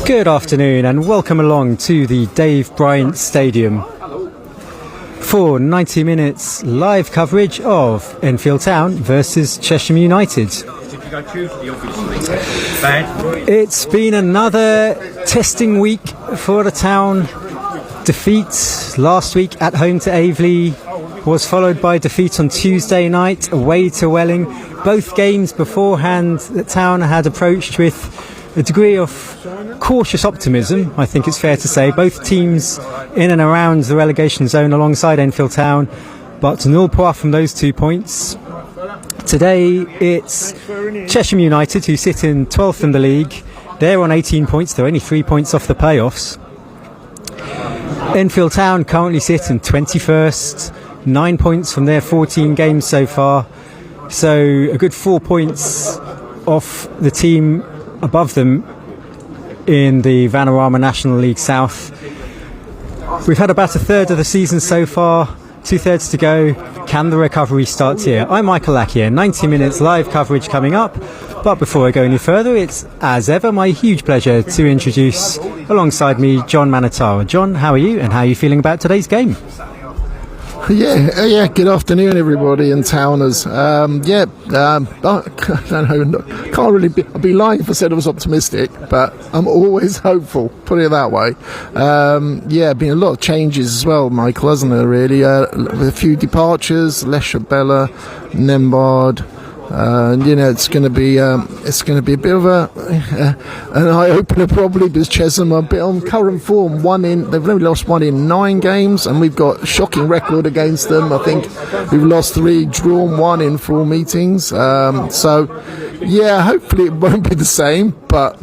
Good afternoon and welcome along to the Dave Bryant Stadium for 90 minutes live coverage of Enfield Town versus Chesham United. It's been another testing week for the Town. Defeat last week at home to Aveley was followed by defeat on Tuesday night away to Welling. Both games beforehand the Town had approached with a degree of cautious optimism, I think it's fair to say. Both teams in and around the relegation zone alongside Enfield Town, but nil points from those 2 points. Today it's Chesham United who sit in 12th in the league. They're on 18 points, they're only 3 points off the playoffs. Enfield Town currently sit in 21st, 9 points from their 14 games so far. So a good 4 points off the team above them in the Vanarama National League South. We've had about a third of the season so far, 2/3 to go. Can the recovery start here? I'm Michael Lack here, 90 minutes live coverage coming up. But before I go any further, it's as ever my huge pleasure to introduce alongside me John Manatawa. John, how are you and how are you feeling about today's game? Yeah. Good afternoon, everybody and Towners. I don't know. Can't really be. I'd be lying if I said I was optimistic, but I'm always hopeful. Put it that way. Been a lot of changes as well, Michael, hasn't there? Really, with a few departures, Lesher Bella, Nembard. It's going to be a bit of an eye opener probably, because Chesham are a bit on current form. They've only lost 1 in 9 games, and we've got a shocking record against them. I think we've lost 3, drawn 1 in 4 meetings. Hopefully it won't be the same, but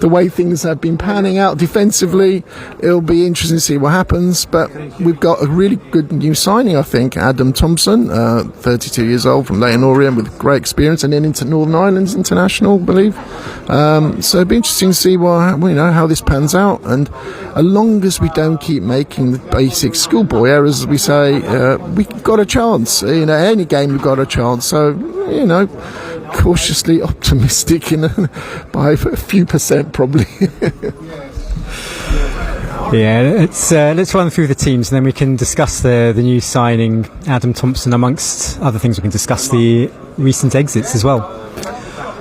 the way things have been panning out defensively, it'll be interesting to see what happens. But we've got a really good new signing, I think. Adam Thompson, 32 years old, from Leighton Orient, with great experience, and then into Northern Ireland's international, I believe. So it'll be interesting to see how this pans out. And as long as we don't keep making the basic schoolboy errors, as we say, we've got a chance. Any game we've got a chance. So cautiously optimistic by a few percent probably. Let's run through the teams and then we can discuss the new signing, Adam Thompson. Amongst other things, we can discuss the recent exits as well.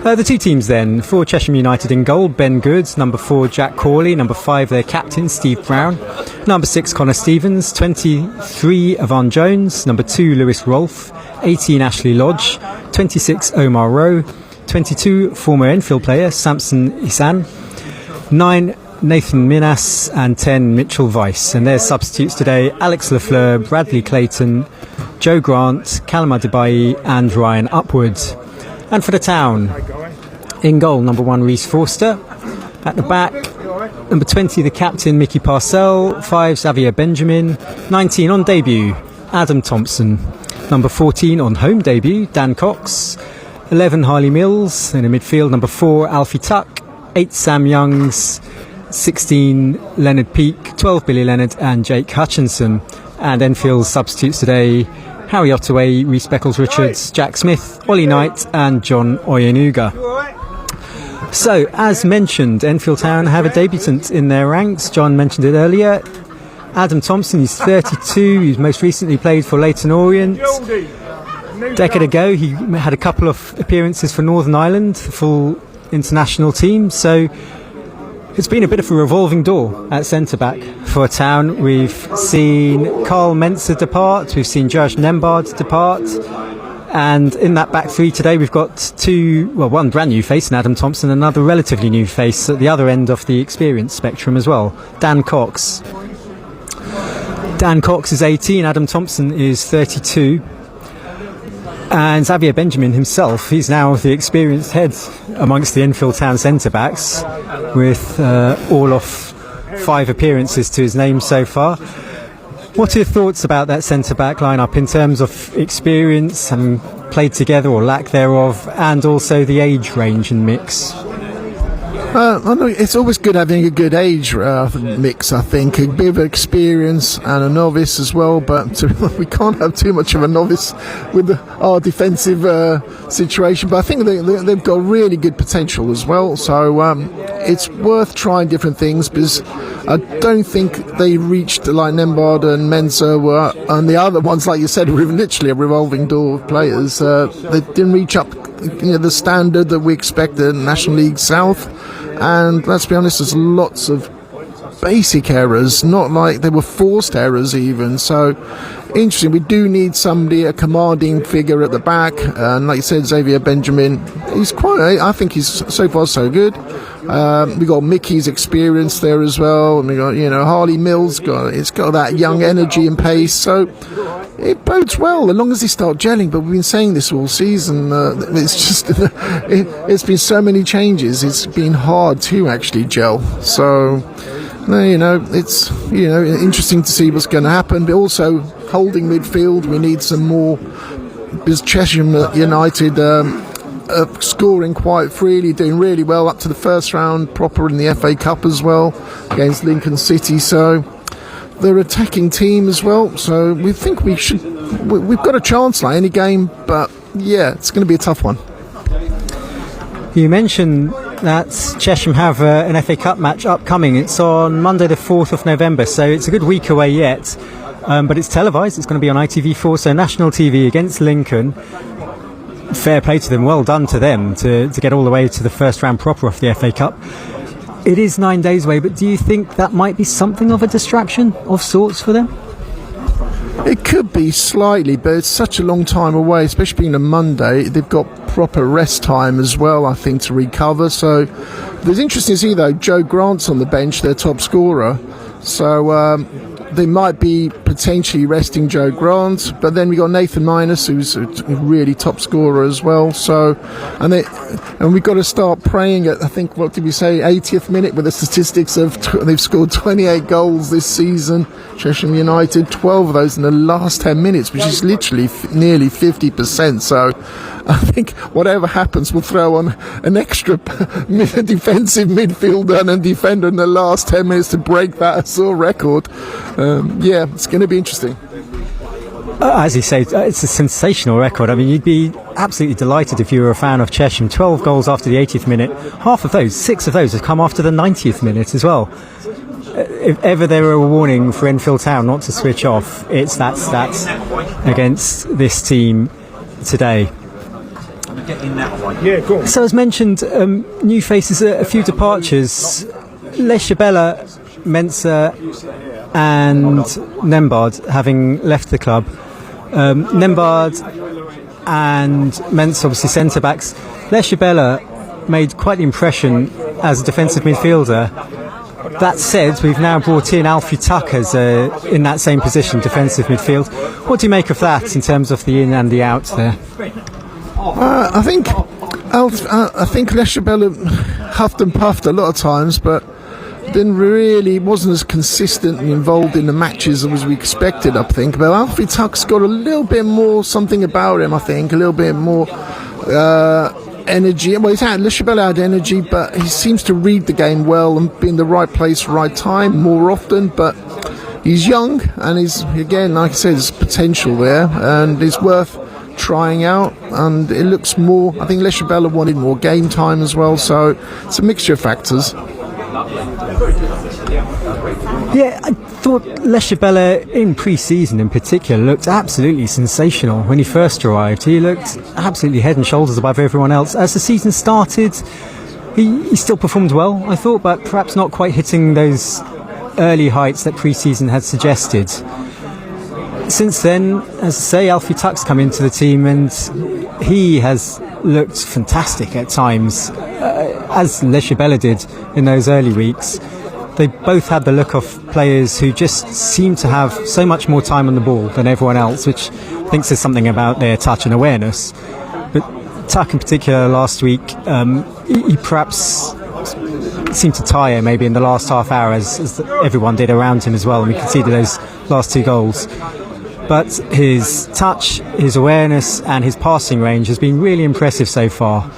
The two teams then, for Chesham United: in goal, Ben Good; number 4, Jack Corley; number 5, their captain, Steve Brown; number 6, Connor Stevens; 23, Yvonne Jones; number 2, Lewis Rolfe; 18, Ashley Lodge; 26, Omar Rowe; 22, former Enfield player, Samson Isan; 9, Nathan Minas; and 10, Mitchell Weiss. And their substitutes today: Alex Lafleur, Bradley Clayton, Joe Grant, Callum Adebayi and Ryan Upward. And for the Town, in goal, number 1, Reece Forster; at the back, number 20, the captain, Mickey Parcell; 5, Xavier Benjamin; 19, on debut, Adam Thompson; number 14, on home debut, Dan Cox; 11, Harley Mills; in the midfield, number 4, Alfie Tuck; 8, Sam Youngs; 16, Leonard Peake; 12, Billy Leonard and Jake Hutchinson. And Enfield's substitutes today: Harry Ottaway, Rhys Beckles-Richards, Jack Smith, Ollie Knight and John Oyenuga. So, as mentioned, Enfield Town have a debutant in their ranks. John mentioned it earlier. Adam Thompson, he's 32, he's most recently played for Leighton Orient. A decade ago he had a couple of appearances for Northern Ireland, the full international team. So it's been a bit of a revolving door at centre-back for Town. We've seen Carl Menzer depart, we've seen Josh Nembard depart, and in that back three today we've got one brand new face in Adam Thompson, another relatively new face at the other end of the experience spectrum as well, Dan Cox. Dan Cox is 18, Adam Thompson is 32. And Xavier Benjamin himself, he's now the experienced head amongst the Enfield Town centre-backs, with all of 5 appearances to his name so far. What are your thoughts about that centre-back line-up in terms of experience and played together or lack thereof, and also the age range and mix? I know it's always good having a good age mix. I think a bit of experience and a novice as well, but we can't have too much of a novice with our defensive situation. But I think they've got really good potential as well. So it's worth trying different things, because I don't think they reached like Nembard and Mensa were, and the other ones, like you said, were literally a revolving door of players. They didn't reach up, the standard that we expect in National League South. And let's be honest, there's lots of basic errors, not like they were forced errors even. So interesting. We do need somebody, a commanding figure at the back, and like you said, Xavier Benjamin, I think he's so far so good. We got Mickey's experience there as well, and we got Harley Mills. It's got that young energy and pace. So it bodes well, as long as they start gelling. But we've been saying this all season. It's just it's been so many changes. It's been hard to actually gel. So it's interesting to see what's going to happen. But also holding midfield, we need some more. Because Chesham United scoring quite freely, doing really well up to the first round, proper in the FA Cup as well against Lincoln City. So they're attacking team as well, so we think we've got a chance like any game, but yeah, it's going to be a tough one. You mentioned that Chesham have an FA Cup match upcoming. It's on Monday the 4th of November, so it's a good week away yet, but it's televised. It's going to be on ITV4, so national TV against Lincoln. Fair play to them, well done to them to get all the way to the first round proper of the FA Cup. It is 9 days away, but do you think that might be something of a distraction of sorts for them? It could be slightly, but it's such a long time away, especially being a Monday. They've got proper rest time as well, I think, to recover. So it's interesting to see, though, Joe Grant's on the bench, their top scorer. So they might be potentially resting Joe Grant, but then we got Nathan Minus, who's a really top scorer as well. So, and we've got to start praying at, I think, what did we say, 80th minute, with the statistics of they've scored 28 goals this season. Chesham United, 12 of those in the last 10 minutes, which is literally nearly 50%. So I think whatever happens, we'll throw on an extra defensive midfielder and a defender in the last 10 minutes to break that Azure record. Yeah, it's going to be interesting. As you say, it's a sensational record. I mean, you'd be absolutely delighted if you were a fan of Chesham. 12 goals after the 80th minute. Half of those, 6 of those, have come after the 90th minute as well. If ever there were a warning for Enfield Town not to switch off, it's that stats against this team today. So as mentioned, new faces, a few departures. Leshabella, Mensa and Nembard having left the club. Nembard and Mensa obviously centre-backs. Leshabella made quite the impression as a defensive midfielder. That said, we've now brought in Alfie Tuck as in that same position, defensive midfield. What do you make of that in terms of the in and the out there? I think Leshabella huffed and puffed a lot of times, but wasn't as consistent and involved in the matches as we expected, I think. But Alfie Tuck's got a little bit more something about him, I think, a little bit more energy. Well, Leshabella had energy, but he seems to read the game well and be in the right place, right time more often. But he's young, and he's, again, like I said, there's potential there, and it's worth trying out. And it looks more, I think Leshabella wanted more game time as well, so it's a mixture of factors. Yeah, I thought Leshabella in pre-season in particular looked absolutely sensational. When he first arrived, he looked absolutely head and shoulders above everyone else. As the season started, he still performed well, I thought, but perhaps not quite hitting those early heights that pre-season had suggested. Since then, as I say, Alfie Tuck's come into the team and he has looked fantastic at times, as Leshabella did in those early weeks. They both had the look of players who just seem to have so much more time on the ball than everyone else, which I think says something about their touch and awareness. But Tuck in particular last week, he perhaps seemed to tire maybe in the last half hour, as everyone did around him as well, and we conceded those last 2 goals. But his touch, his awareness and his passing range has been really impressive so far.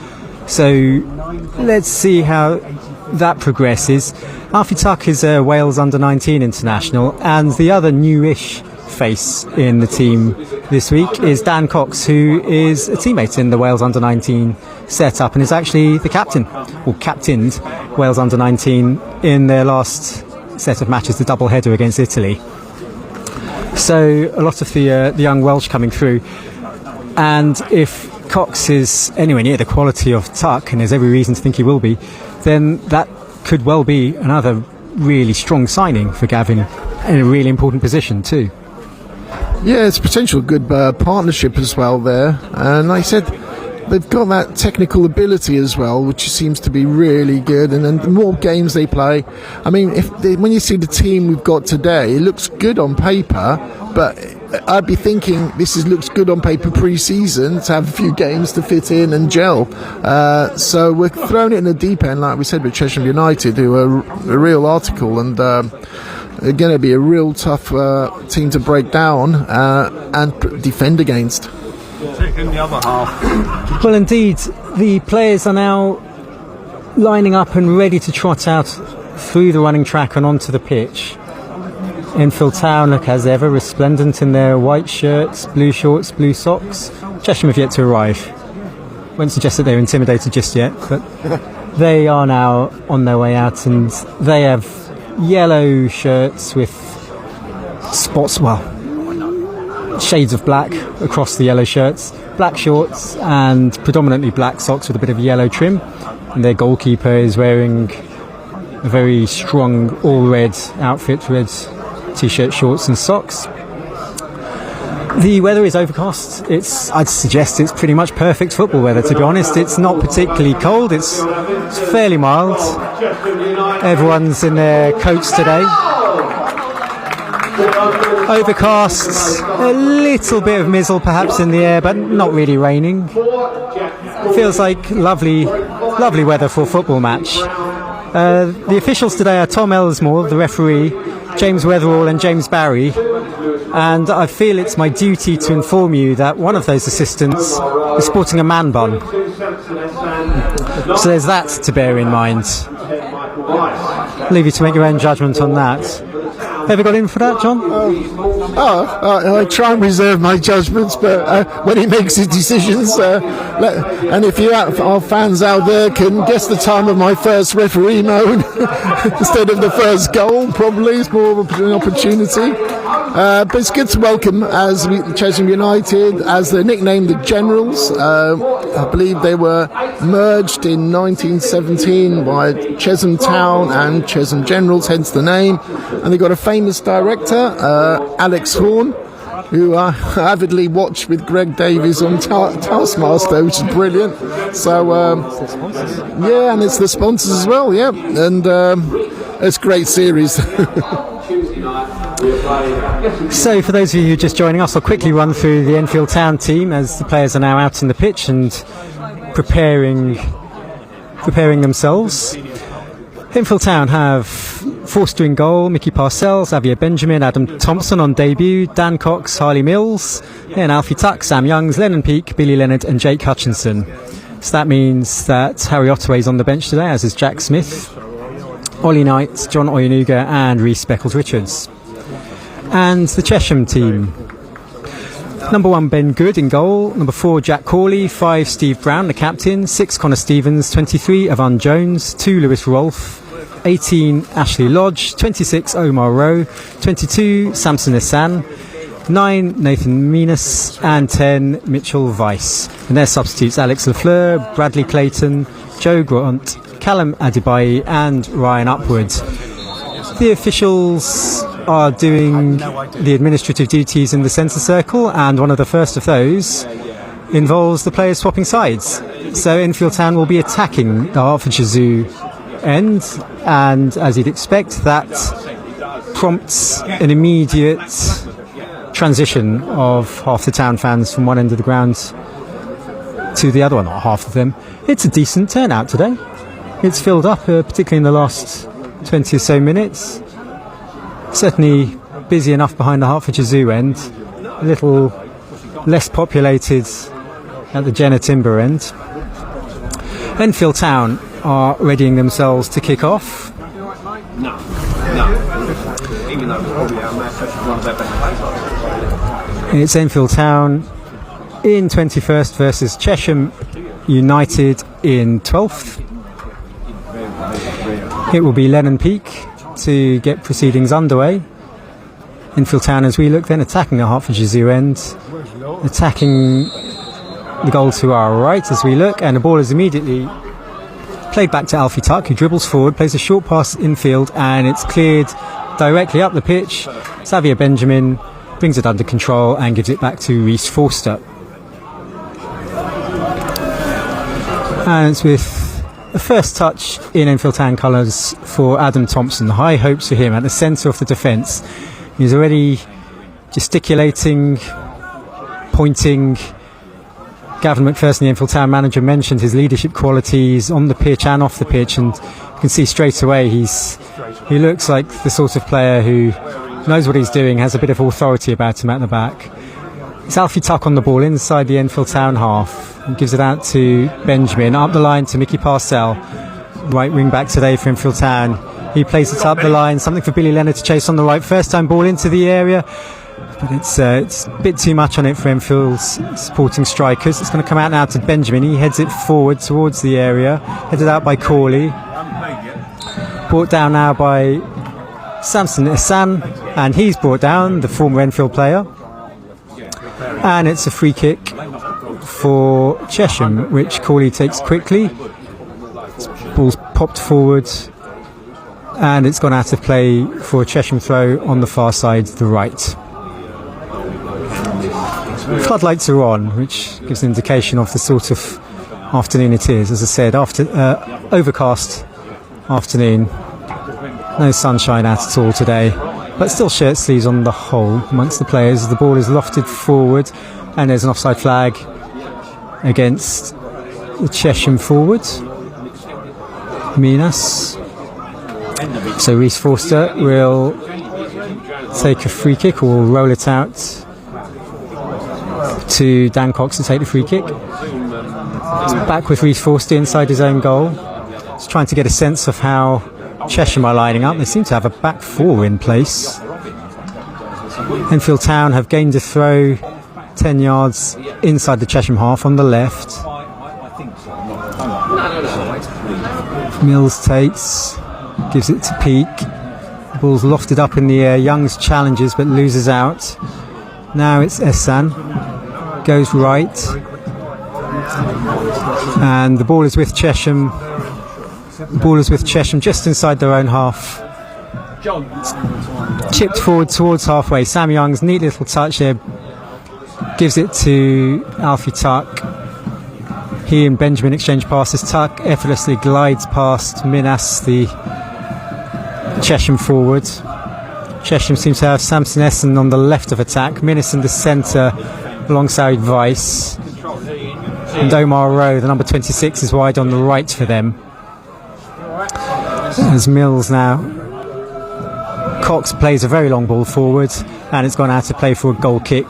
So let's see how that progresses. Alfie Tuck is a Wales under-19 international, and the other newish face in the team this week is Dan Cox, who is a teammate in the Wales under-19 setup and is actually the captain, or captained Wales under-19 in their last set of matches, the double header against Italy. So a lot of the young Welsh coming through, and if Cox is anywhere near the quality of Tuck, and there's every reason to think he will be, then that could well be another really strong signing for Gavin in a really important position too. Yeah, it's a potential good partnership as well there. And like I said, they've got that technical ability as well, which seems to be really good. And then the more games they play, I mean, when you see the team we've got today, it looks good on paper, but I'd be thinking looks good on paper pre-season to have a few games to fit in and gel. So we're throwing it in the deep end, like we said with Chesham United, who are a real article, and they're going to be a real tough team to break down and defend against. Well, indeed, the players are now lining up and ready to trot out through the running track and onto the pitch. Enfield Town look as ever resplendent in their white shirts, blue shorts, blue socks. Chesham have yet to arrive. Won't suggest that they're intimidated just yet, but they are now on their way out, and they have yellow shirts with spots, shades of black across the yellow shirts, black shorts and predominantly black socks with a bit of yellow trim, and their goalkeeper is wearing a very strong all red outfit, red t-shirt, shorts and socks. The weather is overcast. I'd suggest it's pretty much perfect football weather, to be honest. It's not particularly cold, it's fairly mild. Everyone's in their coats today. Overcast, a little bit of mizzle perhaps in the air, but not really raining. Feels like lovely weather for a football match. The officials today are Tom Ellsmore, the referee, James Weatherall and James Barry, and I feel it's my duty to inform you that one of those assistants is sporting a man bun. So there's that to bear in mind. Leave you to make your own judgment on that. Ever got in for that, John? I try and reserve my judgments, but when he makes his decisions, and if our fans out there can guess the time of my first referee moan instead of the first goal, probably it's more of an opportunity. But it's good to welcome Chesham United, as they're nicknamed the Generals. I believe they were merged in 1917 by Chesham Town and Chesham Generals, hence the name. And they've got a famous director, Alex Horn, who I avidly watch with Greg Davies on Taskmaster, which is brilliant. So, and it's the sponsors as well, and it's a great series. So for those of you who are just joining us, I'll quickly run through the Enfield Town team as the players are now out in the pitch and preparing themselves. Enfield Town have Forster in goal, Mickey Parcells, Xavier Benjamin, Adam Thompson on debut, Dan Cox, Harley Mills, then Alfie Tuck, Sam Youngs, Lennon Peake, Billy Leonard and Jake Hutchinson. So that means that Harry Ottaway's on the bench today, as is Jack Smith, Ollie Knight, John Oyenuga and Rhys Beckles-Richards. And the Chesham team: number 1 Ben Good in goal, number 4 Jack Corley, 5 Steve Brown the captain, 6 Connor Stevens, 23 Yvonne Jones, 2 Lewis Rolfe, 18 Ashley Lodge, 26 Omar Rowe, 22 Samson Hassan, 9 Nathan Minas and 10 Mitchell Weiss. And their substitutes: Alex Lafleur, Bradley Clayton, Joe Grant, Callum Adibayi and Ryan Upward. The officials are doing the administrative duties in the centre circle, and one of the first of those involves the players swapping sides. So Enfield Town will be attacking the Hertfordshire Zoo end, and as you'd expect, that prompts an immediate transition of half the town fans from one end of the ground to the other one, or half of them. It's a decent turnout today. It's filled up, particularly in the last 20 or so minutes. Certainly busy enough behind the Hertfordshire Zoo end, a little less populated at the Jenner Timber end. Enfield Town are readying themselves to kick off. It's Enfield Town in 21st versus Chesham United in 12th. It will be Lennon Peak to get proceedings underway. Enfield Town, as we look, then attacking the Hertfordshire Zoo end, attacking the goal to our right as we look, and the ball is immediately played back to Alfie Tuck, who dribbles forward, plays a short pass infield, and it's cleared directly up the pitch. Xavier Benjamin brings it under control and gives it back to Reece Forster. And it's with the first touch in Enfield Town colours for Adam Thompson. High hopes for him at the centre of the defence. He's already gesticulating, pointing. Gavin McPherson, the Enfield Town manager, mentioned his leadership qualities on the pitch and off the pitch, and you can see straight away he looks like the sort of player who knows what he's doing, has a bit of authority about him at the back. It's Alfie Tuck on the ball inside the Enfield Town half. He gives it out to Benjamin, up the line to Mickey Parcell, right wing back today for Enfield Town. He plays it up the line, something for Billy Leonard to chase on the right. First time ball into the area, but it's a bit too much on it for Enfield's supporting strikers. It's going to come out now to Benjamin. He heads it forward towards the area, headed out by Corley. Brought down now by Samson Hassan, and he's brought down, the former Enfield player. And it's a free kick for Chesham, which Corley takes quickly. Ball's popped forward, and it's gone out of play for a Chesham throw on the far side, the right. Floodlights are on, which gives an indication of the sort of afternoon it is. As I said, overcast afternoon, no sunshine out at all today, but still shirt sleeves on the whole amongst the players. The ball is lofted forward, and there's an offside flag against the Chesham forward, Minas. So Reece Forster will take a free kick, or will roll it out to Dan Cox to take the free kick. It's back with Reece Forster inside his own goal. He's trying to get a sense of how Chesham are lining up. They seem to have a back four in place. Enfield Town have gained a throw 10 yards inside the Chesham half on the left. Mills takes, gives it to Peak. The ball's lofted up in the air. Youngs challenges but loses out. Now it's Essan, goes right, and the ball is with Chesham. The ball is with Chesham just inside their own half. Chipped forward towards halfway. Sam Young's neat little touch there gives it to Alfie Tuck. He and Benjamin exchange passes. Tuck effortlessly glides past Minas, the Chesham forward. Chesham seems to have Samson Essen on the left of attack, Minas in the centre alongside Weiss, and Omar Rowe, the number 26, is wide on the right for them. As Mills now, Cox plays a very long ball forward, and it's gone out to play for a goal kick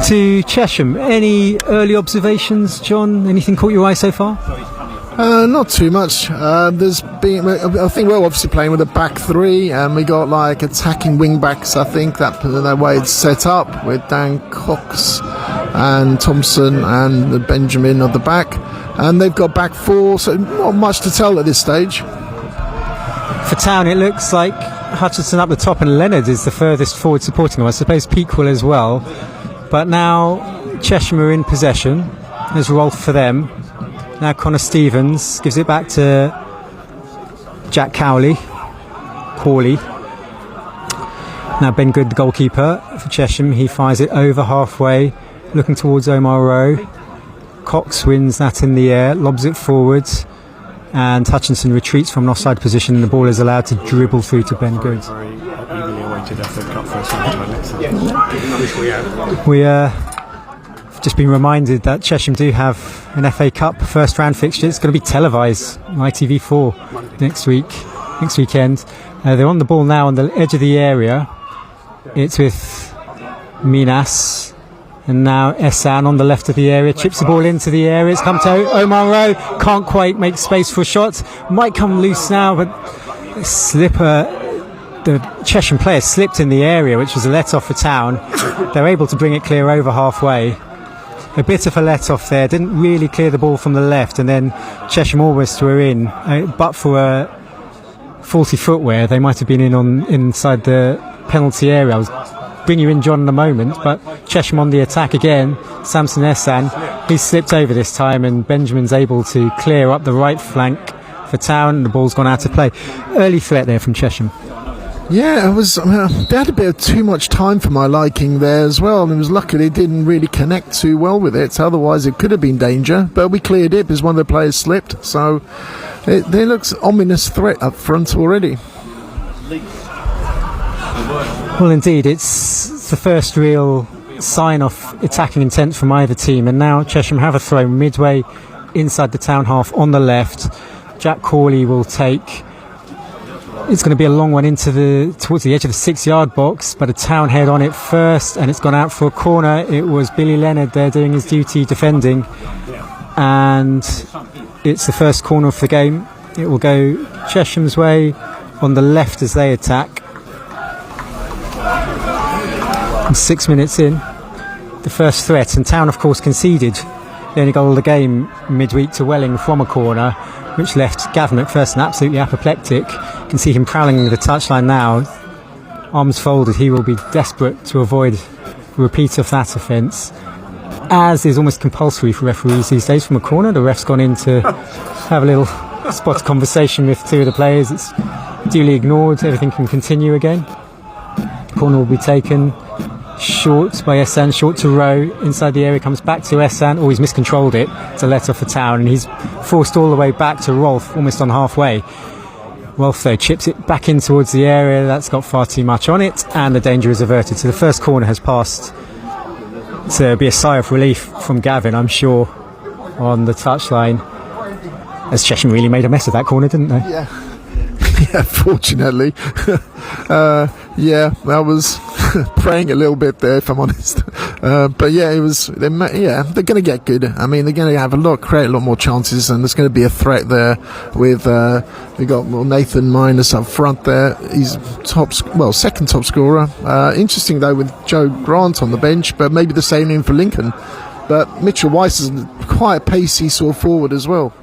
to Chesham. Any early observations, John? Anything caught your eye so far? Not too much. There's been, I think we're obviously playing with a back three, and we got like attacking wing backs. I think that way it's set up with Dan Cox and Thompson and Benjamin at the back, and they've got back four, so not much to tell at this stage. For Town, it looks like Hutchinson up the top and Leonard is the furthest forward supporting them. I suppose Peak will as well, but now Chesham are in possession. There's Rolf for them. Now Connor Stevens gives it back to Jack Cowley. Now Ben Good, the goalkeeper for Chesham, he fires it over halfway, looking towards Omar Rowe. Cox wins that in the air, lobs it forward, and Hutchinson retreats from an offside position, and the ball is allowed to dribble through to Ben Good. We just been reminded that Chesham do have an FA Cup first round fixture. It's going to be televised on ITV4 next weekend. They're on the ball now on the edge of the area. It's with Minas, And now Essan on the left of the area, chips the ball into the area. It's come to Omar Rowe, can't quite make space for a shot. Might come loose now, but the Chesham player slipped in the area, which was a let-off for Town. They're able to bring it clear over halfway. A bit of a let-off there, didn't really clear the ball from the left, and then Chesham almost were in. But for a faulty footwear, they might have been inside the penalty area. I was bring you in, John, in a moment, but Chesham on the attack again. Samson Essan, he's slipped over this time, and Benjamin's able to clear up the right flank for Town, and the ball's gone out of play. Early threat there from Chesham. Yeah, they had a bit of too much time for my liking there as well, and it was lucky they didn't really connect too well with it, otherwise it could have been danger, but we cleared it because one of the players slipped, so there looks ominous threat up front already. Well, indeed, it's the first real sign of attacking intent from either team, and now Chesham have a throw midway inside the Town half on the left. Jack Corley will take. It's going to be a long one towards the edge of the 6-yard box, but a Town head on it first, and it's gone out for a corner. It was Billy Leonard there doing his duty defending, and it's the first corner of the game. It will go Chesham's way on the left as they attack. 6 minutes in, the first threat, and Town of course conceded the only goal of the game midweek to Welling from a corner, which left Gavin McPherson absolutely apoplectic. You can see him prowling the touchline now, arms folded. He will be desperate to avoid a repeat of that offence, as is almost compulsory for referees these days from a corner. The ref's gone in to have a little spot conversation with two of the players. It's duly ignored, everything can continue again. Corner will be taken short by Essan, short to Rowe, inside the area, comes back to Essan. He's miscontrolled it to let off for Town, and he's forced all the way back to Rolfe, almost on halfway. Rolfe though chips it back in towards the area. That's got far too much on it, and the danger is averted. So the first corner has passed. To be a sigh of relief from Gavin, I'm sure, on the touchline, as Chesham really made a mess of that corner, didn't they? Yeah, fortunately. I was praying a little bit there, if I'm honest. But yeah, they're going to get good. I mean, they're going to create a lot more chances, and there's going to be a threat there with, we got Nathan Minus up front there. He's second top scorer. Interesting though with Joe Grant on the bench, but maybe the same in for Lincoln. But Mitchell Weiss is quite a pacey sort of forward as well.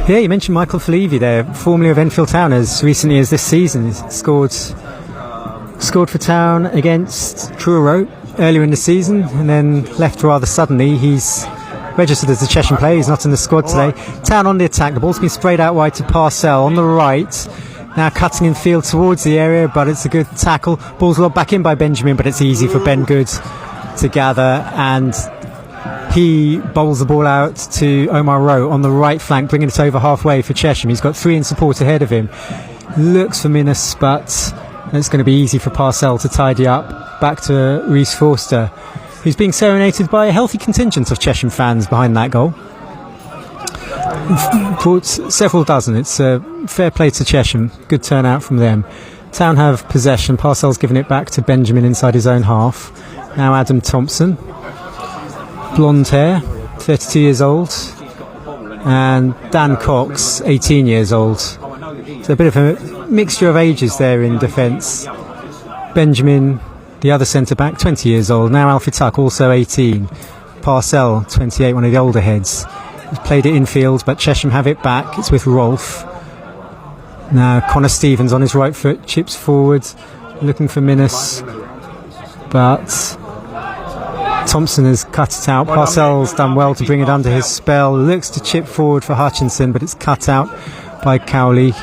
Yeah, you mentioned Michael Falevi there, formerly of Enfield Town, as recently as this season. He's scored for Town against Truro earlier in the season, and then left rather suddenly. He's registered as a Chesham player. He's not in the squad today. Town on the attack. The ball's been sprayed out wide to Parcell on the right. Now cutting in field towards the area, but it's a good tackle. Ball's lobbed back in by Benjamin, but it's easy for Ben Good to gather, and he bowls the ball out to Omar Rowe on the right flank, bringing it over halfway for Chesham. He's got three in support ahead of him. Looks for Minus, but it's going to be easy for Parcell to tidy up. Back to Rhys Forster, who's being serenaded by a healthy contingent of Chesham fans behind that goal. Brought several dozen. It's a fair play to Chesham. Good turnout from them. Town have possession. Parcell's given it back to Benjamin inside his own half. Now Adam Thompson. Blonde hair, 32 years old, and Dan Cox, 18 years old. So a bit of a mixture of ages there in defence. Benjamin, the other centre-back, 20 years old. Now Alfie Tuck, also 18. Parcell, 28, one of the older heads. He's played at Enfield, but Chesham have it back. It's with Rolfe. Now Connor Stevens on his right foot, chips forward, looking for Minus, but Thompson has cut it out. Parcell's done well to bring it under his spell. Looks to chip forward for Hutchinson, but it's cut out by Cowley.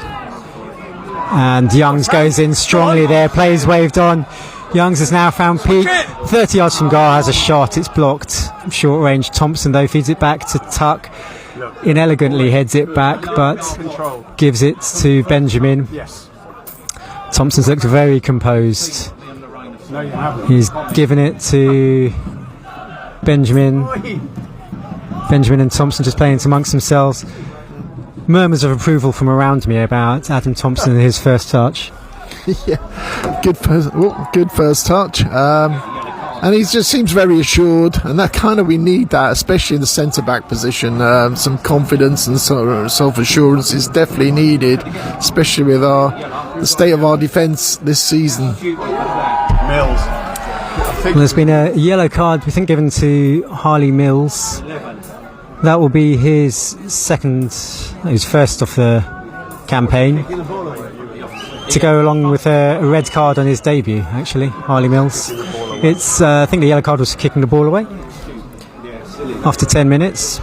And Youngs goes in strongly there. Players waved on. Youngs has now found Peak. 30 yards from goal, has a shot. It's blocked from short range. Thompson, though, feeds it back to Tuck. Inelegantly heads it back, but gives it to Benjamin. Thompson's looked very composed. He's given it to Benjamin and Thompson just playing amongst themselves. Murmurs of approval from around me about Adam Thompson and his first touch. Yeah, good first touch. and he just seems very assured, and that kind of, we need that, especially in the centre back position. Some confidence and self assurance is definitely needed, especially with the state of our defence this season. Mills. Well, there's been a yellow card, we think, given to Harley Mills. That will be his first of the campaign, to go along with a red card on his debut, actually, Harley Mills. It's I think the yellow card was for kicking the ball away after 10 minutes.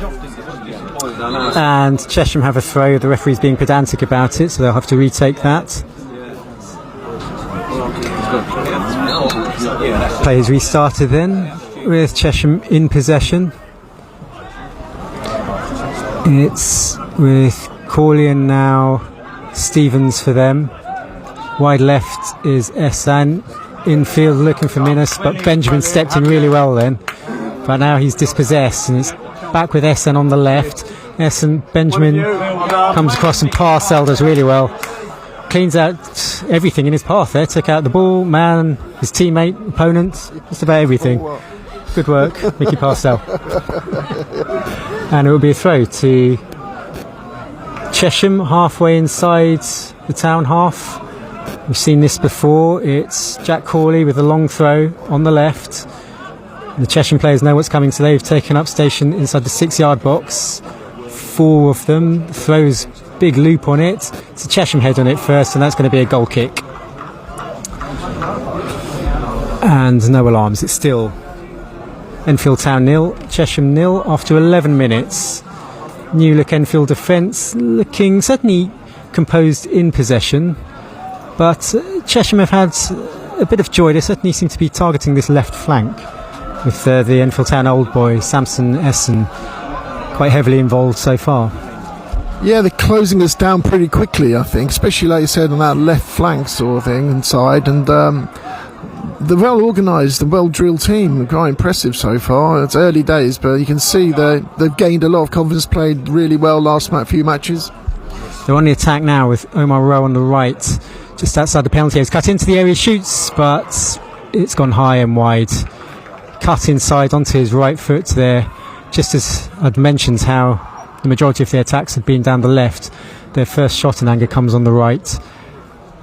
And Chesham have a throw. The referee's being pedantic about it, so they'll have to retake that. Play is restarted then, with Chesham in possession. It's with Corley and now Stevens for them. Wide left is Essan. Infield looking for Minus, but Benjamin stepped in really well then. But now he's dispossessed, and it's back with Essan on the left. Benjamin comes across, and Parcell does really well. Cleans out everything in his path there. Took out the ball, man, his teammate, opponent, just about everything. Good work, Mickey Parcell. And it will be a throw to Chesham, halfway inside the town half. We've seen this before. It's Jack Corley with a long throw on the left. The Chesham players know what's coming, so they've taken up station inside the 6-yard box. 4 of them. Throws big loop on it. It's a Chesham head on it first, and that's going to be a goal kick. And no alarms. It's still Enfield Town 0, Chesham 0 after 11 minutes. New look Enfield defence, looking certainly composed in possession, but Chesham have had a bit of joy. They certainly seem to be targeting this left flank, with the Enfield Town old boy Samson Essen quite heavily involved so far. Yeah, they're closing us down pretty quickly, I think, especially like you said on that left flank sort of thing inside, and the well organised and well drilled team, quite impressive so far. It's early days, but you can see they've gained a lot of confidence, played really well last few matches. They're on the attack now with Omar Rowe on the right, just outside the penalty area. He's cut into the area, shoots, but it's gone high and wide. Cut inside onto his right foot there, just as I'd mentioned how the majority of their attacks have been down the left. Their first shot in anger comes on the right.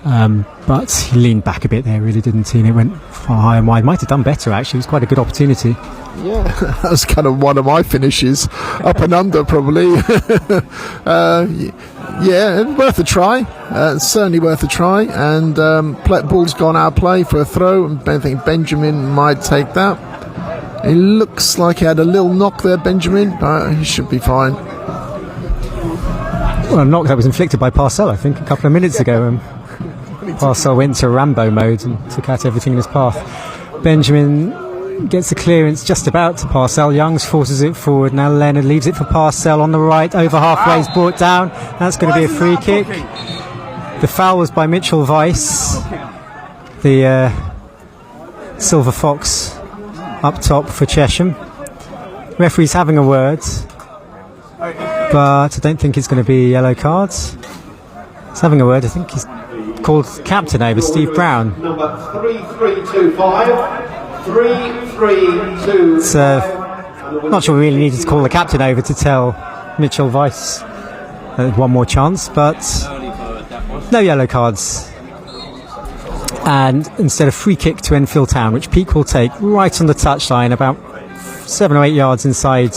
But he leaned back a bit there, really, didn't he? And it went far high and wide. Might have done better, actually. It was quite a good opportunity. Yeah, that's kind of one of my finishes. Up and under, probably. Yeah, worth a try. Certainly worth a try. And ball's gone out of play for a throw. And I think Benjamin might take that. It looks like he had a little knock there, Benjamin, but he should be fine. Well, a knock that was inflicted by Parcell, I think, a couple of minutes ago. Parcell went to Rambo mode and took out everything in his path. Benjamin gets the clearance just about to Parcell. Youngs forces it forward. Now Leonard leaves it for Parcell on the right. Over halfway, he's brought down. That's going to be a free kick. The foul was by Mitchell Weiss, the Silver Fox up top for Chesham. Referee's having a word, but I don't think it's going to be a yellow card. He's having a word. I think he's called captain over Steve Brown. Number 3325. 3325. So, not sure we really needed to call the captain over to tell Mitchell Weiss one more chance, but no yellow cards. And instead a free kick to Enfield Town, which Peake will take right on the touchline, about 7 or 8 yards inside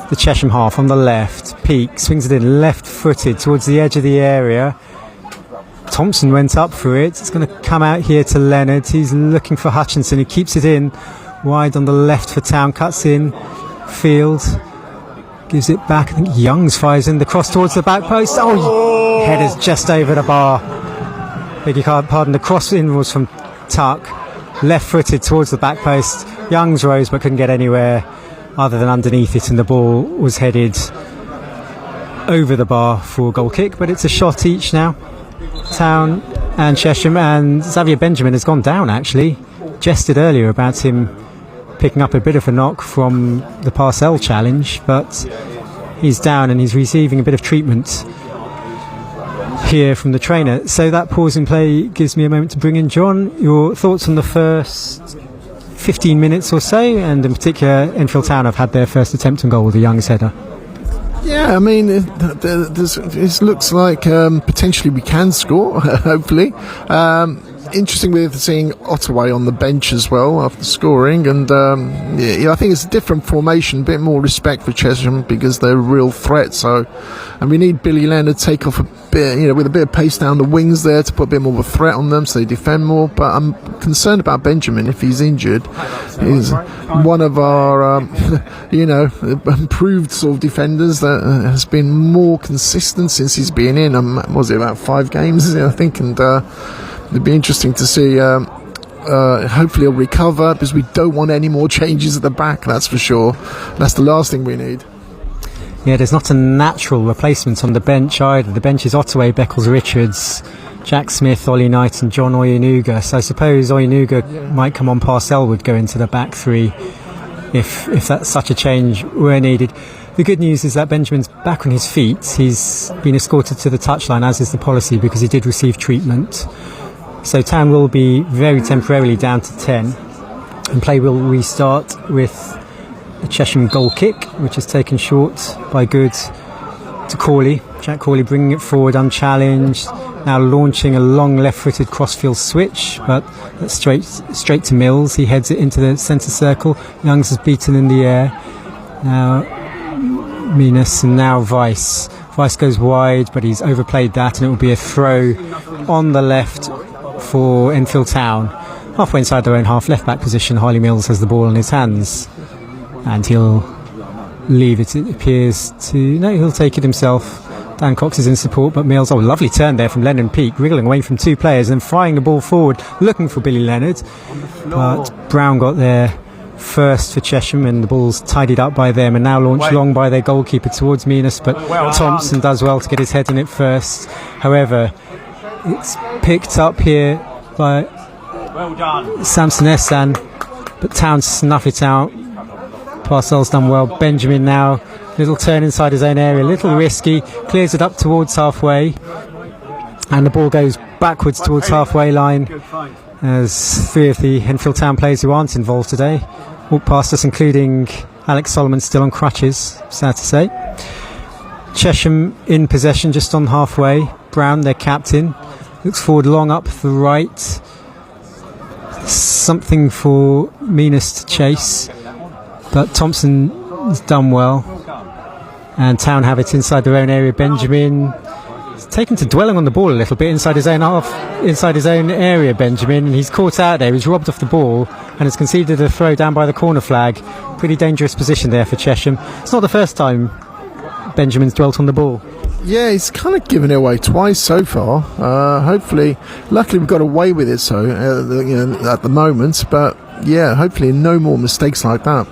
the Chesham half on the left. Peake swings it in left-footed towards the edge of the area. Thompson went up for it. It's going to come out here to Leonard. He's looking for Hutchinson. He keeps it in wide on the left for Town. Cuts in. Field gives it back. I think Youngs fires in the cross towards the back post. Oh, header's just over the bar. Beg your pardon. The cross in was from Tuck. Left-footed towards the back post. Youngs rose but couldn't get anywhere other than underneath it, and the ball was headed over the bar for a goal kick. But it's a shot each now. Town and Chesham, and Xavier Benjamin has gone down, actually. Jested earlier about him picking up a bit of a knock from the Parcell challenge, but he's down and he's receiving a bit of treatment here from the trainer. So that pause in play gives me a moment to bring in John. Your thoughts on the first 15 minutes or so, and in particular Enfield Town have had their first attempt on goal with a Young's header. Yeah, I mean, it looks like potentially we can score, hopefully. Interesting with seeing Ottaway on the bench as well after scoring, and I think it's a different formation, a bit more respect for Chesham because they're a real threat. So, and we need Billy Leonard to take off a bit, with a bit of pace down the wings there to put a bit more of a threat on them so they defend more. But I'm concerned about Benjamin if he's injured. He's one of our, improved sort of defenders that has been more consistent since he's been in. Was it about 5 games, I think, and. It'd be interesting to see. Hopefully he'll recover because we don't want any more changes at the back, that's for sure. That's the last thing we need. Yeah, there's not a natural replacement on the bench either. The bench is Ottaway, Beckles, Richards, Jack Smith, Ollie Knight and John Oyenuga. So I suppose Oyenuga might come on, Parcell would go into the back 3 if that such a change were needed. The good news is that Benjamin's back on his feet. He's been escorted to the touchline, as is the policy, because he did receive treatment. So Town will be very temporarily down to 10, and play will restart with a Chesham goal kick, which is taken short by Good to Corley. Jack Corley bringing it forward unchallenged, now launching a long left-footed crossfield switch, but that's straight to Mills. He heads it into the centre circle. Youngs is beaten in the air. Now Minas and now Weiss. Weiss goes wide, but he's overplayed that, and it will be a throw on the left for Enfield Town, halfway inside their own half, left back position. Harley Mills has the ball in his hands and he'll leave it. It appears to he'll take it himself. Dan Cox is in support, but Mills, lovely turn there from Lennon Peake, wriggling away from 2 players and firing the ball forward looking for Billy Leonard, but Brown got there first for Chesham and the ball's tidied up by them and now launched long by their goalkeeper towards Minas, but Thompson does well to get his head in it first. However, it's picked up here by Samson Essan, but Town snuff it out. Parcell's done well. Benjamin now, little turn inside his own area, little risky, clears it up towards halfway, and the ball goes backwards towards halfway line as 3 of the Enfield Town players who aren't involved today walk past us, including Alex Solomon, still on crutches, sad to say. Chesham in possession just on halfway. Brown, their captain, looks forward long up the right. Something for Minas to chase, but Thompson has done well, and Town have it inside their own area. Benjamin is taken to dwelling on the ball a little bit inside his own half, inside his own area. Benjamin, and he's caught out there. He's robbed off the ball and has conceded a throw down by the corner flag. Pretty dangerous position there for Chesham. It's not the first time Benjamin's dwelt on the ball. Yeah, he's kind of given it away twice so far. Luckily we've got away with it at the moment, but yeah, hopefully no more mistakes like that.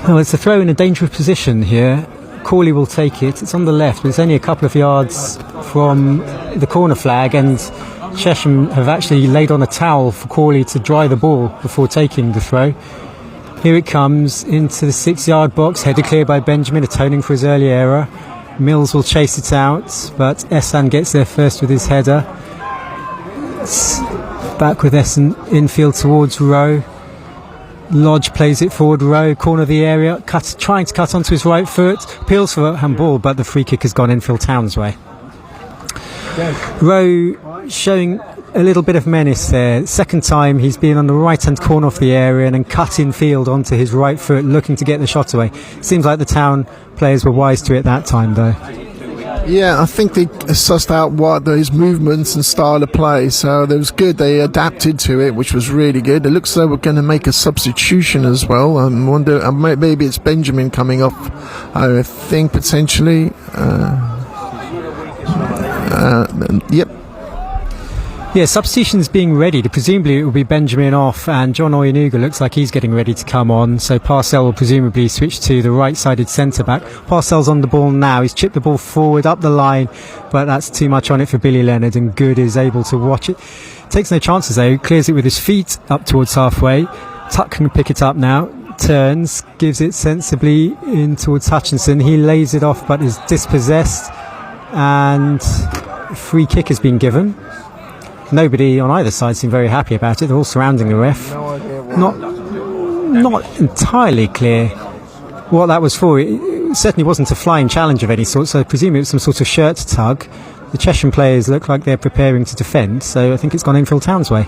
Well, it's a throw in a dangerous position here. Corley will take it. It's on the left, but it's only a couple of yards from the corner flag, and Chesham have actually laid on a towel for Corley to dry the ball before taking the throw. Here it comes into the 6-yard box, headed clear by Benjamin, atoning for his early error. Mills will chase it out, but Essan gets there first with his header. It's back with Essan infield towards Rowe. Lodge plays it forward, Rowe, corner of the area, trying to cut onto his right foot, appeals for a handball, but the free kick has gone Enfield Town's way. Rowe showing a little bit of menace there. Second time he's been on the right hand corner of the area and then cut in field onto his right foot, looking to get the shot away. Seems like the Town players were wise to it that time though. Yeah, I think they sussed out what his movements and style of play, so that was good. They adapted to it, which was really good. It looks like we're going to make a substitution as well. I wonder, maybe it's Benjamin coming off, I think, potentially. Yep. Yeah, substitutions being ready. Presumably it will be Benjamin off, and John Oyenuga looks like he's getting ready to come on, so Parcell will presumably switch to the right-sided centre-back. Parcell's on the ball now. He's chipped the ball forward up the line, but that's too much on it for Billy Leonard, and Good is able to watch it. Takes no chances though, clears it with his feet up towards halfway. Tuck can pick it up now, turns, gives it sensibly in towards Hutchinson. He lays it off but is dispossessed, and free kick has been given. Nobody on either side seemed very happy about it. They're all surrounding the ref. Not entirely clear what that was for. It certainly wasn't a flying challenge of any sort, so I presume it was some sort of shirt tug. The Chesham players look like they're preparing to defend, so I think it's gone Enfield Town's way.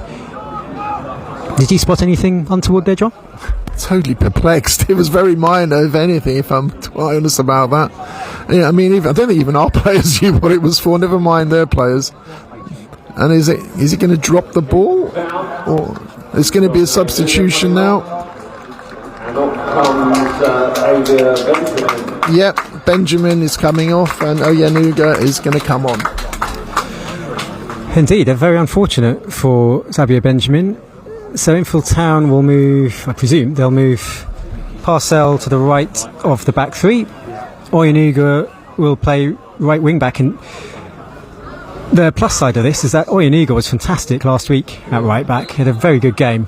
Did you spot anything untoward there, John? Totally perplexed. It was very minor, if anything, if I'm quite honest about that. Yeah, I mean, I don't think even our players knew what it was for, never mind their players. And is he going to drop the ball? Or it's going to be a substitution now? Yep, Benjamin is coming off and Oyenuga is going to come on. Indeed, very unfortunate for Xavier Benjamin. So Enfield Town will move, I presume, they'll move Parcell to the right of the back three. Oyenuga will play right wing back. And the plus side of this is that Oyenuga was fantastic last week at right back. He had a very good game.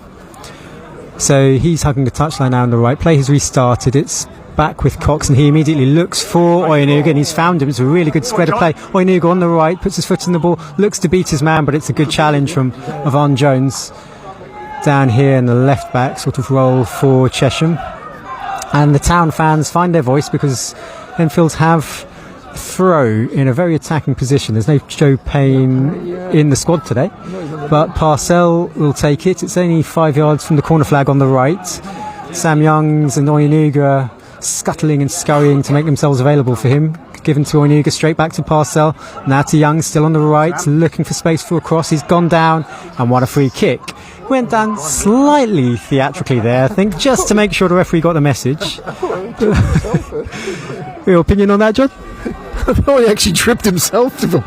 So he's hugging the touchline now on the right. Play has restarted. It's back with Cox, and he immediately looks for Oyenuga, and he's found him. It's a really good spread of play. Oyenuga on the right, puts his foot in the ball, looks to beat his man, but it's a good challenge from Yvonne Jones. Down here in the left back sort of role for Chesham. And the Town fans find their voice because Enfield have throw in a very attacking position. There's no Joe Payne in the squad today, but Parcell will take it. It's only 5 yards from the corner flag on the right. Sam Youngs and Oyenuga scuttling and scurrying to make themselves available for him. Given to Oyenuga, straight back to Parcell. Now to Young, still on the right, looking for space for a cross. He's gone down and won a free kick. Went down slightly theatrically there, I think, just to make sure the referee got the message. Your opinion on that, John? I thought he actually tripped himself, to be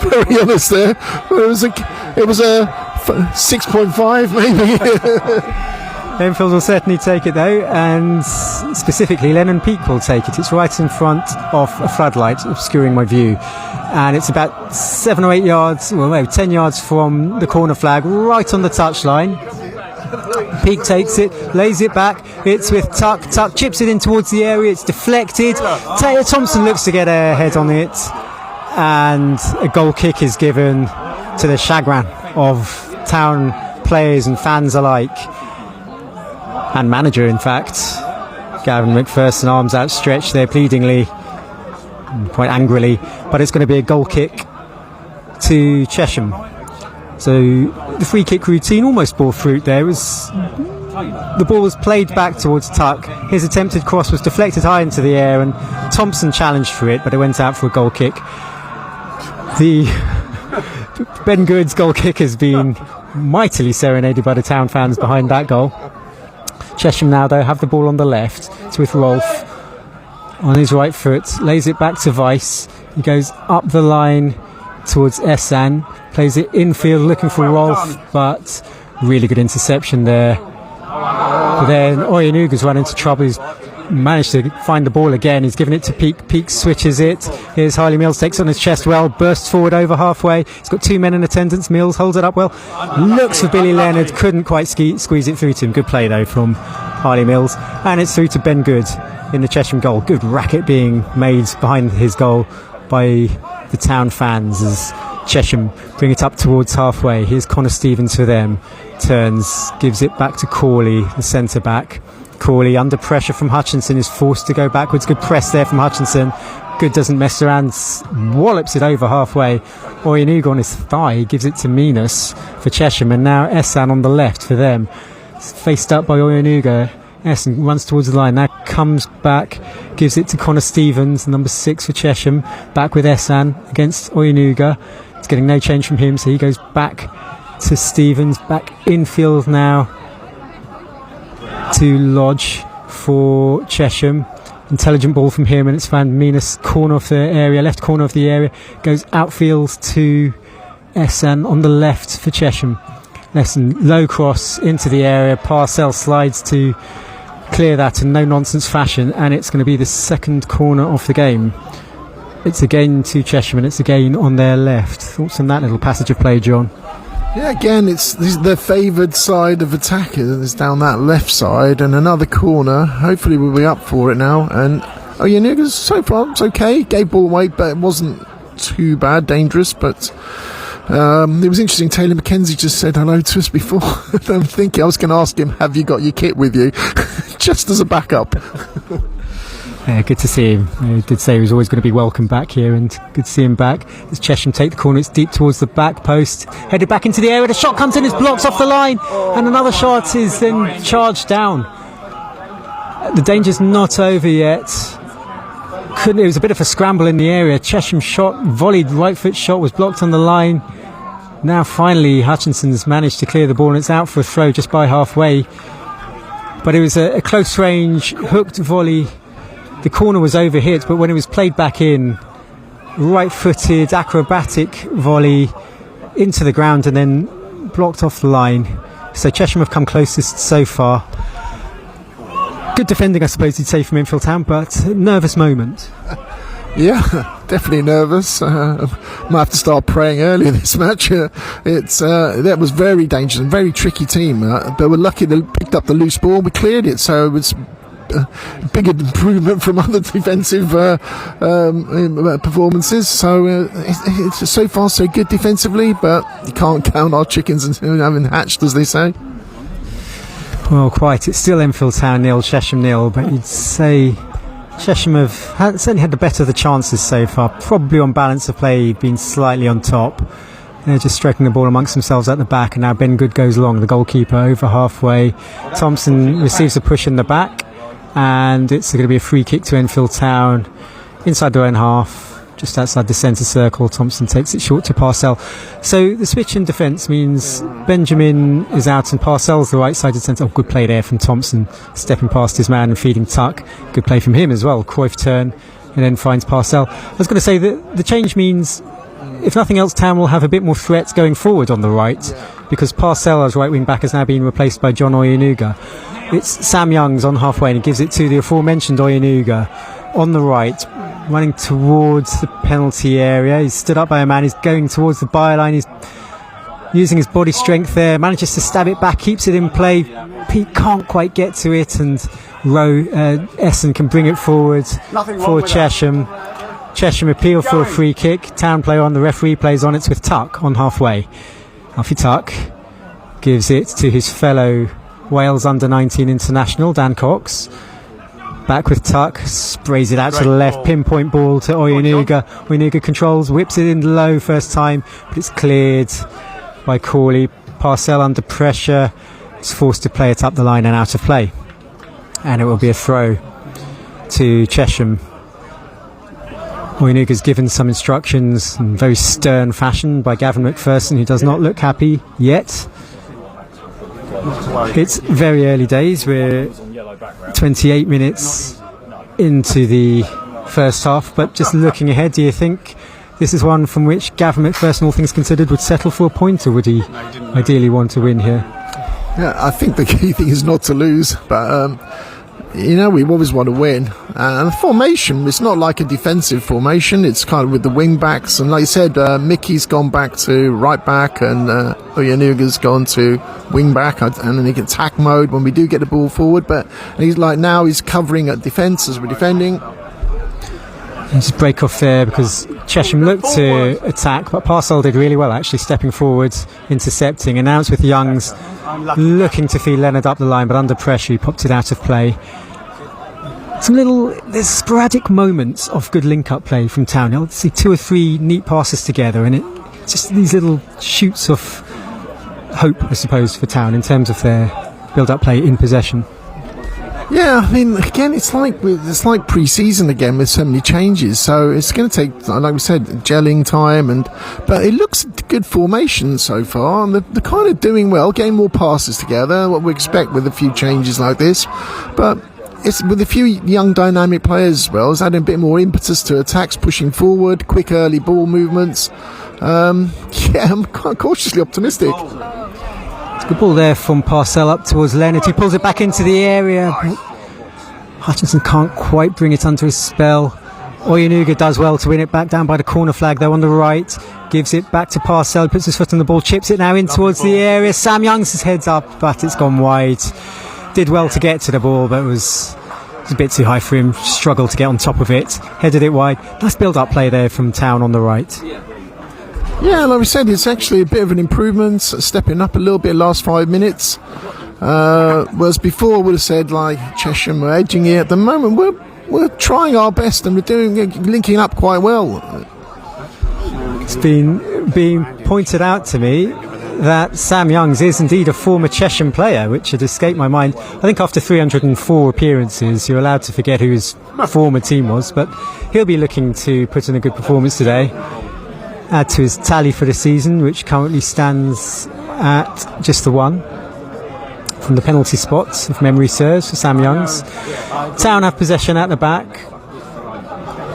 very honest there. It was a 6.5 maybe. Enfield will certainly take it though, and specifically Lennon Peak will take it. It's right in front of a floodlight obscuring my view, and it's about 7 or 8 yards, well no, 10 yards from the corner flag, right on the touchline. Peak takes it, lays it back, it's with Tuck chips it in towards the area, it's deflected. Taylor Thompson looks to get a head on it, and a goal kick is given to the chagrin of Town players and fans alike. And manager, in fact. Gavin McPherson, arms outstretched there pleadingly, quite angrily, but it's going to be a goal kick to Chesham. So the free kick routine almost bore fruit there. The ball was played back towards Tuck. His attempted cross was deflected high into the air, and Thompson challenged for it, but it went out for a goal kick. The Ben Good's goal kick has been mightily serenaded by the Town fans behind that goal. Chesham now, though, have the ball on the left. It's with Rolfe on his right foot. Lays it back to Weiss. He goes up the line towards Esan. Plays it infield, looking for Rolfe, but really good interception there. But then Oyenuga's run into trouble. He's managed to find the ball again. He's given it to Peak. Peak switches it. Here's Harley Mills, takes on his chest well, bursts forward over halfway. He's got 2 men in attendance. Mills holds it up well. Looks for Billy Leonard, couldn't quite squeeze it through to him. Good play though from Harley Mills. And it's through to Ben Good in the Chesham goal. Good racket being made behind his goal by the Town fans as Chesham bring it up towards halfway. Here's Connor Stevens for them. Turns, gives it back to Corley, the centre back. Corley, under pressure from Hutchinson, is forced to go backwards. Good press there from Hutchinson. Good doesn't mess around, wallops it over halfway. Oyenuga on his thigh, gives it to Minas for Chesham, and now Esan on the left for them. Faced up by Oyenuga. Esan runs towards the line, now comes back, gives it to Connor Stevens, number 6 for Chesham. Back with Esan against Oyenuga. It's getting no change from him, so he goes back to Stevens. Back infield now to Lodge for Chesham. Intelligent ball from him, and it's found Minas, corner of the area, left corner of the area. Goes outfield to Esan on the left for Chesham. Esan, low cross into the area. Parcell slides to clear that in no nonsense fashion, and it's going to be the second corner of the game. It's again to Chesham, and it's again on their left. Thoughts on that little passage of play, John? Yeah, again, this is the favoured side of attackers. It's down that left side, and another corner. Hopefully we'll be up for it now. And Oyenuga's so far it's okay. Gave ball away, but it wasn't too bad, dangerous. But It was interesting, Taylor McKenzie just said hello to us before. I'm thinking I was going to ask him, have you got your kit with you? Just as a backup. Yeah, good to see him. He did say he was always going to be welcome back here, and good to see him back. As Chesham take the corner, it's deep towards the back post, headed back into the area. The shot comes in, it's blocked off the line, and another shot is then charged down. The danger's not over yet. It was a bit of a scramble in the area. Chesham shot, volleyed right foot shot, was blocked on the line. Now finally Hutchinson's managed to clear the ball, and it's out for a throw just by halfway. But it was a close range hooked volley. The corner was overhit, but when it was played back in, right-footed, acrobatic volley into the ground and then blocked off the line. So Chesham have come closest so far. Good defending, I suppose you'd say, from Enfield Town, but nervous moment. Yeah, definitely nervous. Might have to start praying earlier this match. That was very dangerous and very tricky team. But we're lucky they picked up the loose ball. We cleared it, so it was a big improvement from other defensive performances. So it's so far so good defensively, but you can't count our chickens until having hatched, as they say. Well, quite. It's still Enfield Town 0, Chesham 0, but you'd say Chesham have certainly had the better of the chances so far. Probably on balance of play been slightly on top. They're just striking the ball amongst themselves at the back, and now Ben Good goes along, the goalkeeper, over halfway. Thompson receives a push in the back, and it's going to be a free kick to Enfield Town inside their own half, just outside the centre circle. Thompson takes it short to Parcell. So the switch in defence means Benjamin is out and Parcell's the right-sided centre. Oh, good play there from Thompson, stepping past his man and feeding tuck. Good play from him as well. Cruyff turn and then finds Parcell. I was going to say that the change means, if nothing else, Town will have a bit more threat going forward on the right, because Parcell as right wing back has now been replaced by John Oyenuga. It's Sam Youngs on halfway, and he gives it to the aforementioned Oyenuga on the right, running towards the penalty area. He's stood up by a man, he's going towards the byline, he's using his body strength there, manages to stab it back, keeps it in play. Pete can't quite get to it, and Essen can bring it forward for Chesham. Chesham appeal for a free kick. Town player on, the referee plays on. It's with Tuck on halfway. Alfie Tuck gives it to his fellow Wales under-19 international, Dan Cox. Back with Tuck, sprays it out to the left, pinpoint ball to Oyenuga. Oyenuga controls, whips it in low first time, but it's cleared by Corley. Parcell under pressure, is forced to play it up the line and out of play. And it will be a throw to Chesham. Oyenuga's given some instructions in very stern fashion by Gavin McPherson, who does not look happy yet. It's very early days. We're 28 minutes into the first half, but just looking ahead, do you think this is one from which Gavin McPherson, all things considered, would settle for a point, or would he ideally want to win here? Yeah, I think the key thing is not to lose, but we always want to win. And the formation, it's not like a defensive formation, it's kind of with the wing backs, and like you said, Mickey's gone back to right back, and Oyenuga's gone to wing back, and then he can attack mode when we do get the ball forward, but he's covering at defence as we're defending. Just break off there because Chesham looked to attack, but Parcell did really well actually, stepping forwards, intercepting, and now it's with Youngs looking to feed Leonard up the line, but under pressure he popped it out of play. There's sporadic moments of good link-up play from Town. You'll see 2 or 3 neat passes together, and it's just these little shoots of hope, I suppose, for Town in terms of their build-up play in possession. Yeah, I mean, again, it's like pre-season again with so many changes. So it's going to take, like we said, gelling time, but it looks good formation so far. And they're kind of doing well, getting more passes together, what we expect with a few changes like this. But it's with a few young dynamic players as well, it's adding a bit more impetus to attacks, pushing forward, quick early ball movements. I'm quite cautiously optimistic. Good ball there from Parcell up towards Leonard. He pulls it back into the area. Hutchinson can't quite bring it under his spell. Oyenuga does well to win it back down by the corner flag though on the right. Gives it back to Parcell, puts his foot on the ball, chips it now in towards the area. Sam Young's heads up, but it's gone wide. Did well to get to the ball, but it was a bit too high for him. Struggled to get on top of it. Headed it wide. Nice build-up play there from Town on the right. Yeah, like we said, it's actually a bit of an improvement, stepping up a little bit last 5 minutes. Whereas before, would have said like Chesham were edging it. At the moment, we're trying our best and we're linking up quite well. It's been being pointed out to me that Sam Youngs is indeed a former Chesham player, which had escaped my mind. I think after 304 appearances, you're allowed to forget who his former team was, but he'll be looking to put in a good performance today. Add to his tally for the season, which currently stands at just the one from the penalty spot, if memory serves, for Sam Youngs. Town have possession at the back.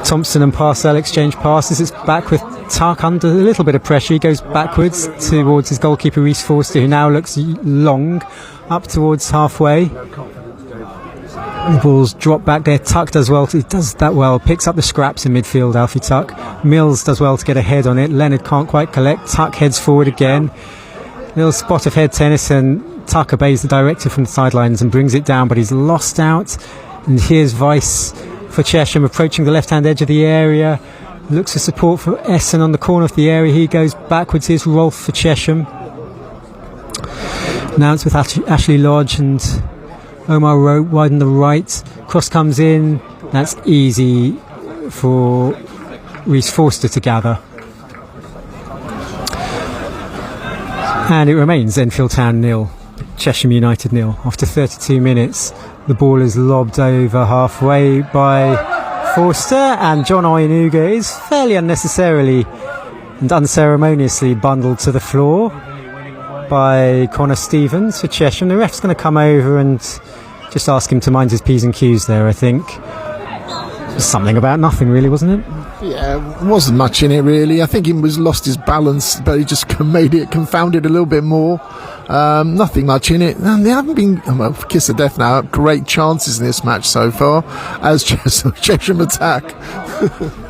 Thompson and Parcell exchange passes. It's back with Tuck under a little bit of pressure. He goes backwards towards his goalkeeper Reece Forster, who now looks long up towards halfway. The ball's dropped back there. Tuck does well. He does that well. Picks up the scraps in midfield, Alfie Tuck. Mills does well to get a head on it. Leonard can't quite collect. Tuck heads forward again. Little spot of head tennis, and Tuck obeys the directive from the sidelines and brings it down, but he's lost out. And here's Weiss for Chesham approaching the left-hand edge of the area. Looks for support for Essen on the corner of the area. He goes backwards. Here's Rolfe for Chesham. Now it's with Ashley Lodge and Omar Rowe wide on the right. Cross comes in. That's easy for Reece Forster to gather. And it remains Enfield Town 0, Chesham United 0. After 32 minutes, the ball is lobbed over halfway by Forster, and John Oyenuga is fairly unnecessarily and unceremoniously bundled to the floor by Connor Stevens for Chesham. The ref's going to come over and just ask him to mind his P's and Q's there, I think. Something about nothing, really, wasn't it? Yeah, wasn't much in it, really. I think he was lost his balance, but he just made it confounded a little bit more. Nothing much in it. And they haven't been, well, kiss of death now, great chances in this match so far as Chesham attack.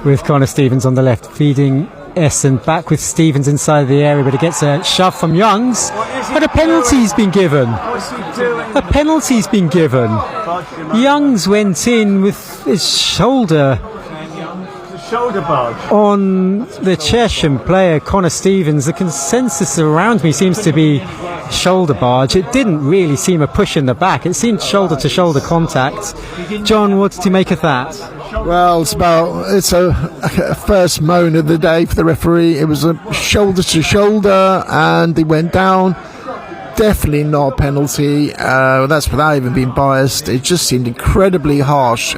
With Connor Stevens on the left, feeding Essen back with Stevens inside the area, but it gets a shove from Youngs. But a penalty's been given. A penalty's been given. Youngs went in with his shoulder on the Chesham player, Connor Stevens. The consensus around me seems to be shoulder barge. It didn't really seem a push in the back. It seemed shoulder to shoulder contact. John, what did you make of that? Well, it's a first moan of the day for the referee. It was a shoulder to shoulder and he went down. Definitely not a penalty. That's without even being biased. It just seemed incredibly harsh.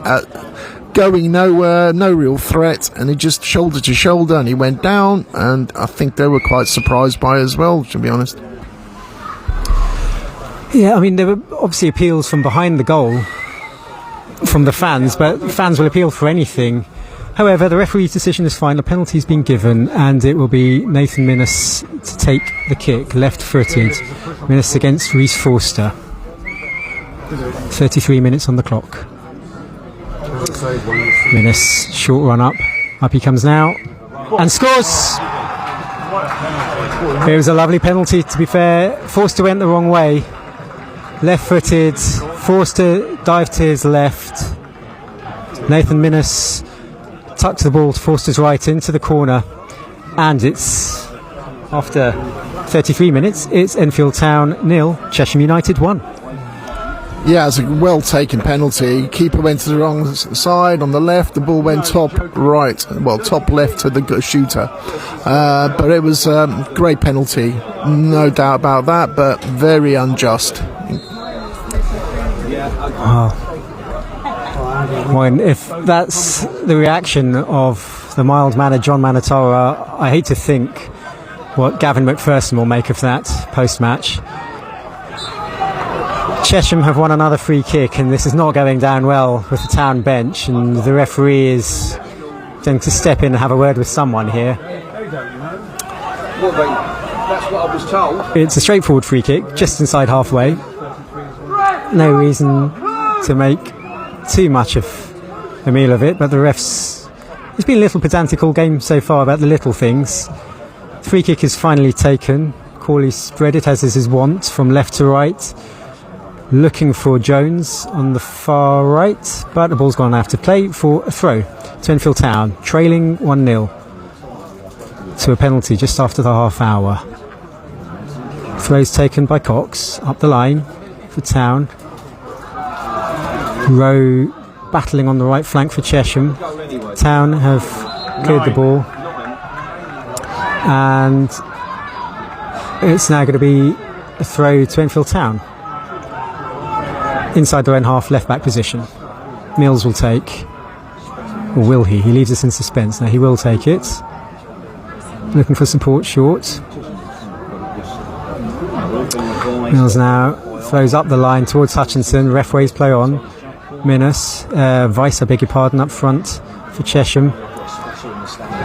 Going nowhere, no real threat, and he just shoulder to shoulder and he went down, and I think they were quite surprised by it as well, to be honest. Yeah, I mean, there were obviously appeals from behind the goal from the fans, but fans will appeal for anything. However, the referee's decision is fine. A penalty's been given, and it will be Nathan Minnis to take the kick, left-footed. Minnis against Reece Forster. 33 minutes on the clock. Minnis, short run up he comes now and scores. It was a lovely penalty, to be fair. Forster went the wrong way, left footed. Forster dived to his left. Nathan Minnis tucked the ball to Forster's right into the corner, and it's after 33 minutes it's Enfield Town 0, Chesham United 1. Yeah, it's a well-taken penalty. Keeper went to the wrong side on the left. The ball went top right, well, top left to the shooter. But it was a great penalty, no doubt about that, but very unjust. Well, if that's the reaction of the mild-mannered John Manatara, I hate to think what Gavin McPherson will make of that post-match. Chesham have won another free kick, and this is not going down well with the Town bench, and the referee is going to step in and have a word with someone here. That's what I was told. It's a straightforward free kick, just inside halfway. No reason to make too much of a meal of it, but the refs... It's been a little pedantic all game so far about the little things. Free kick is finally taken. Corley spread it as is his wont from left to right. Looking for Jones on the far right, but the ball's gone out to play for a throw to Enfield Town, trailing 1-0. to a penalty just after the half hour. Throws taken by Cox up the line for Town. Rowe battling on the right flank for Chesham. Town have cleared the ball, and it's now going to be a throw to Enfield Town inside their own half, left back position. Mills will take, or will he? He leaves us in suspense. Now he will take it, looking for support short. Mills now throws up the line towards Hutchinson. Ref waves play on. Weiss, I beg your pardon, up front for Chesham.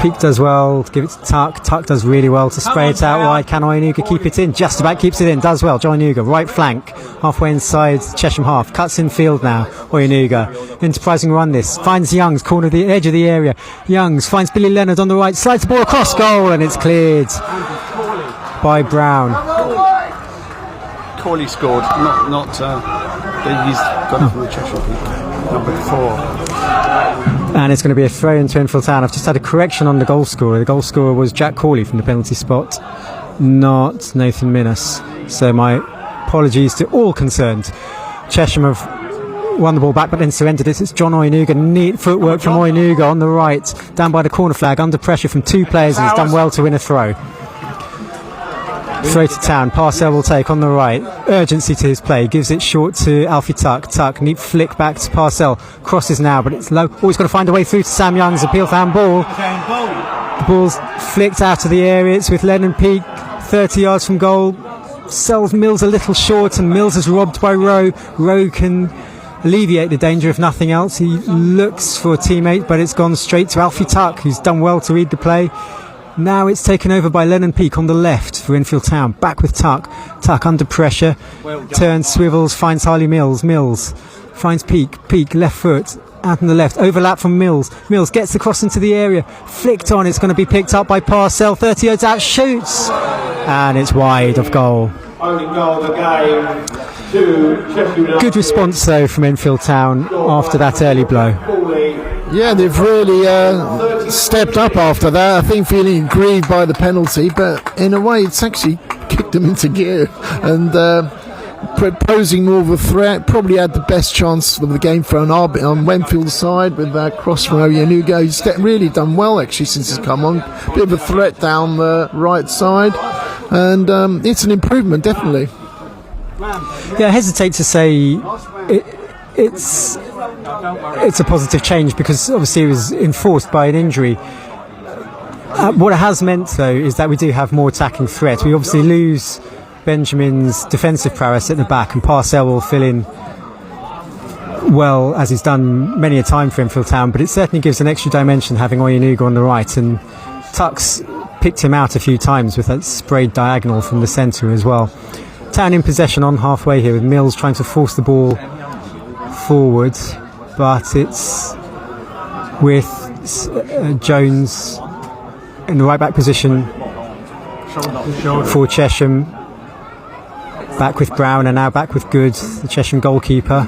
Peake does well to give it to Tuck. Tuck does really well to spray it out wide. Can Oyenuga keep it in? Just about keeps it in. Does well. Oyenuga, right flank, halfway inside Chesham half. Cuts in field now. Oyenuga, enterprising run this. Finds Youngs, corner the edge of the area. Youngs finds Billy Leonard on the right. Slides the ball across goal, and it's cleared by Brown. Corley scored, not he's got it from the Chesham people. Number 4. And it's going to be a throw into Enfield Town. I've just had a correction on the goal scorer. The goal scorer was Jack Corley from the penalty spot, not Nathan Minnis. So my apologies to all concerned. Chesham have won the ball back but then surrendered it. It's John Oyenuga. Neat footwork from Oyenuga on the right, down by the corner flag, under pressure from 2 players, and he's done well to win a throw. Throw to Town. Parcell will take on the right. Urgency to his play. Gives it short to Alfie Tuck. Tuck, neat flick back to Parcell. Crosses now, but it's low. Always got to find a way through to Sam Young's appeal for handball. The ball's flicked out of the area. It's with Lennon Peake, 30 yards from goal. Sells Mills a little short, and Mills is robbed by Rowe. Rowe can alleviate the danger if nothing else. He looks for a teammate, but it's gone straight to Alfie Tuck, who's done well to read the play. Now it's taken over by Lennon Peake on the left for Enfield Town. Back with Tuck. Tuck under pressure. Turns, swivels, finds Harley Mills. Mills finds Peake. Peake, left foot, out on the left. Overlap from Mills. Mills gets the cross into the area. Flicked on. It's going to be picked up by Parcell. 30 yards out. Shoots. And it's wide of goal. Only goal of the game to Chesham. Good response, though, from Enfield Town after that early blow. Yeah, they've really stepped up after that. I think feeling aggrieved by the penalty, but in a way it's actually kicked them into gear and posing more of a threat. Probably had the best chance of the game for an arbit on Wenfield's side with that cross from Oyenuga. He's really done well actually since he's come on. Bit of a threat down the right side, and it's an improvement definitely. Yeah, I hesitate to say it's a positive change because obviously it was enforced by an injury. What it has meant, though, is that we do have more attacking threat. We obviously lose Benjamin's defensive prowess at the back, and Parcell will fill in well, as he's done many a time for Enfield Town, but it certainly gives an extra dimension having Oyenuga on the right, and Tuck's picked him out a few times with that sprayed diagonal from the centre as well. Town in possession on halfway here with Mills trying to force the ball forward, but it's with Jones in the right back position for Chesham, back with Brown and now back with Good, the Chesham goalkeeper.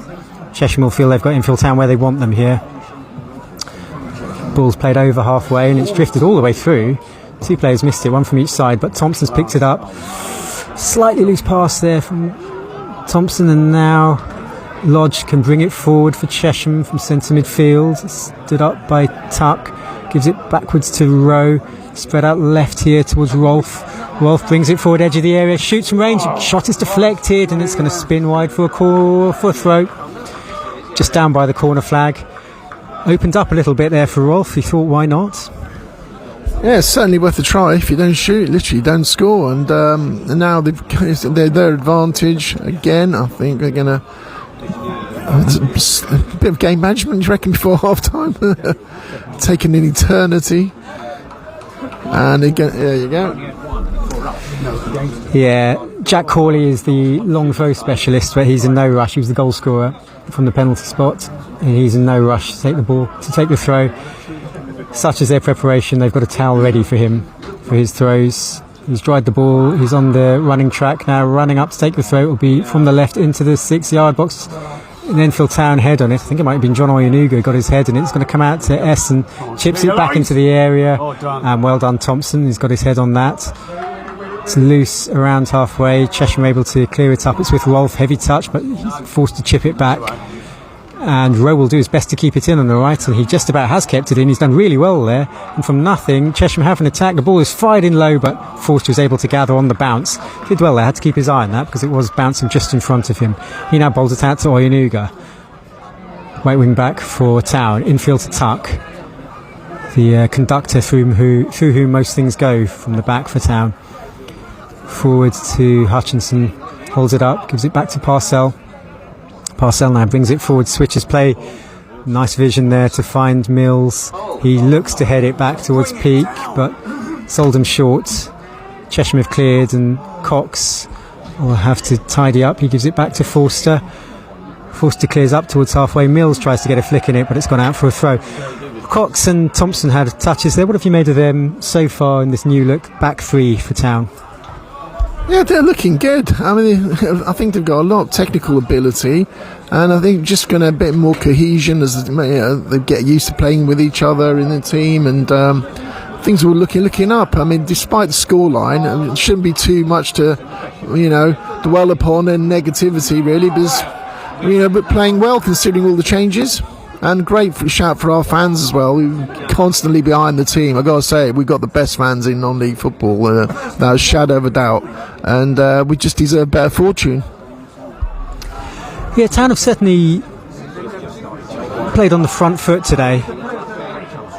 Chesham will feel they've got Enfield Town where they want them here. Ball's played over halfway and it's drifted all the way through. 2 players missed it, one from each side, but Thompson's picked it up. Slightly loose pass there from Thompson, and now Lodge can bring it forward for Chesham from centre midfield. Stood up by Tuck, gives it backwards to Rowe, spread out left here towards Rolfe. Rolfe brings it forward edge of the area, shoots from range, shot is deflected, and it's going to spin wide for a throw. Just down by the corner flag. Opened up a little bit there for Rolfe. He thought, why not? Yeah, it's certainly worth a try. If you don't shoot, literally don't score. And now they're their advantage again. I think they're going to a bit of game management, you reckon, before half time? Taking an eternity. And again, there you go. Yeah, Jack Corley is the long throw specialist, but he's in no rush. He was the goal scorer from the penalty spot, and he's in no rush to take the ball, to take the throw. Such as their preparation, they've got a towel ready for him for his throws. He's dried the ball, he's on the running track now, running up to take the throw. It will be from the left into the 6-yard box. an Enfield Town head on it. I think it might have been John Oyenuga got his head in it. It's going to come out to S and chips it back into the area. And well done, Thompson. He's got his head on that. It's loose around halfway. Chesham able to clear it up. It's with Rolfe, heavy touch, but he's forced to chip it back. And Rowe will do his best to keep it in on the right, and he just about has kept it in. He's done really well there. And from nothing, Chesham have an attack. The ball is fired in low, but Forster was able to gather on the bounce. Did well there, had to keep his eye on that because it was bouncing just in front of him. He now bowls it out to Oyenuga. Right wing back for Town. Infield to Tuck. The conductor through whom most things go from the back for Town. Forward to Hutchinson. Holds it up, gives it back to Parcell. Parcell now brings it forward, switches play. Nice vision there to find Mills. He looks to head it back towards Peak, but sold him short. Chesham have cleared, and Cox will have to tidy up. He gives it back to Forster. Forster clears up towards halfway. Mills tries to get a flick in it, but it's gone out for a throw. Cox and Thompson had touches there. What have you made of them so far in this new look back three for Town? Yeah, they're looking good. I mean, I think they've got a lot of technical ability, and I think just going to a bit more cohesion as they get used to playing with each other in the team, and things were looking up. I mean, despite the scoreline, it shouldn't be too much to, dwell upon and negativity really, because but playing well considering all the changes. And great shout for our fans as well. We're constantly behind the team. I've got to say, we've got the best fans in non-league football, without a shadow of a doubt. And we just deserve better fortune. Yeah, Town have certainly played on the front foot today.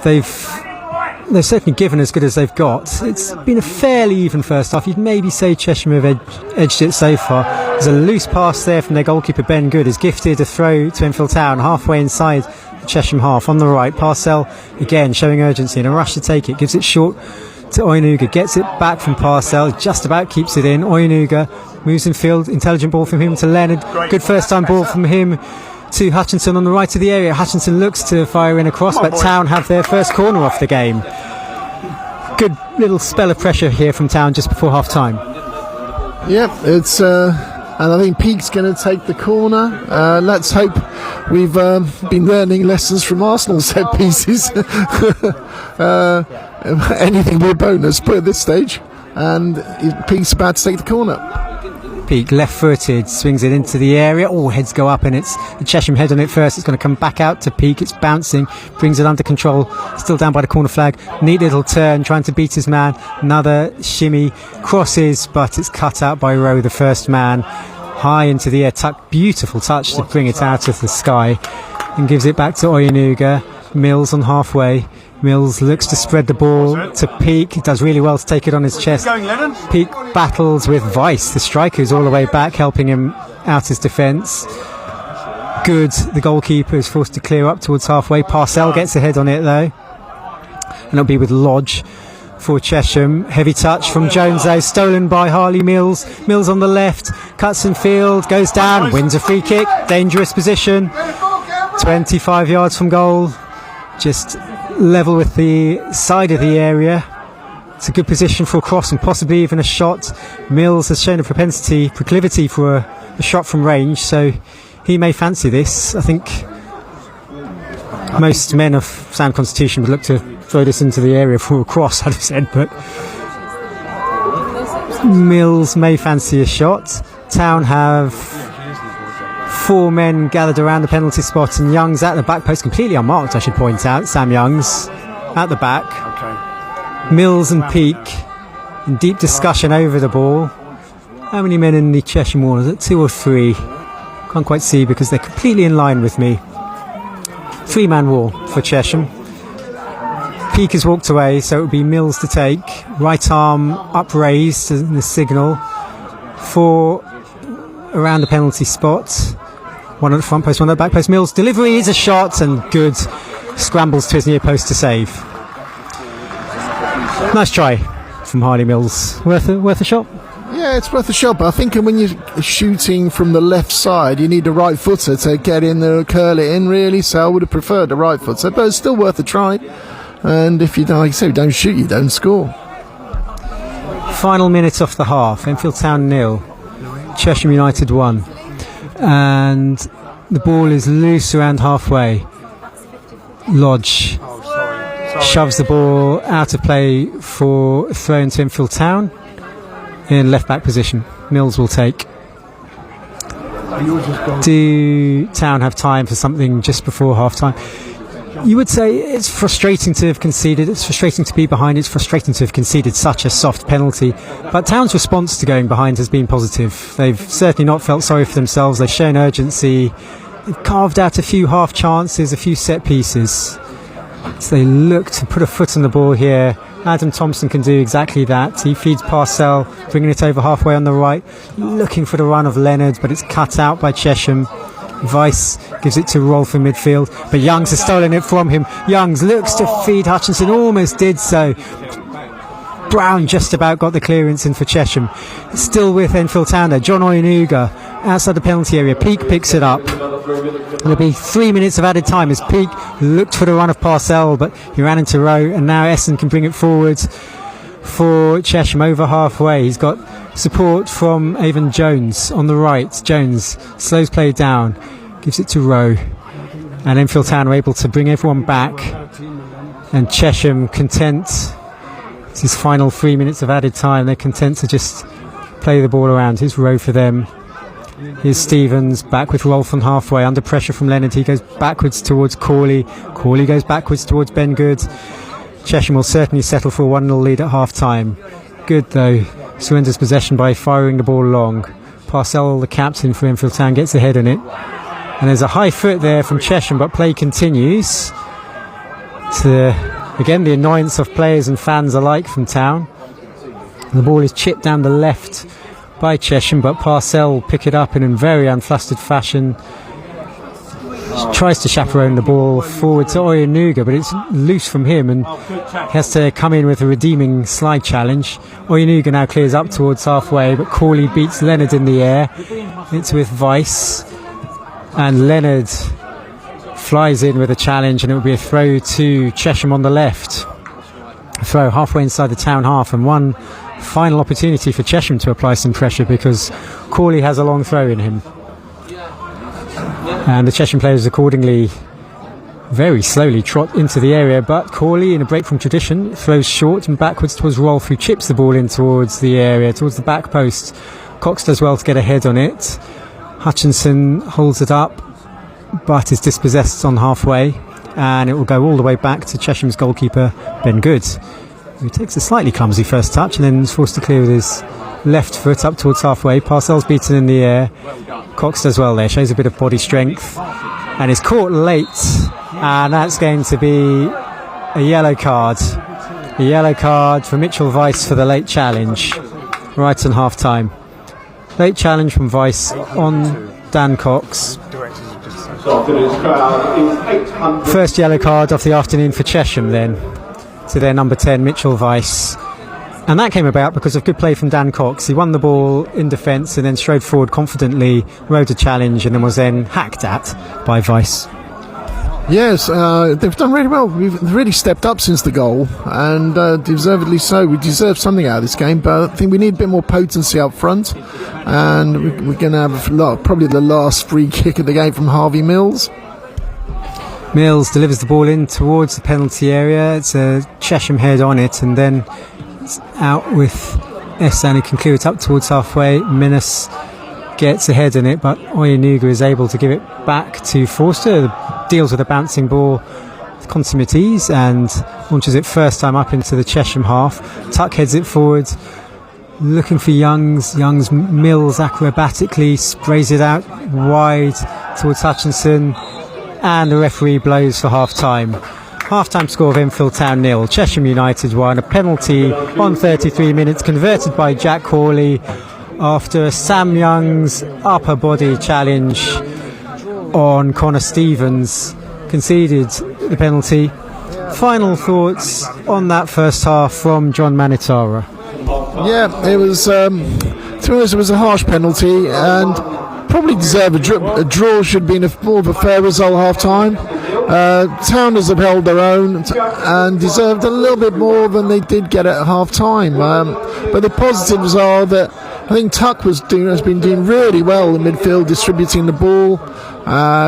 They've certainly given as good as they've got. It's been a fairly even first half. You'd maybe say Chesham have edged it so far. There's a loose pass there from their goalkeeper Ben Good. Has gifted a throw to Enfield Town halfway inside the Chesham half on the right. Parcell again showing urgency and a rush to take it. Gives it short to Oyenuga. Gets it back from Parcell. Just about keeps it in. Oyenuga moves in field. Intelligent ball from him to Leonard. Good first time ball from him to Hutchinson on the right of the area. Hutchinson looks to fire in a cross, but Town have their first corner off the game. Good little spell of pressure here from Town just before half time. Yep, it's and I think Peake's going to take the corner. Let's hope we've been learning lessons from Arsenal set pieces. Anything but a bonus, put at this stage. And Peake's about to take the corner. Peake left-footed, swings it into the area. All heads go up, and it's the Chesham head on it first. It's going to come back out to Peake. It's bouncing, brings it under control. Still down by the corner flag. Neat little turn, trying to beat his man. Another shimmy, crosses, but it's cut out by Rowe, the first man. High into the air, beautiful touch to bring it out of the sky, and gives it back to Oyenuga. Mills on halfway. Mills looks to spread the ball to Peake. He does really well to take it on his chest. Peake battles with Weiss, the striker, who's all the way back, helping him out his defence. Good. The goalkeeper is forced to clear up towards halfway. Parcell gets a head on it though, and it'll be with Lodge for Chesham. Heavy touch from Jones though, stolen by Harley Mills. Mills on the left, cuts in field, goes down, wins a free kick. Dangerous position. 25 yards from goal. Just level with the side of the area. It's a good position for a cross and possibly even a shot. Mills has shown a proclivity for a shot from range, so he may fancy this. I think most men of sound constitution would look to throw this into the area for a cross, I'd have said, but Mills may fancy a shot. Town have 4 men gathered around the penalty spot, and Young's at the back post, completely unmarked, I should point out. Sam Young's at the back. Okay. Mills and Peake in deep discussion over the ball. How many men in the Chesham wall? Is it 2 or 3? Can't quite see because they're completely in line with me. 3-man wall for Chesham. Peake has walked away, so it would be Mills to take. Right arm upraised in the signal for around the penalty spot. One at the front post, one at the back post. Mills' delivery is a shot, and good. Scrambles to his near post to save. Nice try from Harley Mills. Worth a shot? Yeah, it's worth a shot, but I think when you're shooting from the left side, you need a right footer to get in there, curl it in, really. So I would have preferred a right footer, but it's still worth a try. And if you don't, like I say, don't shoot, you don't score. Final minute off the half. Enfield Town 0, Chesham United 1. And the ball is loose around halfway. Lodge shoves the ball out of play for throw into Enfield Town in left back position. Mills will take. Do Town have time for something just before half time? You would say it's frustrating to have conceded, it's frustrating to be behind, it's frustrating to have conceded such a soft penalty, but Town's response to going behind has been positive. They've certainly not felt sorry for themselves, they've shown urgency, they've carved out a few half chances, a few set pieces. So they look to put a foot on the ball here. Adam Thompson can do exactly that. He feeds Parcell, bringing it over halfway on the right, looking for the run of Leonard, but it's cut out by Chesham. Weiss gives it to Rolfe in midfield, but Youngs has stolen it from him. Youngs looks to feed Hutchinson, almost did so. Brown just about got the clearance in for Chesham. Still with Enfield Town there. John Oyenuga outside the penalty area. Peake picks it up. There'll be 3 minutes of added time as Peake looked for the run of Parcell, but he ran into Rowe, and now Essen can bring it forward for Chesham over halfway. He's got support from Avon Jones on the right. Jones slows play down, gives it to Rowe, and Enfield Town are able to bring everyone back, and Chesham content. It's his final 3 minutes of added time. They're content to just play the ball around. Here's Rowe for them. Here's Stevens back with Rolfe on halfway, under pressure from Leonard. He goes backwards towards Corley. Corley goes backwards towards Ben Good. Chesham will certainly settle for a 1-0 lead at half time. Good though surrenders possession by firing the ball long. Parcell, the captain for Enfield Town, gets ahead on it, and there's a high foot there from Chesham, but play continues to, again, the annoyance of players and fans alike from Town. The ball is chipped down the left by Chesham, but Parcell will pick it up in a very unflustered fashion. Tries to chaperone the ball forward to Oyenuga, but it's loose from him, and he has to come in with a redeeming slide challenge. Oyenuga now clears up towards halfway, but Corley beats Leonard in the air. It's with Weiss, and Leonard flies in with a challenge, and it will be a throw to Chesham on the left. A throw halfway inside the Town half, and one final opportunity for Chesham to apply some pressure, because Corley has a long throw in him. And the Chesham players accordingly very slowly trot into the area, but Corley, in a break from tradition, throws short and backwards towards Rolfe, who chips the ball in towards the area, towards the back post. Cox does well to get ahead on it. Hutchinson holds it up, but is dispossessed on halfway, and it will go all the way back to Chesham's goalkeeper, Ben Good, who takes a slightly clumsy first touch and then is forced to clear with his left foot up towards halfway. Parcell's beaten in the air. Cox does well there, shows a bit of body strength, and is caught late, and that's going to be a yellow card. A yellow card for Mitchell Weiss for the late challenge right on half time. Late challenge from Weiss on Dan Cox. First yellow card of the afternoon for Chesham then, to their number 10 Mitchell Weiss. And that came about because of good play from Dan Cox. He won the ball in defence and then strode forward confidently, rode a challenge, and then was then hacked at by Weiss. Yes, they've done really well. They've really stepped up since the goal, and deservedly so. We deserve something out of this game, but I think we need a bit more potency up front, and we're going to have probably the last free kick of the game from Harvey Mills. Mills delivers the ball in towards the penalty area. It's a Chesham head on it, and then it's out with Essen, who can clear it up towards halfway. Minnis gets ahead in it, but Oyenuga is able to give it back to Forster. Deals with a bouncing ball with consummate ease and launches it first time up into the Chesham half. Tuck heads it forward, looking for Youngs. Mills acrobatically sprays it out wide towards Hutchinson, and the referee blows for half time. Half-time score of Enfield Town 0, Chesham United 1. A penalty on 33 minutes converted by Jack Hawley after Sam Young's upper body challenge on Connor Stevens conceded the penalty. Final thoughts on that first half from John Manitara. Yeah, it was to be honest, it was a harsh penalty and probably deserved a draw. Should have been more of a fair result half time. Towners have held their own and deserved a little bit more than they did get at half time, but the positives are that I think Tuck has been doing really well in midfield, distributing the ball,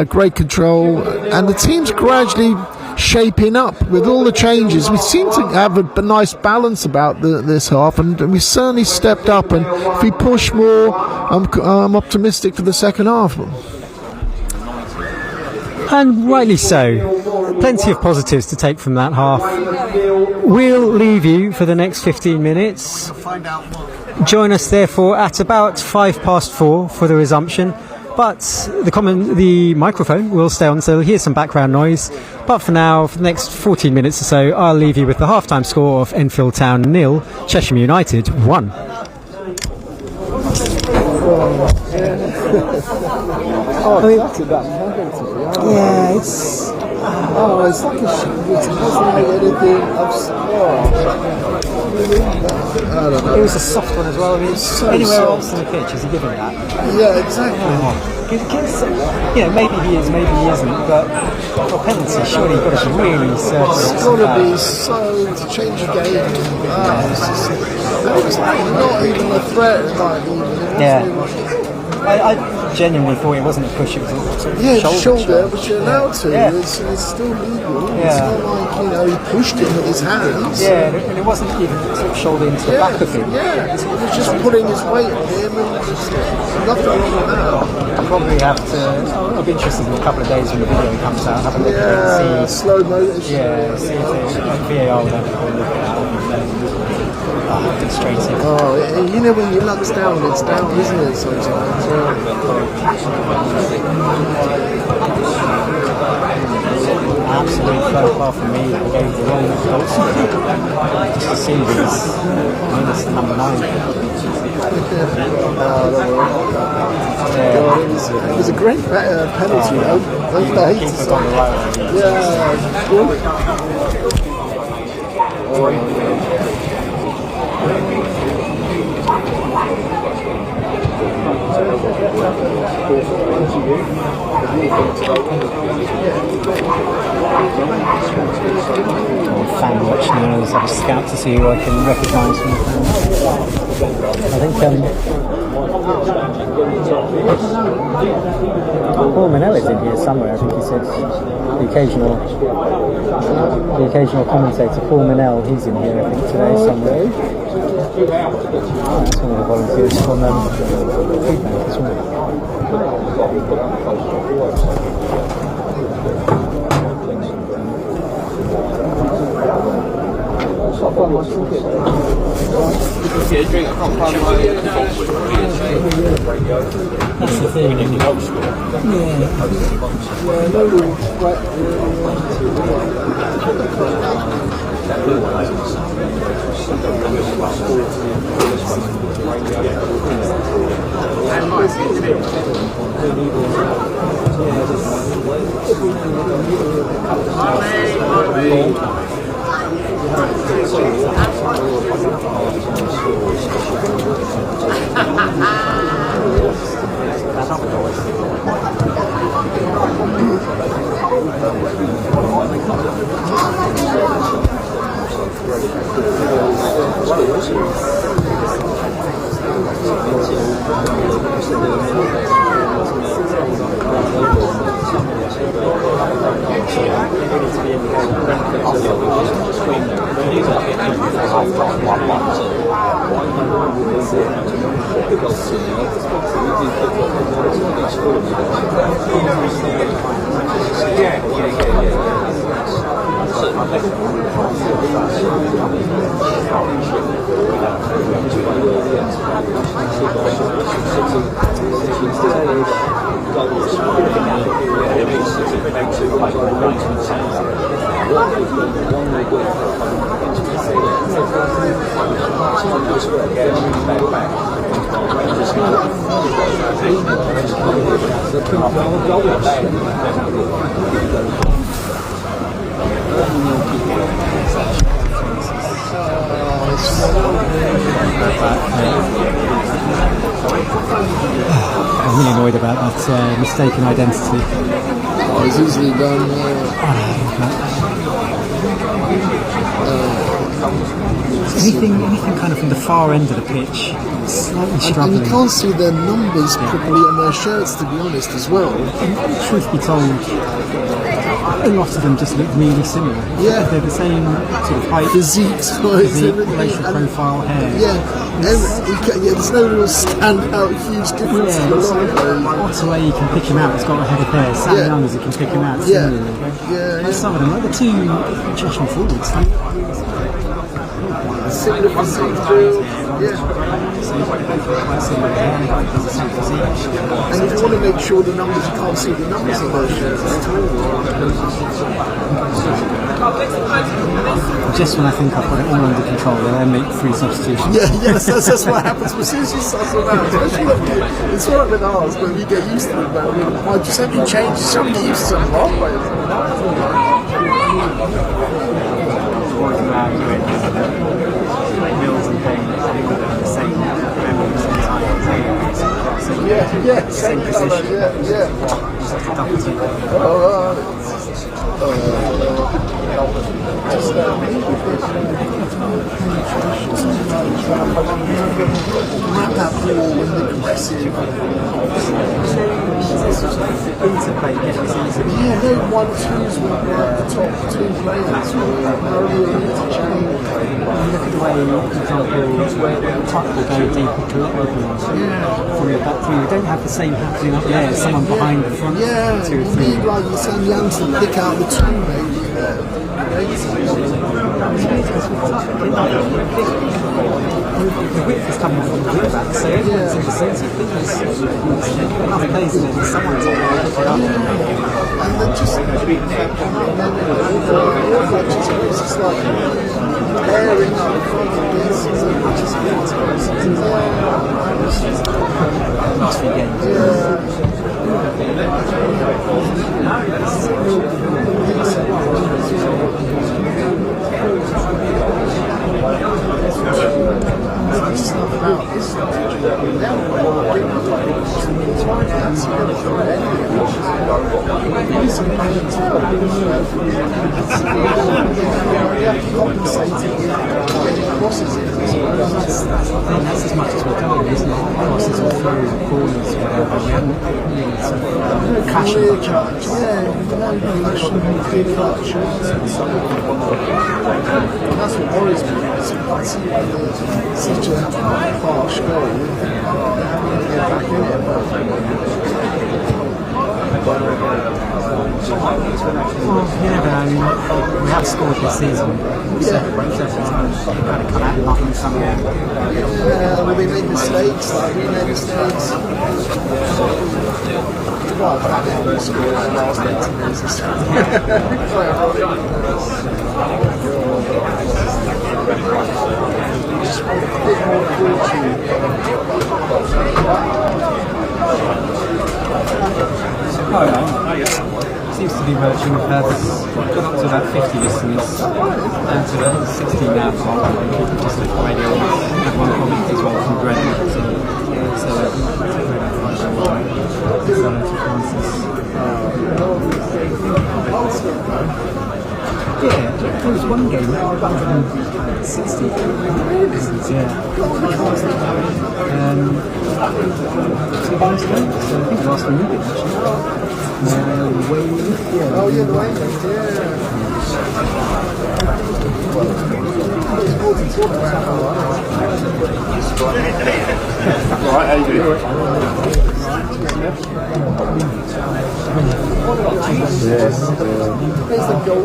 great control, and the team's gradually shaping up with all the changes. We seem to have a nice balance about this half, and we certainly stepped up. And if we push more, I'm optimistic for the second half. And rightly so. Plenty of positives to take from that half. We'll leave you for the next 15 minutes. Join us therefore at about 4:05 for the resumption. But the microphone will stay on, so you'll hear some background noise. But for now, for the next 14 minutes or so, I'll leave you with the half-time score of Enfield Town 0, Chesham United 1. Yeah, it's... Oh, it's like a shame. It doesn't make anything I don't know. It was a soft one as well. I mean, so anywhere soft. else on the pitch, is he giving that? Yeah, exactly. Maybe he is, maybe he isn't, but for penalty, surely you've got to be really certain. It's got to be so to change the game. It was like not even a threat. I genuinely thought it wasn't a push, it was a sort of shoulder, which you're allowed to. Yeah. It's still legal. Yeah. It's not like, he pushed it with his hands. Yeah, and it wasn't even sort of shoulder into the back of him. Yeah, he was just putting his weight on him, and just nothing wrong with that. I'll probably have to... I'll be interested in a couple of days when the video comes out, have a look at it and see... slow motion. Yeah, see if VAR will have a look at it. Frustrating. Oh, when you lux down, it's down, isn't it, sometimes? Absolute third half for me, I gave the wrong results. Just to see this minus number 9. It was a great penalty, though. Keeper's on the right way. Yeah, good. Fan watch now as I scout to see who I can recognise from the fans. I think Paul Manella's in here somewhere. I think he said the occasional commentator Paul Manell, he's in here I think today somewhere. That's one of the volunteers from Feedback as well. That's the thing. I'm really annoyed about that mistaken identity. It's easily done. Anything kind of from the far end of the pitch, slightly And struggling. you can't see their numbers properly on their shirts, to be honest, as well. Truth be told, a lot of them just look really similar. Yeah. They're the same sort of height, Physiques, physique, everything. racial And- profile, hair. there's no real standout huge difference in a lot of those. Ottaway, you can pick him out. It's got a head of hair. Sam Yeah. Youngers, you can pick him out. Yeah. Similarly. Yeah, And some of them, like the two Chesham forwards. Similar physique drill. Yeah. And if you want to make sure the numbers, you can't see the numbers on those shirts at all. Just when I think I've got it all under control, I make 3 substitutions. Yes, that's what happens. As soon as you suss them out, especially it's all right with ours, but you get used to it. But I mean, just having changes, so many used to some wrong ways. Yeah, same position. Yeah. Wrap that ball with the aggressive. Interplay gets easy. Yeah, no 1-2s with the top 2 players. No real interchange. Look at the way, for example, where the tuck will go deep and collectively from the back three. We don't have the same happening up there. Someone behind the front. Yeah, 2 or you 3. need like you're saying Young's to pick out the 2 maybe. The width is coming from the wing back, so everyone's in the centre. There's enough players in there. Someone's on the right. And then just it's just like pairing up front of this. Last 3 games. That's as much as we're doing, isn't it? Crosses all through the corners, whatever. We haven't really sort of crashing the chance. That's what worries me. Such a harsh goal. Get back in it. Well, you never know. We have scored this season. Several times. We've got to come out and nothing somewhere. Will they make mistakes? Like we made mistakes. Well, that we scored like last 18 minutes this time. Just want a bit more fortune. Seems to be merging with purpose. Got up to about 50 listeners, down to about 16 now. People just look at radio. Had one comment as well from Greg. Yeah, there was one game, 160 listeners, yeah. 2 games ago, so I think the last one you did actually. Oh yeah, the Wayne games, yeah. It's more than talking about Right, how you doing? There's the goal.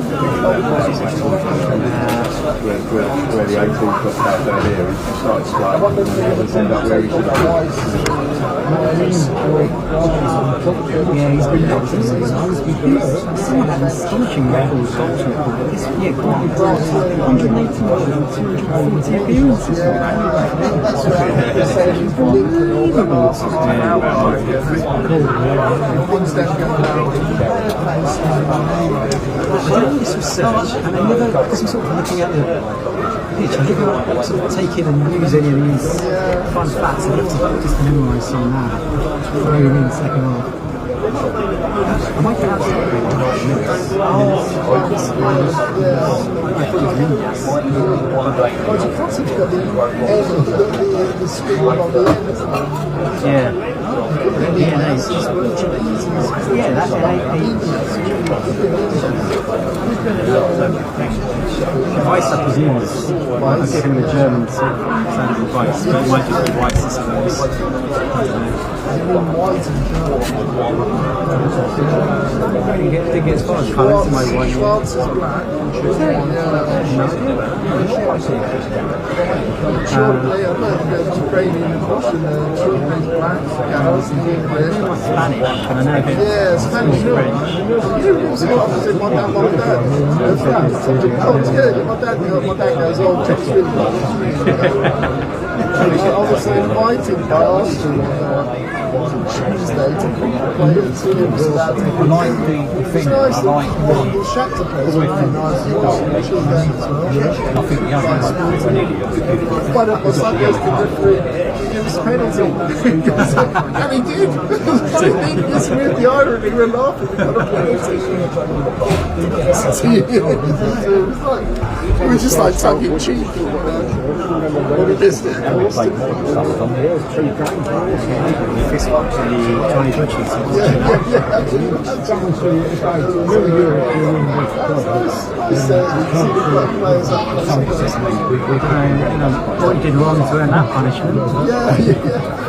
Where the 18's got that down here, he started striking and then end up where he should have Yeah, he's been an astonishing record, goals record. This year, 180 240 appearances. I did all this research, and I never, because I'm sort of looking at the pitch, I never sort of take in and use any of these fun facts. I have to just memorise some now, throw them in second half. Yeah. That's Weiss, I presume, is I'm giving him a German sound of Weiss, but it might just be Weiss, I suppose. I didn't get as far as colours in my one. Spanish, and I know a bit. Yeah, Spanish. My dad goes, oh, Texas really I was invited by Arsenal Tuesday to play at Steelers. I like the thing. I like the Shakhtar plays really nice. I think the other one of Sundays the referee gives a penalty. And he did. I think it's with the irony, we're laughing at the penalty. It was just like tongue in cheek. What it is there. What you did wrong to earn that punishment?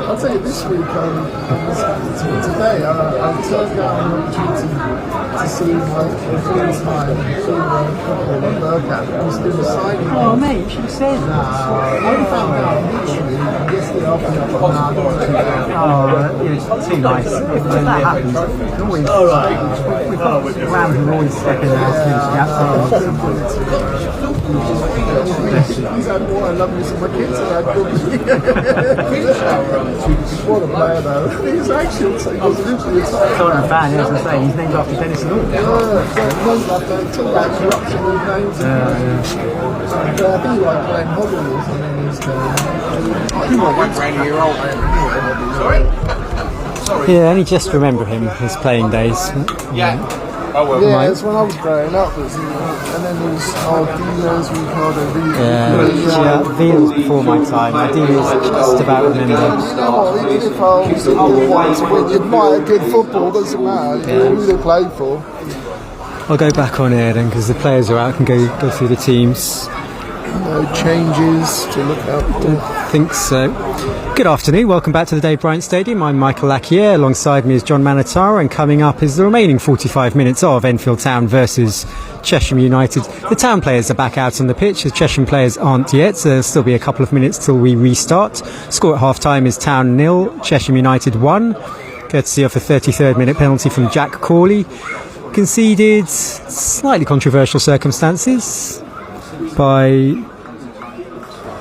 I'll tell you, this week, today, I turned down an opportunity to see my friend's time in Burkett. I was doing a signing. Oh, mate, you should have said that. I only found out literally yesterday afternoon. It's too nice. If that happens, we can always. We've got Ram who always step in He's had more I love this than my kids have had. What a player though. He's actually, he was literally excited. Tottenham fan, as I say, he's named after Dennis Law. Talk about corruption with names. I think he like playing Hoggle or something. He was 1 year old. Sorry? Yeah, I only just remember him, his playing days. Yeah, it's when I was growing up. And then there was Dinos, Ricardo, Villa. Villa was before my time. I do just about remember. You know what, even if I was wanting to win, you admire good football, doesn't matter who they play for. I'll go back on air then because the players are out and go through the teams. No changes to look up. I think so. Good afternoon, welcome back to the Dave Bryant Stadium. I'm Michael Lackier, alongside me is John Manatara, and coming up is the remaining 45 minutes of Enfield Town versus Chesham United. The Town players are back out on the pitch, the Chesham players aren't yet, so there'll still be a couple of minutes till we restart. Score at half-time is Town 0, Chesham United 1, courtesy of a 33rd minute penalty from Jack Corley. Conceded slightly controversial circumstances by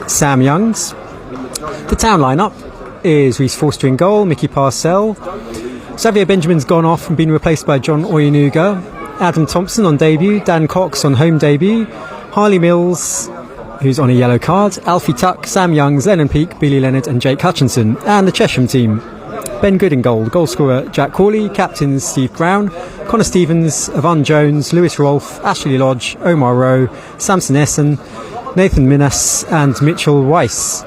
Sam Youngs. The Town lineup is Reece Forster in goal, Mickey Parcell. Xavier Benjamin's gone off and been replaced by John Oyenuga. Adam Thompson on debut, Dan Cox on home debut, Harley Mills, who's on a yellow card, Alfie Tuck, Sam Youngs, Lennon Peake, Billy Leonard and Jake Hutchinson. And the Chesham team: Ben Good in goal, goal scorer Jack Corley, captains Steve Brown, Connor Stevens, Yvonne Jones, Lewis Rolfe, Ashley Lodge, Omar Rowe, Samson Essen, Nathan Minas and Mitchell Weiss.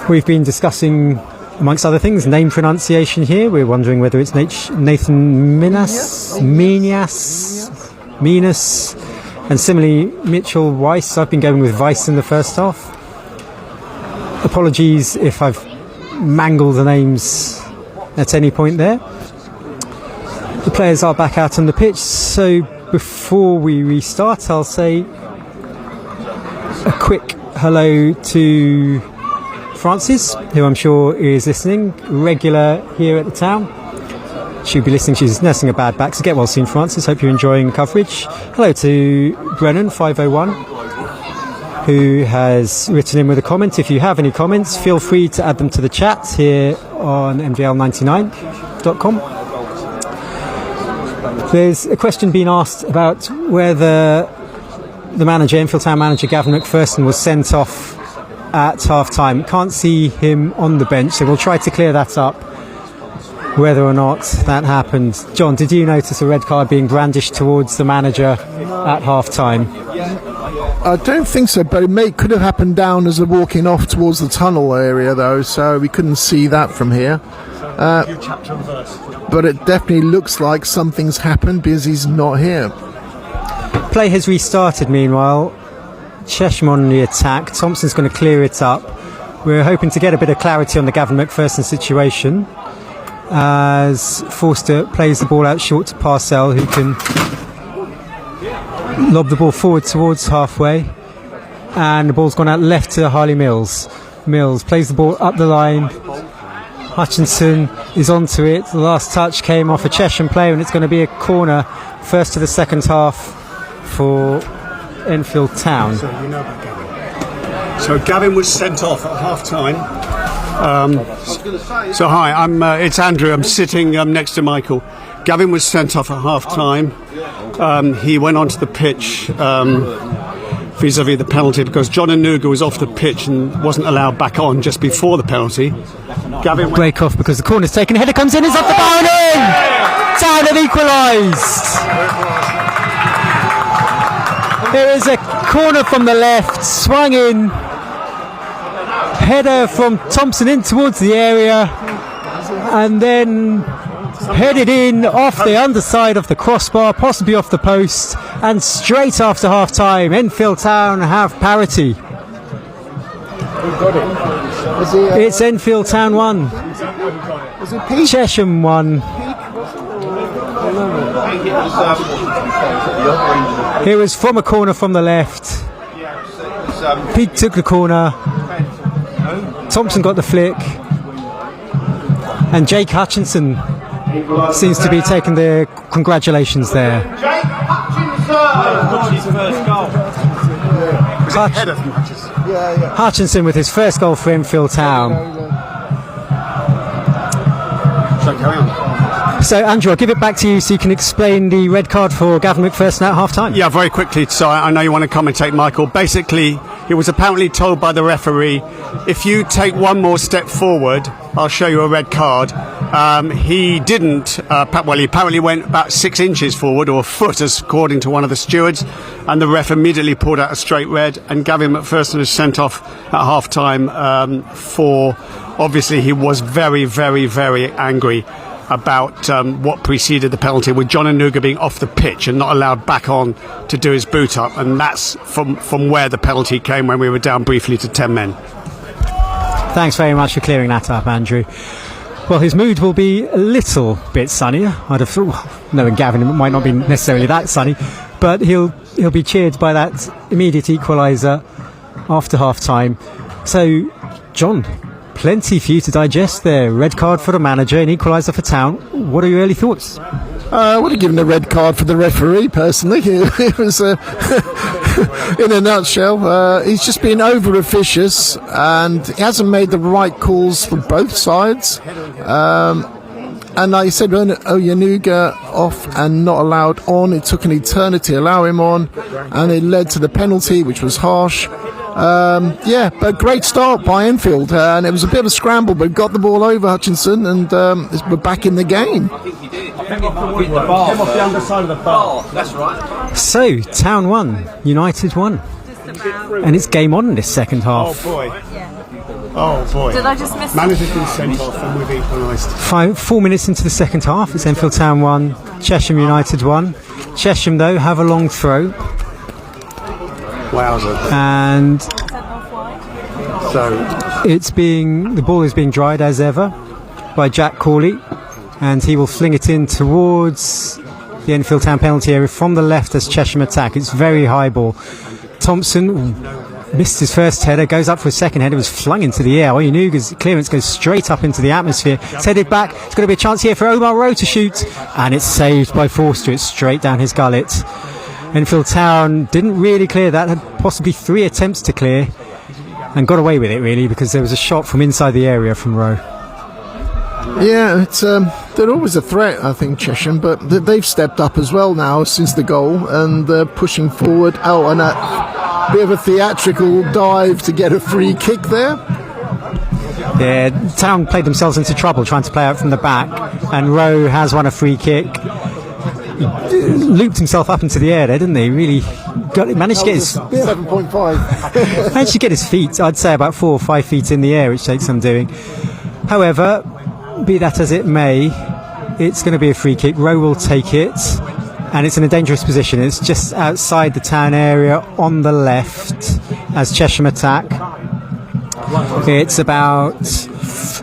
We've been discussing, amongst other things, name pronunciation here. We're wondering whether it's Nathan Minas, and similarly Mitchell Weiss. I've been going with Weiss in the first half. Apologies if I've mangled the names at any point there. The players are back out on the pitch, so before we restart I'll say a quick hello to Frances, who I'm sure is listening, regular here at the Town. She'll be listening, she's nursing a bad back, so get well soon, Frances. Hope you're enjoying coverage. Hello to Brennan 501, who has written in with a comment. If you have any comments, feel free to add them to the chat here on mvl99.com. There's a question being asked about whether the manager, Enfield Town manager Gavin McPherson, was sent off at half-time. Can't see him on the bench, so we'll try to clear that up whether or not that happened. John, did you notice a red card being brandished towards the manager at half-time? I don't think so, but could have happened down as they're walking off towards the tunnel area, though, so we couldn't see that from here. But it definitely looks like something's happened because he's not here. Play has restarted, meanwhile. Chesham on the attack. Thompson's going to clear it up. We're hoping to get a bit of clarity on the Gavin McPherson situation as Forster plays the ball out short to Parcell, who can lob the ball forward towards halfway, and the ball's gone out left to Harley Mills. Mills plays the ball up the line. Hutchinson is onto it. The last touch came off a Chesham player, and it's going to be a corner first to the second half for Enfield Town. So Gavin was sent off at half time. So hi, it's Andrew. I'm sitting next to Michael. Gavin was sent off at half time. He went onto the pitch vis-a-vis the penalty because John Anuga was off the pitch and wasn't allowed back on just before the penalty. Gavin break off because the corner's taken. Header comes in. It's off the bar and in. Town have equalised. There is a corner from the left, swung in. Header from Thompson in towards the area, and then headed in off the underside of the crossbar, possibly off the post, and straight after half time Enfield Town have parity. It's Enfield Town 1, Chesham 1. It was from a corner from the left. Peake took the corner, Thompson got the flick, and Jake Hutchinson seems to be taking the congratulations there. Jake Hutchinson. Hutchinson with his first goal for Enfield Town. So Andrew, I'll give it back to you so you can explain the red card for Gavin McPherson at half time. Yeah, very quickly. So I know you want to commentate, Michael. Basically, he was apparently told by the referee, if you take one more step forward, I'll show you a red card. He didn't. He apparently went about 6 inches forward, or a foot, as according to one of the stewards, and the ref immediately pulled out a straight red, and Gavin McPherson was sent off at half time for, obviously he was very, very, very angry about what preceded the penalty, with John Anuga being off the pitch and not allowed back on to do his boot up, and that's from where the penalty came, when we were down briefly to 10 men. Thanks very much for clearing that up, Andrew. Well, his mood will be a little bit sunnier. I'd have thought, knowing Gavin, it might not be necessarily that sunny, but he'll be cheered by that immediate equaliser after half time. So, John, plenty for you to digest there. Red card for the manager, an equaliser for Town. What are your early thoughts? I would have given a red card for the referee, personally. It was, in a nutshell, he's just been over-officious, and he hasn't made the right calls for both sides. And like you said, Oyanuga off and not allowed on. It took an eternity to allow him on, and it led to the penalty, which was harsh. But great start by Enfield, and it was a bit of a scramble, but got the ball over Hutchinson, and we're back in the game. Came off the underside of the bar. That's right. So, Town 1, United 1. And it's game on in this second half. Oh boy. Did I just miss it? Manager's been sent off and we've equalised. 4 minutes into the second half, it's Enfield Town 1, Chesham United 1. Chesham, though, have a long throw. Wowza. And So the ball is being dried as ever by Jack Corley, and he will fling it in towards the Enfield Town penalty area from the left as Chesham attack. It's very high ball. Thompson missed his first header, goes up for a second header, was flung into the air. Oyanuga's clearance goes straight up into the atmosphere. It's headed back. It's going to be a chance here for Omar Rowe to shoot, and it's saved by Forster. It's straight down his gullet. Enfield Town didn't really clear that, had possibly 3 attempts to clear, and got away with it really because there was a shot from inside the area from Rowe. Yeah, it's they're always a threat, I think, Chesham, but they've stepped up as well now since the goal, and they're pushing forward. Oh, and a bit of a theatrical dive to get a free kick there. Yeah, Town played themselves into trouble trying to play out from the back, and Rowe has won a free kick. He looped himself up into the air there, didn't he? Really managed to get his 7.5. managed to get his feet, I'd say about 4 or 5 feet in the air, which takes some doing. However, be that as it may, it's going to be a free kick. Rowe will take it, and it's in a dangerous position. It's just outside the Town area on the left as Chesham attack. It's about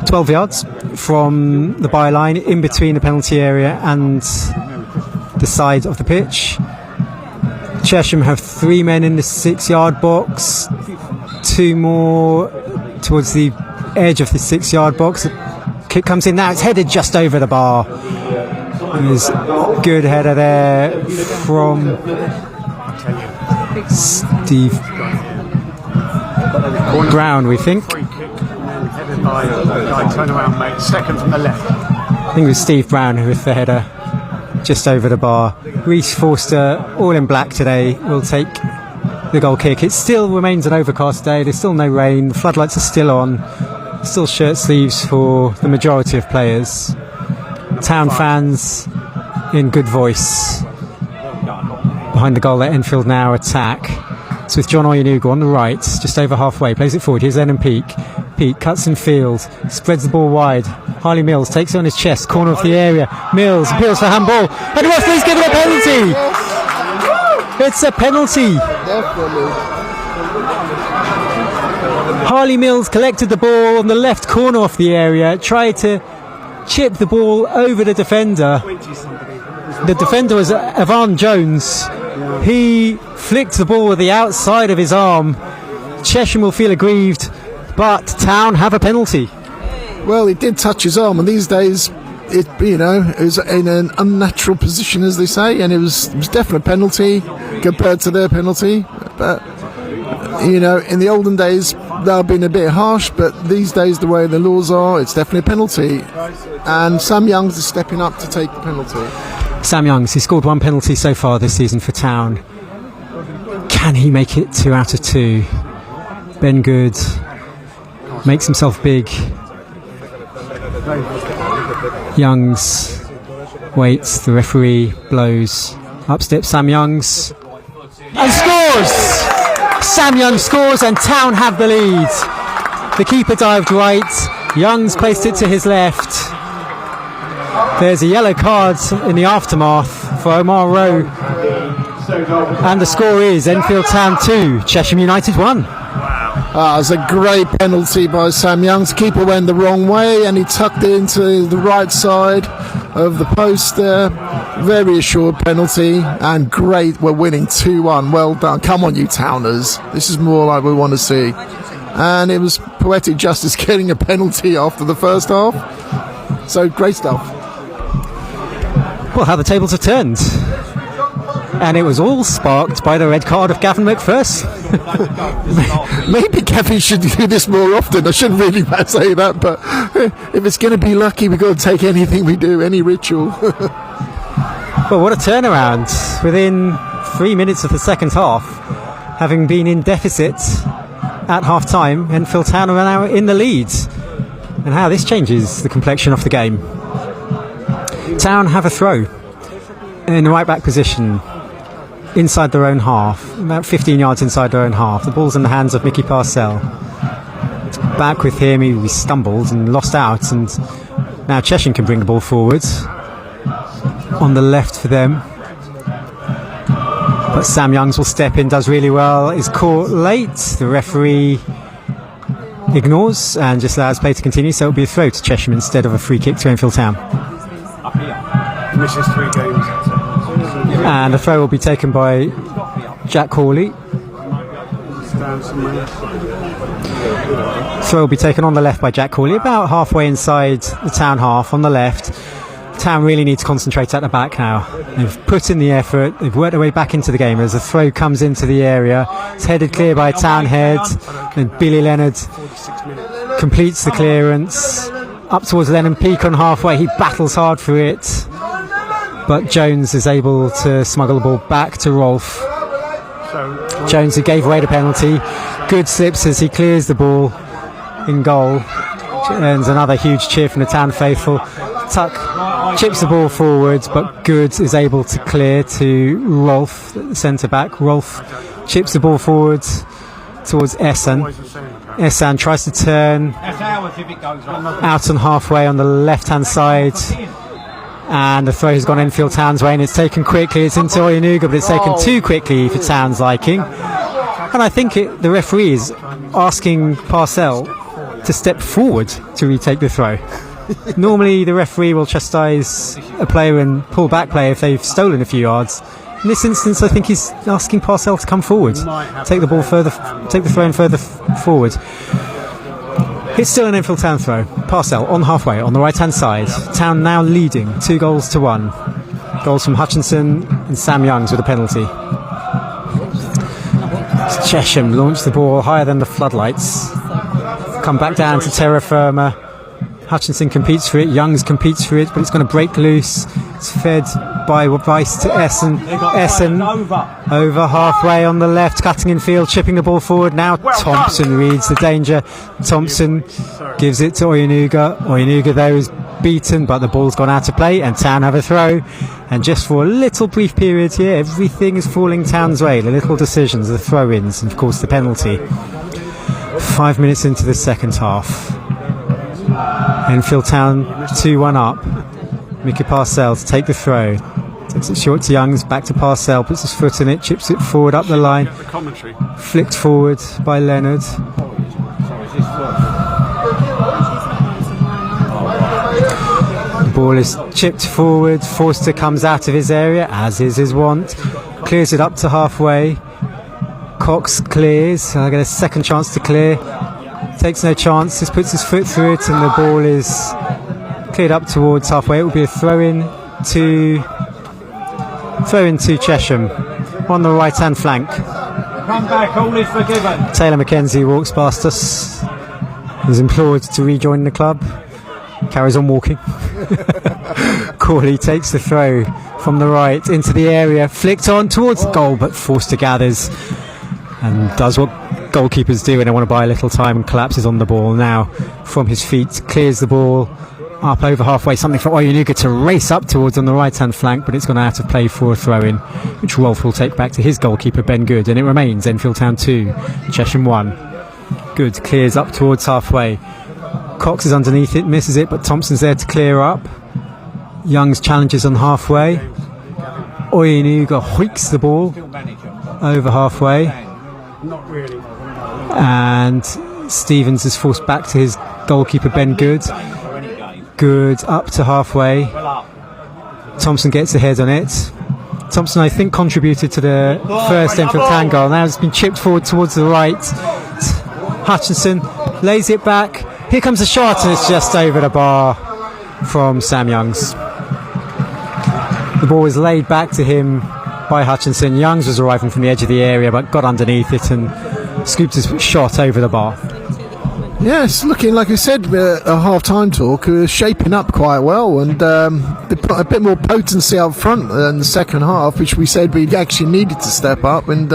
12 yards from the byline, in between the penalty area and the side of the pitch. Chesham have 3 men in the 6-yard box, 2 more towards the edge of the 6-yard box. The kick comes in now, it's headed just over the bar. There's a good header there from Steve Brown, we think. Headed by turn around, mate. Second from the left. I think it was Steve Brown who with the header just over the bar. Reece Forster, all in black today, will take the goal kick. It still remains an overcast day. There's still no rain. The floodlights are still on. Still shirt sleeves for the majority of players. Town fans in good voice. Behind the goal at Enfield now attack. It's with John Oyenugu on the right, just over halfway. Plays it forward. Here's Lennon Peake. Peake cuts in field, spreads the ball wide. Harley Mills takes it on his chest, corner of the area. Mills appeals for handball, and the referee's given a penalty. It's a penalty. Definitely. Harley Mills collected the ball on the left corner of the area, tried to chip the ball over the defender. The defender was Evan Jones. He flicked the ball with the outside of his arm. Chesham will feel aggrieved, but Town have a penalty. Well, he did touch his arm, and these days, it was in an unnatural position, as they say, and it was definitely a penalty compared to their penalty. But in the olden days, that would have been a bit harsh, but these days, the way the laws are, it's definitely a penalty. And Sam Youngs is stepping up to take the penalty. Sam Youngs, he scored 1 penalty so far this season for Town. Can he make it 2 out of 2? Ben Good makes himself big. Youngs waits, the referee blows. Up steps Sam Youngs and scores! Sam Youngs scores and Town have the lead. The keeper dived right, Youngs placed it to his left. There's a yellow card in the aftermath for Omar Rowe. And the score is Enfield Town 2, Chesham United 1. It was a great penalty by Sam Youngs. The keeper went the wrong way and he tucked it into the right side of the post there. Very assured penalty and great. We're winning 2-1. Well done. Come on, you Towners. This is more like we want to see. And it was poetic justice getting a penalty after the first half. So great stuff. Well, how the tables have turned. And it was all sparked by the red card of Gavin McPherson. Maybe Gavin should do this more often. I shouldn't really say that, but if it's going to be lucky, we've got to take anything we do, any ritual. Well, what a turnaround. Within 3 minutes of the second half, having been in deficit at half-time, Enfield Town are now in the lead. And how this changes the complexion of the game. Town have a throw in the right back position inside their own half, about 15 yards inside their own half. The ball's in the hands of Mickey Parcell. Back with him, he stumbled and lost out, and now Chesham can bring the ball forward on the left for them. But Sam Youngs will step in, does really well, is caught late. The referee ignores and just allows play to continue, so it'll be a throw to Chesham instead of a free kick to Enfield Town. Misses 3 games. And the throw will be taken by Jack Hawley. Throw will be taken on the left by Jack Hawley, about halfway inside the Town half on the left. Town really need to concentrate at the back now. They've put in the effort, they've worked their way back into the game. As the throw comes into the area, it's headed clear by Town head, and Billy Leonard completes the clearance. Up towards Lennon Peake on halfway, he battles hard for it. But Jones is able to smuggle the ball back to Rolfe. Jones, who gave away the penalty, good slips as he clears the ball in goal. earns another huge cheer from the Town faithful. Tuck chips the ball forward, but Good is able to clear to Rolf, the centre-back. Rolf chips the ball forward towards Essen. Essen tries to turn out on halfway on the left-hand side, and the throw has gone Enfield Town's way, and it's taken quickly. It's into Oyenuga, but it's taken too quickly for Town's liking. And I think the referee is asking Parcell to step forward to retake the throw. Normally the referee will chastise a player and pull back play if they've stolen a few yards. In this instance, I think he's asking Parcell to come forward, take the ball further, take the throw in further forward. It's still an Enfield Town throw. Parcell on halfway on the right-hand side. Town now leading 2-1. Goals from Hutchinson and Sam Youngs with a penalty. Chesham launched the ball higher than the floodlights. Come back down to terra firma. Hutchinson competes for it, Youngs competes for it, but it's going to break loose. It's fed by Weiss to Essen. Essen over halfway on the left, cutting in field, chipping the ball forward. Now Thompson reads the danger. Thompson gives it to Oyenuga. Oyenuga there is beaten, but the ball's gone out of play, and Town have a throw. And just for a little brief period here, everything is falling Town's way. The little decisions, the throw-ins, and of course the penalty. 5 minutes into the second half. Enfield Town 2-1 up. Mickey Parcell to take the throw. Takes it short to Youngs, back to Parcell, puts his foot in it, chips it forward up the line. Flicked forward by Leonard. The ball is chipped forward. Forster comes out of his area, as is his wont. Clears it up to halfway. Cox clears. I get a second chance to clear. Takes no chances, puts his foot through it, and the ball is cleared up towards halfway. It will be a throw-in to Chesham on the right-hand flank. Come back, all is forgiven. Taylor Mackenzie walks past us. He's implored to rejoin the club. Carries on walking. Corley takes the throw from the right into the area, flicked on towards the goal, but Forster gathers and does what goalkeepers do when they want to buy a little time, and collapses on the ball. Now from his feet, clears the ball up over halfway, something for Oyenuga to race up towards on the right hand flank, but it's gone out of play for a throw-in, which Rolf will take back to his goalkeeper Ben Good, and it remains Enfield Town 2, Chesham 1. Good clears up towards halfway. Cox is underneath it, misses it, but Thompson's there to clear up. Youngs challenges on halfway. Oyenuga hoiks the ball over halfway, and Stevens is forced back to his goalkeeper Ben Good. Good up to halfway. Thompson gets ahead on it. Thompson, I think, contributed to the first Enfield Town goal. Now it's been chipped forward towards the right. Hutchinson lays it back. Here comes the shot, and it's just over the bar from Sam Youngs. The ball was laid back to him by Hutchinson. Youngs was arriving from the edge of the area, but got underneath it and scooped his shot over the bar. Yeah, it's looking, like I said, a half-time talk, shaping up quite well, and they put a bit more potency up front in the second half, which we said we actually needed to step up, and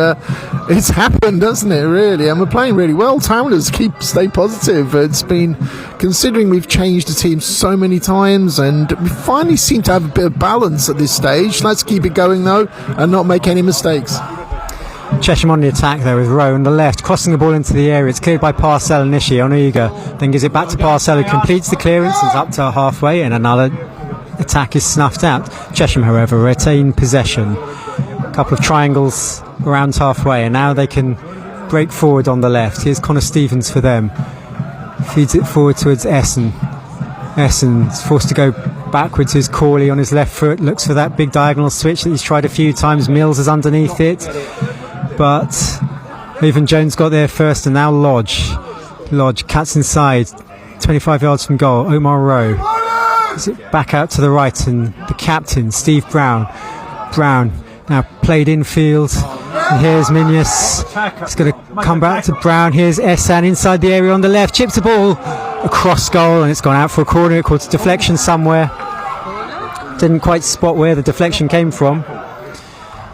it's happened, doesn't it, really? And we're playing really well. Towners stay positive. It's been, considering we've changed the team so many times, and we finally seem to have a bit of balance at this stage. Let's keep it going, though, and not make any mistakes. Chesham on the attack there with Rowe on the left, crossing the ball into the area. It's cleared by Parcell and Nishi. Oyenuga then gives it back to Parcell, who completes the clearance and is up to halfway, and another attack is snuffed out. Chesham, however, retain possession. A couple of triangles around halfway, and now they can break forward on the left. Here's Connor Stevens for them. Feeds it forward towards Essen. Essen's forced to go backwards. Here's Corley on his left foot, looks for that big diagonal switch that he's tried a few times. Mills is underneath it, but even Jones got there first, and now Lodge cuts inside 25 yards from goal. Omar Rowe is it back out to the right, and the captain Steve Brown now played infield, and here's Minius. It's going to come back to Brown. Here's Esan inside the area on the left, chips the ball across goal, and it's gone out for a corner. It caught a deflection somewhere, didn't quite spot where the deflection came from,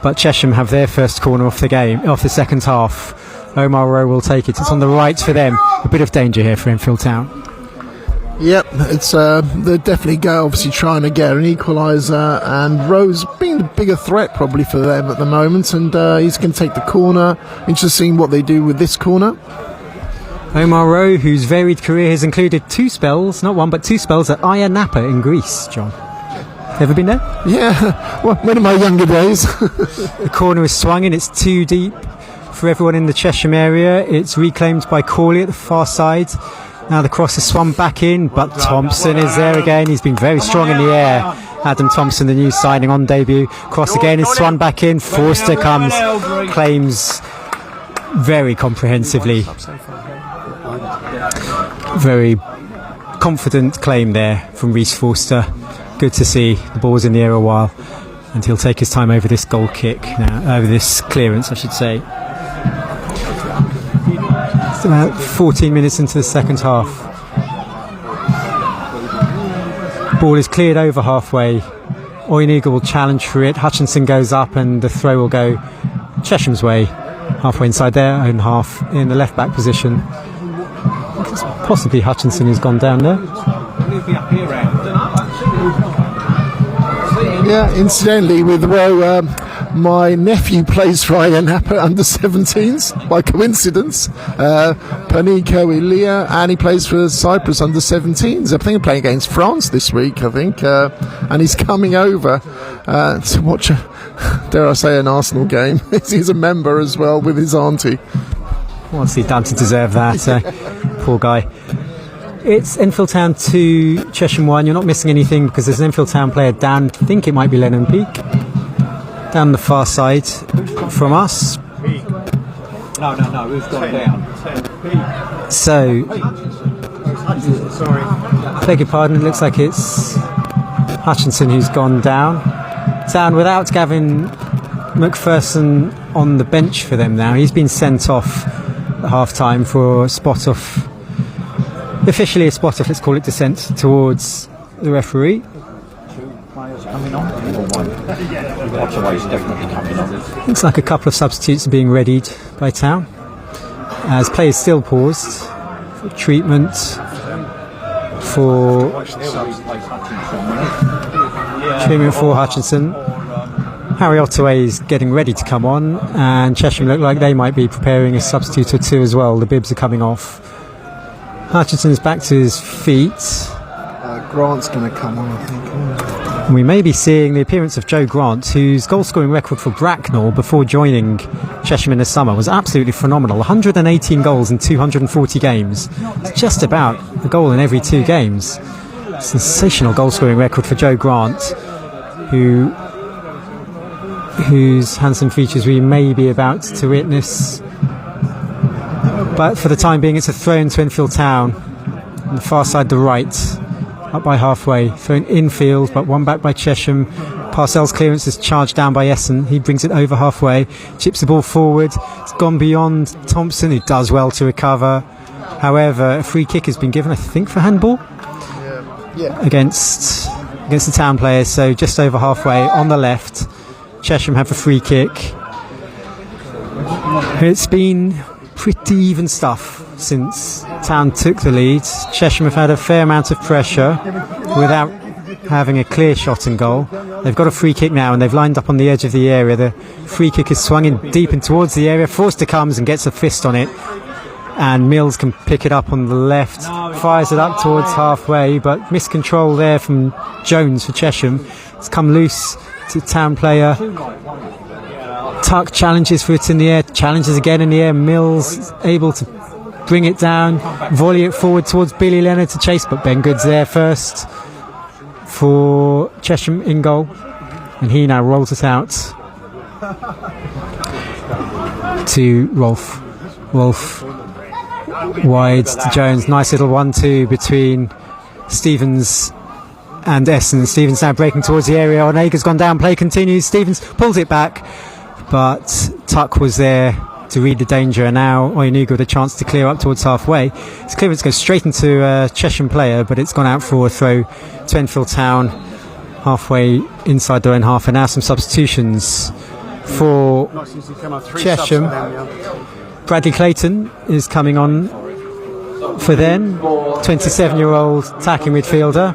but Chesham have their first corner off the second half. Omar Rowe will take it. It's on the right for them. A bit of danger here for Enfield Town. Yep, it's they're definitely obviously trying to get an equaliser, and Rose being the bigger threat probably for them at the moment, and he's going to take the corner. Interesting what they do with this corner. Omar Rowe, whose varied career has included 2 spells, not 1 but 2 spells at Ayia Napa in Greece. John, ever been there? Yeah, well, one of my younger days. The corner is swung in, it's too deep for everyone in the Chesham area. It's reclaimed by Corley at the far side. Now the cross is swung back in, but Thompson is there again. He's been very strong in the air. Adam Thompson, the new signing on debut. Cross again is swung back in. Forster comes, claims very comprehensively. Very confident claim there from Rhys Forster. Good to see. The ball was in the air a while, and he'll take his time over this goal kick now, over this clearance, I should say. It's about 14 minutes into the second half. Ball is cleared over halfway. Oyniga will challenge for it. Hutchinson goes up, and the throw will go Chesham's way, halfway inside their own half in the left back position. It's possibly Hutchinson who's gone down there. Yeah, incidentally, with Rowe, my nephew plays for Ayia Napa under 17s by coincidence. Paniko Ilia, and he plays for Cyprus under 17s. I think he's playing against France this week, and he's coming over to watch, dare I say, an Arsenal game. He's a member as well with his auntie. What's he done to deserve that? Poor guy. It's Enfield Town 2, Chesham 1. You're not missing anything because there's an Enfield Town player down. I think it might be Lennon Peak. Down the far side from us. No, we've gone down. So, I beg your pardon, it looks like it's Hutchinson who's gone down. Down without Gavin McPherson on the bench for them now. He's been sent off at half-time for a spot off. Officially a spot off, let's call it dissent towards the referee. Looks like a couple of substitutes are being readied by Town as players still paused for treatment for Hutchinson. Harry Ottaway is getting ready to come on, and Chesham look like they might be preparing a substitute or two as well. The bibs are coming off. Hutchinson is back to his feet. Grant's going to come on, I think. We may be seeing the appearance of Joe Grant, whose goal-scoring record for Bracknell before joining Chesham in the summer was absolutely phenomenal. 118 goals in 240 games. It's just about a goal in every 2 games. Sensational goal-scoring record for Joe Grant, whose handsome features we may be about to witness. But for the time being, it's a throw into Enfield Town on the far side, the right, up by halfway. Thrown infield, but one back by Chesham. Parcells' clearance is charged down by Essen. He brings it over halfway, chips the ball forward. It's gone beyond Thompson, who does well to recover. However, a free kick has been given, I think, for handball against the Town players. So just over halfway on the left, Chesham have a free kick. It's been pretty even stuff since Town took the lead. Chesham have had a fair amount of pressure without having a clear shot in goal. They've got a free kick now, and they've lined up on the edge of the area. The free kick is swung in deep and towards the area. Forster comes and gets a fist on it, and Mills can pick it up on the left, fires it up towards halfway, but miscontrol there from Jones for Chesham. It's come loose to Town player. Tuck challenges for it in the air, challenges again in the air. Mills able to bring it down, volley it forward towards Billy Leonard to chase, but Ben Good's there first for Chesham in goal, and he now rolls it out to Rolfe. Rolfe wide to Jones. Nice little 1-2 between Stevens and Essen. Stevens now breaking towards the area. Onega's gone down, play continues. Stevens pulls it back, but Tuck was there to read the danger, and now Oyniga with a chance to clear up towards halfway. His clearance goes straight into a Chesham player, but it's gone out for a throw to Enfield Town halfway inside their own half. And now some substitutions for Chesham. Bradley Clayton is coming on for them. 27-year-old attacking midfielder.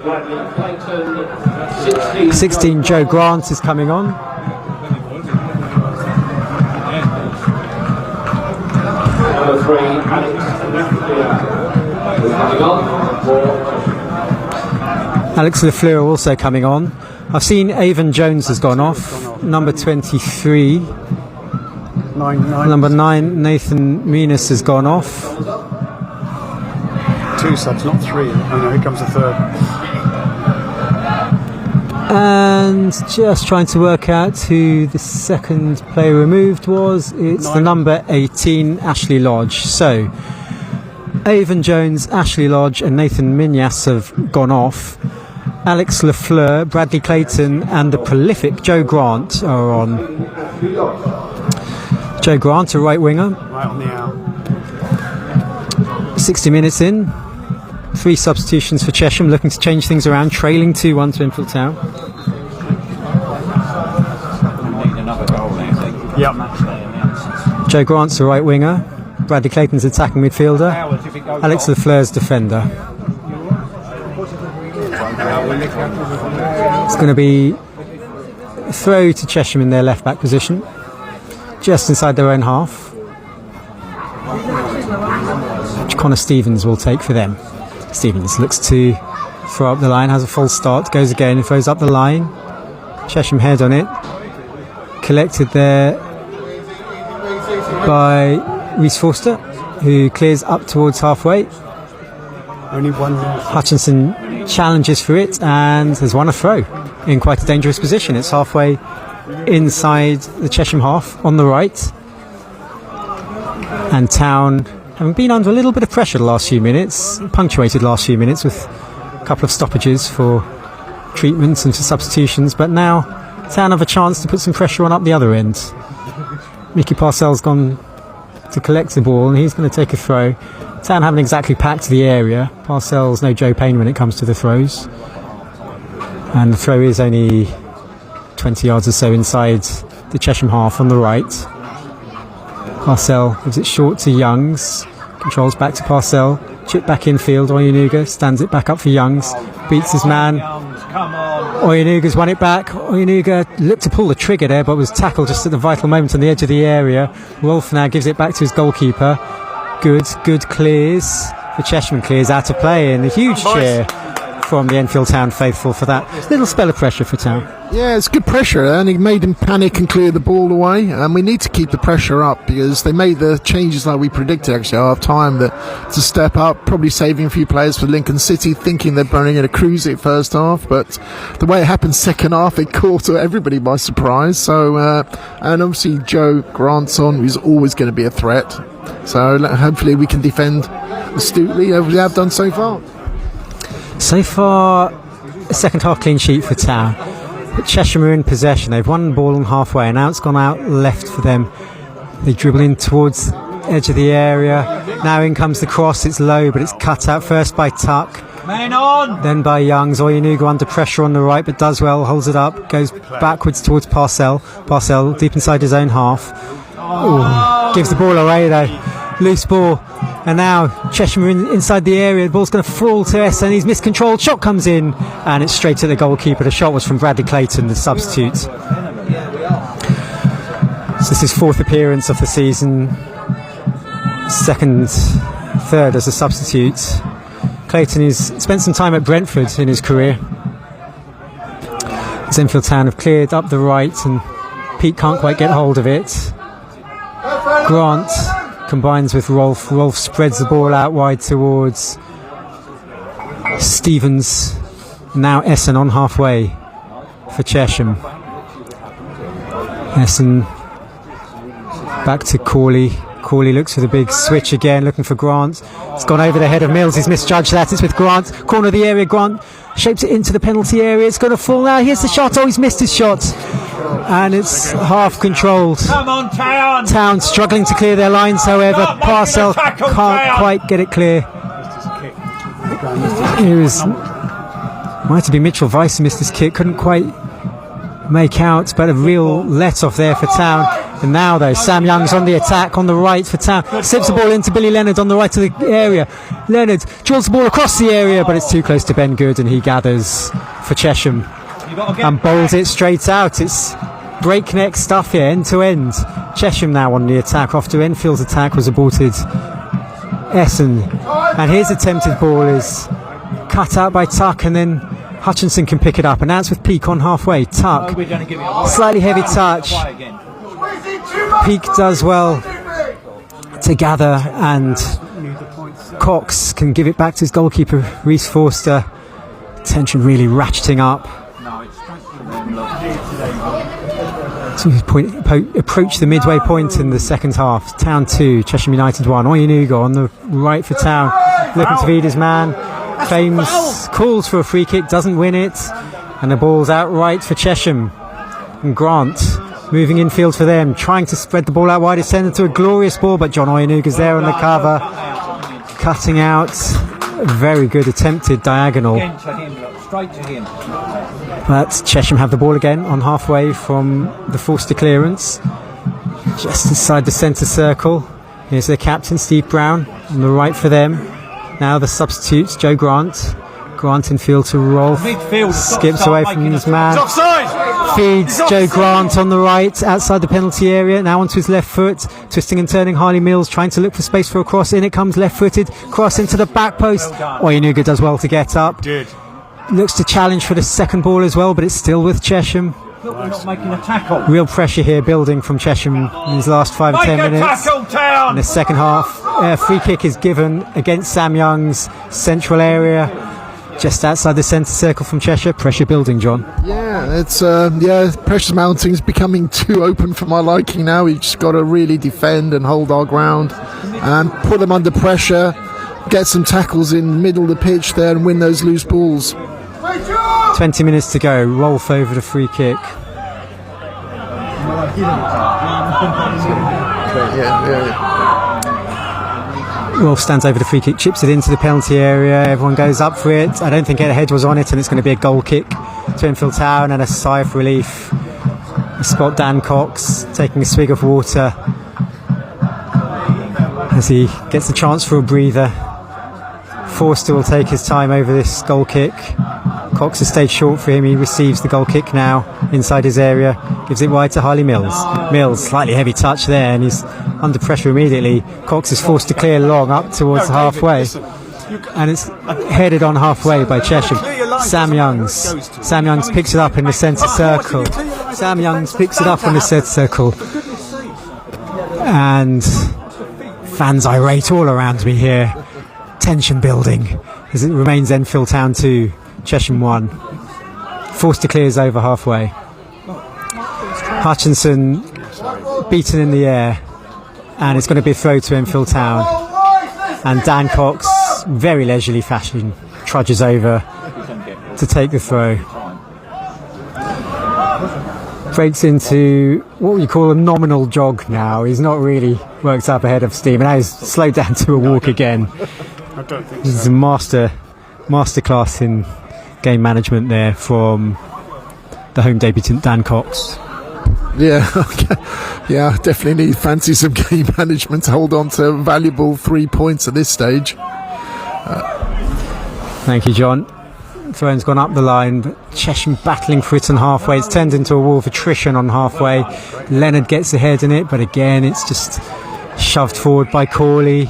16, Joe Grant is coming on. Number 3, Alex Lafleur also coming on. I've seen Avon Jones has gone off. Number 23. Number 9, Nathan Menas has gone off. 2 subs, not 3. Oh no, here comes the third. And just trying to work out who the second player removed was. It's the number 18, Ashley Lodge. So, Avon Jones, Ashley Lodge and Nathan Minas have gone off. Alex Lafleur, Bradley Clayton and the prolific Joe Grant are on. Joe Grant, a right winger. Right on the hour. 60 minutes in. 3 substitutions for Chesham, looking to change things around, trailing 2-1 to Enfield Town. Need another goal there, I think. Yep. Joe Grant's a right winger. Bradley Clayton's attacking midfielder. Alex Lafleur's defender. It's going to be a throw to Chesham in their left back position, just inside their own half, which Connor Stevens will take for them. Stevens looks to throw up the line, has a false start, goes again and throws up the line. Chesham head on it, collected there by Reece Forster, who clears up towards halfway. Only one. Hutchinson challenges for it and has won a throw in quite a dangerous position. It's halfway inside the Chesham half on the right. And Town, having been under a little bit of pressure the last few minutes, punctuated last few minutes with a couple of stoppages for treatments and for substitutions, but now Town have a chance to put some pressure on up the other end. Mickey Parcell's gone to collect the ball and he's going to take a throw. Town haven't exactly packed the area. Parcell's no Joe Payne when it comes to the throws. And the throw is only 20 yards or so inside the Chesham half on the right. Parcell gives it short to Youngs. Controls back to Parcell. Chip back infield. Oyenuga stands it back up for Youngs. Beats his man. Oyenuga's won it back. Oyenuga looked to pull the trigger there, but was tackled just at the vital moment on the edge of the area. Wolf now gives it back to his goalkeeper. Good clears. The Chesham clears out of play, and a huge cheer from the Enfield Town faithful for that little spell of pressure for Town. Yeah, it's good pressure, and he made him panic and clear the ball away. And we need to keep the pressure up because they made the changes like we predicted actually at half time to step up, probably saving a few players for Lincoln City, thinking they're running in a cruise at first half. But the way it happened second half, it caught everybody by surprise. So, and obviously Joe Grantson, who's always going to be a threat. So hopefully we can defend astutely as we have done so far. So far, a second half clean sheet for Town. But Chesham are in possession. They've won the ball on halfway, and now it's gone out left for them. They dribble in towards the edge of the area. Now in comes the cross. It's low, but it's cut out first by Tuck. Man on! Then by Youngs. Oyenuga under pressure on the right, but does well, holds it up, goes backwards towards Parcell. Parcell deep inside his own half. Ooh, gives the ball away though. Loose ball. And now Chesham are inside the area. The ball's going to fall to Essen. He's miscontrolled. Shot comes in, and it's straight at the goalkeeper. The shot was from Bradley Clayton, the substitute. So this is 4th appearance of the season. Third as a substitute. Clayton has spent some time at Brentford in his career. Enfield Town have cleared up the right, and Pete can't quite get hold of it. Grant combines with Rolf. Rolf spreads the ball out wide towards Stevens. Now Essen on halfway for Chesham. Essen back to Corley. Corley looks for the big switch again, looking for Grant. It's gone over the head of Mills. He's misjudged that. It's with Grant. Corner of the area. Grant shapes it into the penalty area. It's going to fall now. Here's the shot. Oh, he's missed his shot. And it's half controlled. Come on, Town! Town struggling to clear their lines, however. Parcell can't quite get it clear. Might have been Mitchell Weiss who missed his kick. Couldn't quite make out, but a real let-off there for Town. And now though, Sam Young's on the attack on the right for Town. Sips the ball into Billy Leonard on the right of the area. Leonard drills the ball across the area, but it's too close to Ben Good, and he gathers for Chesham and bowls it straight out. It's breakneck stuff here, end to end. Chesham now on the attack after Enfield's attack was aborted. Essen, and his attempted ball is cut out by Tuck, and then Hutchinson can pick it up, and now it's with Peake on halfway. Tuck, slightly heavy touch. Peake does well to gather, and Cox can give it back to his goalkeeper, Reece Forster. Tension really ratcheting up. So we approach the midway point in the second half. Town 2, Chesham United 1. Oyenuga on the right for Town, looking to feed his man. Calls for a free kick, doesn't win it, and the ball's out right for Chesham. And Grant moving infield for them, trying to spread the ball out wide. It's sent into a glorious ball, but John Oyenuga's there on the cover, cutting out a very good attempted diagonal. But Chesham have the ball again on halfway from the Forster clearance, just inside the centre circle. Here's their captain, Steve Brown, on the right for them. Now the substitutes, Joe Grant. Grant infield to Rolfe. Skips away from his man. Feeds Joe Grant on the right, outside the penalty area. Now onto his left foot. Twisting and turning, Harley Mills trying to look for space for a cross. In it comes, left-footed. Cross into the back post. Oyenuga does well to get up. Looks to challenge for the second ball as well, but it's still with Chesham. Not making a tackle. Real pressure here building from Chesham in his last 5 or 10 minutes. In the second half, free kick is given against Sam Young's central area, just outside the centre circle from Cheshire. Pressure building, John. Yeah, it's pressure's mounting. It's becoming too open for my liking now. We've just got to really defend and hold our ground and put them under pressure, get some tackles in the middle of the pitch there and win those loose balls. 20 minutes to go. Rolfe over the free kick. Rolfe stands over the free kick, chips it into the penalty area. Everyone goes up for it. I don't think a head was on it, and it's going to be a goal kick to Enfield Town, and a sigh of relief. We spot Dan Cox taking a swig of water as he gets a chance for a breather. Forster will take his time over this goal kick. Cox has stayed short for him. He receives the goal kick now inside his area, gives it wide to Harley Mills. Mills, slightly heavy touch there, and he's under pressure immediately. Cox is forced to clear long up towards halfway, and it's headed on halfway by Chesham. Sam Youngs picks it up in the centre circle. Sam Youngs picks it up in the centre circle, and fans irate all around me here. Tension building as it remains Enfield Town 2, Chesham 1. Forster clears over halfway. Hutchinson beaten in the air, and it's going to be a throw to Enfield Town. And Dan Cox, very leisurely fashion, trudges over to take the throw. Breaks into what we call a nominal jog now. He's not really worked up ahead of steam, and now he's slowed down to a walk again. This is a masterclass in game management there from the home debutant Dan Cox. Yeah, yeah, definitely need fancy some game management to hold on to valuable 3 points at this stage. Thank you, John. Throne's gone up the line, but Chesham battling for it on halfway. It's turned into a war of attrition on halfway. Leonard gets ahead in it, but again it's just shoved forward by Corley.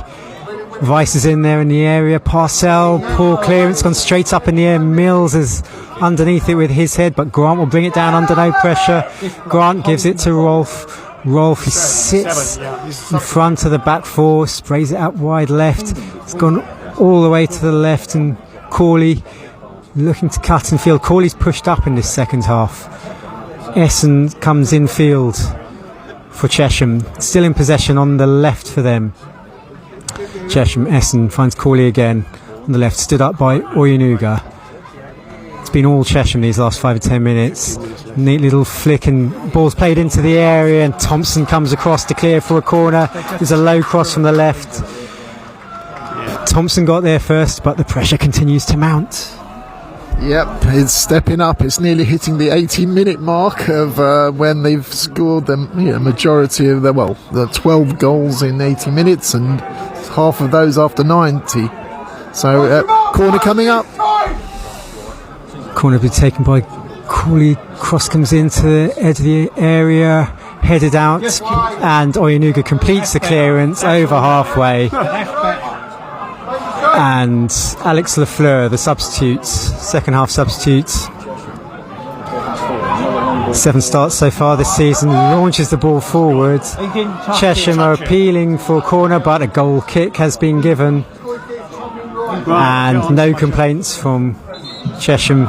Vice is in there in the area. Parcell, poor clearance, gone straight up in the air. Mills is underneath it with his head, but Grant will bring it down under no pressure. Grant gives it to Rolfe. Rolfe, he sits in front of the back four, sprays it out wide left. It's gone all the way to the left, and Corley looking to cut and field. Corley's pushed up in this second half. Essen comes infield for Chesham, still in possession on the left for them. Chesham, Essen finds Corley again on the left, stood up by Oyenuga. It's been all Chesham these last 5 or 10 minutes. Neat little flick, and ball's played into the area, and Thompson comes across to clear for a corner. There's a low cross from the left. Thompson got there first, but the pressure continues to mount. Yep, it's stepping up. It's nearly hitting the 80-minute mark of when they've scored the majority of the 12 goals in 80 minutes, and half of those after 90. So corner coming up. Corner be taken by Crawley. Cross comes into the edge of the area, headed out, and Oyenuga completes the clearance over halfway. And Alex Lafleur, the substitute, second half substitute, 7 starts so far this season, launches the ball forward. Chesham are appealing for a corner, but a goal kick has been given, and no complaints from Chesham,